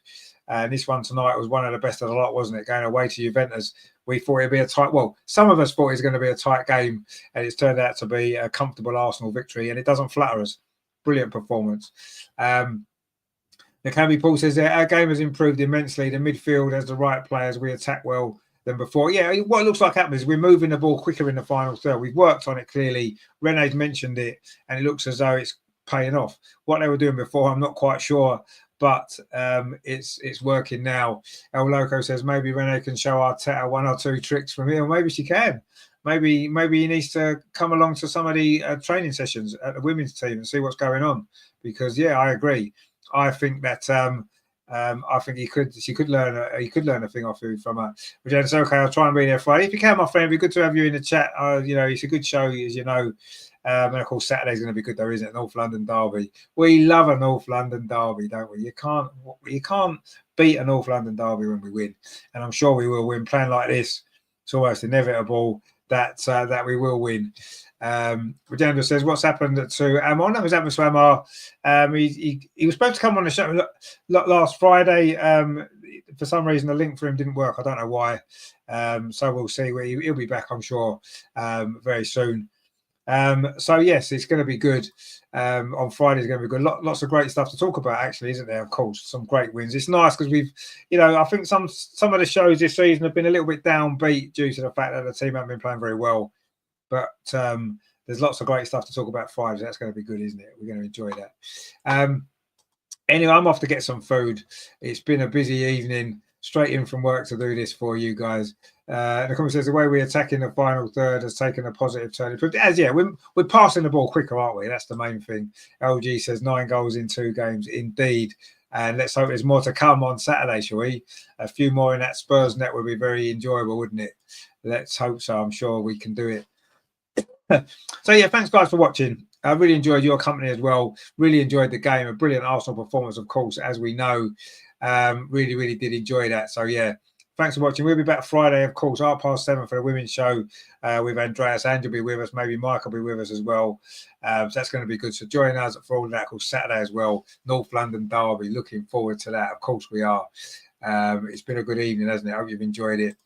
And this one tonight was one of the best of the lot, wasn't it? Going away to Juventus. We thought it'd be a tight, well, some of us thought it was going to be a tight game, and it's turned out to be a comfortable Arsenal victory, and it doesn't flatter us. Brilliant performance. Nakambi Paul says that our game has improved immensely. The midfield has the right players. We attack well than before. Yeah, what it looks like happens is we're moving the ball quicker in the final third. We've worked on it clearly. Rene's mentioned it, and it looks as though it's paying off. What they were doing before, I'm not quite sure, but it's working now. El Loco says maybe Rene can show Arteta 1 or 2 tricks from here. Maybe she can. Maybe he needs to come along to some of the training sessions at the women's team and see what's going on. Because yeah, I agree. I think that I think he could learn a thing or two from her. But it's okay. I'll try and be there Friday if you can, my friend. It'd be good to have you in the chat. You know, it's a good show, as you know. And of course, Saturday's going to be good, though, isn't it? North London derby. We love a North London derby, don't we? You can't beat a North London derby when we win, and I'm sure we will win. Playing like this, it's almost inevitable that we will win. Rajendra says, what's happened to Amon? That was happened to Amar. He was supposed to come on the show last Friday. For some reason, the link for him didn't work. I don't know why. So we'll see. He'll be back, I'm sure, very soon. So yes, it's going to be good. On Friday is going to be good. Lots of great stuff to talk about, actually, isn't there? Of course, some great wins. It's nice because we've, I think some of the shows this season have been a little bit downbeat due to the fact that the team haven't been playing very well. But there's lots of great stuff to talk about Friday. So that's going to be good, isn't it? We're going to enjoy that. Anyway, I'm off to get some food. It's been a busy evening. Straight in from work to do this for you guys. The comment says the way we're attacking the final third has taken a positive turn. We're passing the ball quicker, aren't we? That's the main thing. LG says 9 goals in 2 games, indeed. And let's hope there's more to come on Saturday, shall we? A few more in that Spurs net would be very enjoyable, wouldn't it? Let's hope so. I'm sure we can do it. So yeah, thanks guys for watching. I really enjoyed your company as well. Really enjoyed the game. A brilliant Arsenal performance, of course, as we know. Really did enjoy that. So yeah, thanks for watching. We'll be back Friday, of course, 7:30 for the women's show with Andreas. Andrew will be with us. Maybe Mike will be with us as well. So that's going to be good. So join us for all of that. Of course, Saturday as well. North London derby. Looking forward to that. Of course we are. It's been a good evening, hasn't it? I hope you've enjoyed it.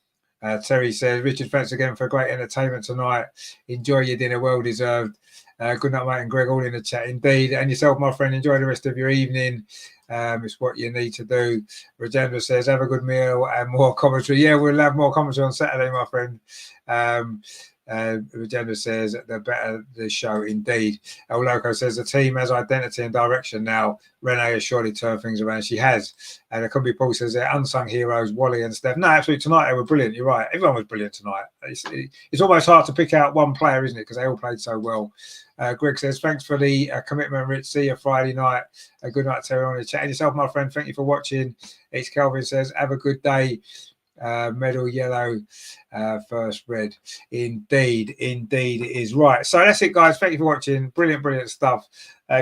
Terry says, Richard, thanks again for great entertainment tonight. Enjoy your dinner, well deserved. Good night, mate, and Greg, all in the chat. Indeed. And yourself, my friend, enjoy the rest of your evening. It's what you need to do. Rajendra says, have a good meal and more commentary. Yeah, we'll have more commentary on Saturday, my friend. Rajendra says, the better the show, indeed. El Loco says, the team has identity and direction now. Rene has surely turned things around. She has. And it could be Paul says, they're unsung heroes, Wally and Steph. No, absolutely. Tonight they were brilliant. You're right. Everyone was brilliant tonight. It's almost hard to pick out one player, isn't it? Because they all played so well. Greg says, thanks for the commitment, Rich. See you Friday night. Good night to everyone in the chat. And yourself, my friend. Thank you for watching. H. Kelvin says, have a good day. medal yellow, first red. Indeed it is. Right, so that's it, guys. Thank you for watching. Brilliant stuff.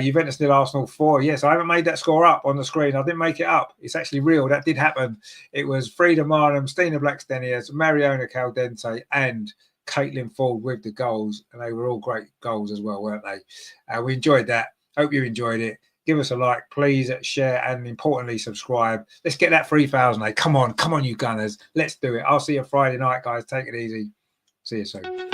Juventus nil, Arsenal 4. Yes, I haven't made that score up on the screen. I didn't make it up. It's actually real. That did happen. It was Frida Marnham, Stina Blackstenius, Mariona Caldente, and Caitlin Ford with the goals, and they were all great goals as well, weren't they? We enjoyed that. Hope you enjoyed it. Give us a like, please, share, and importantly, subscribe. Let's get that 3,000. Come on, you Gunners. Let's do it. I'll see you Friday night, guys. Take it easy. See you soon.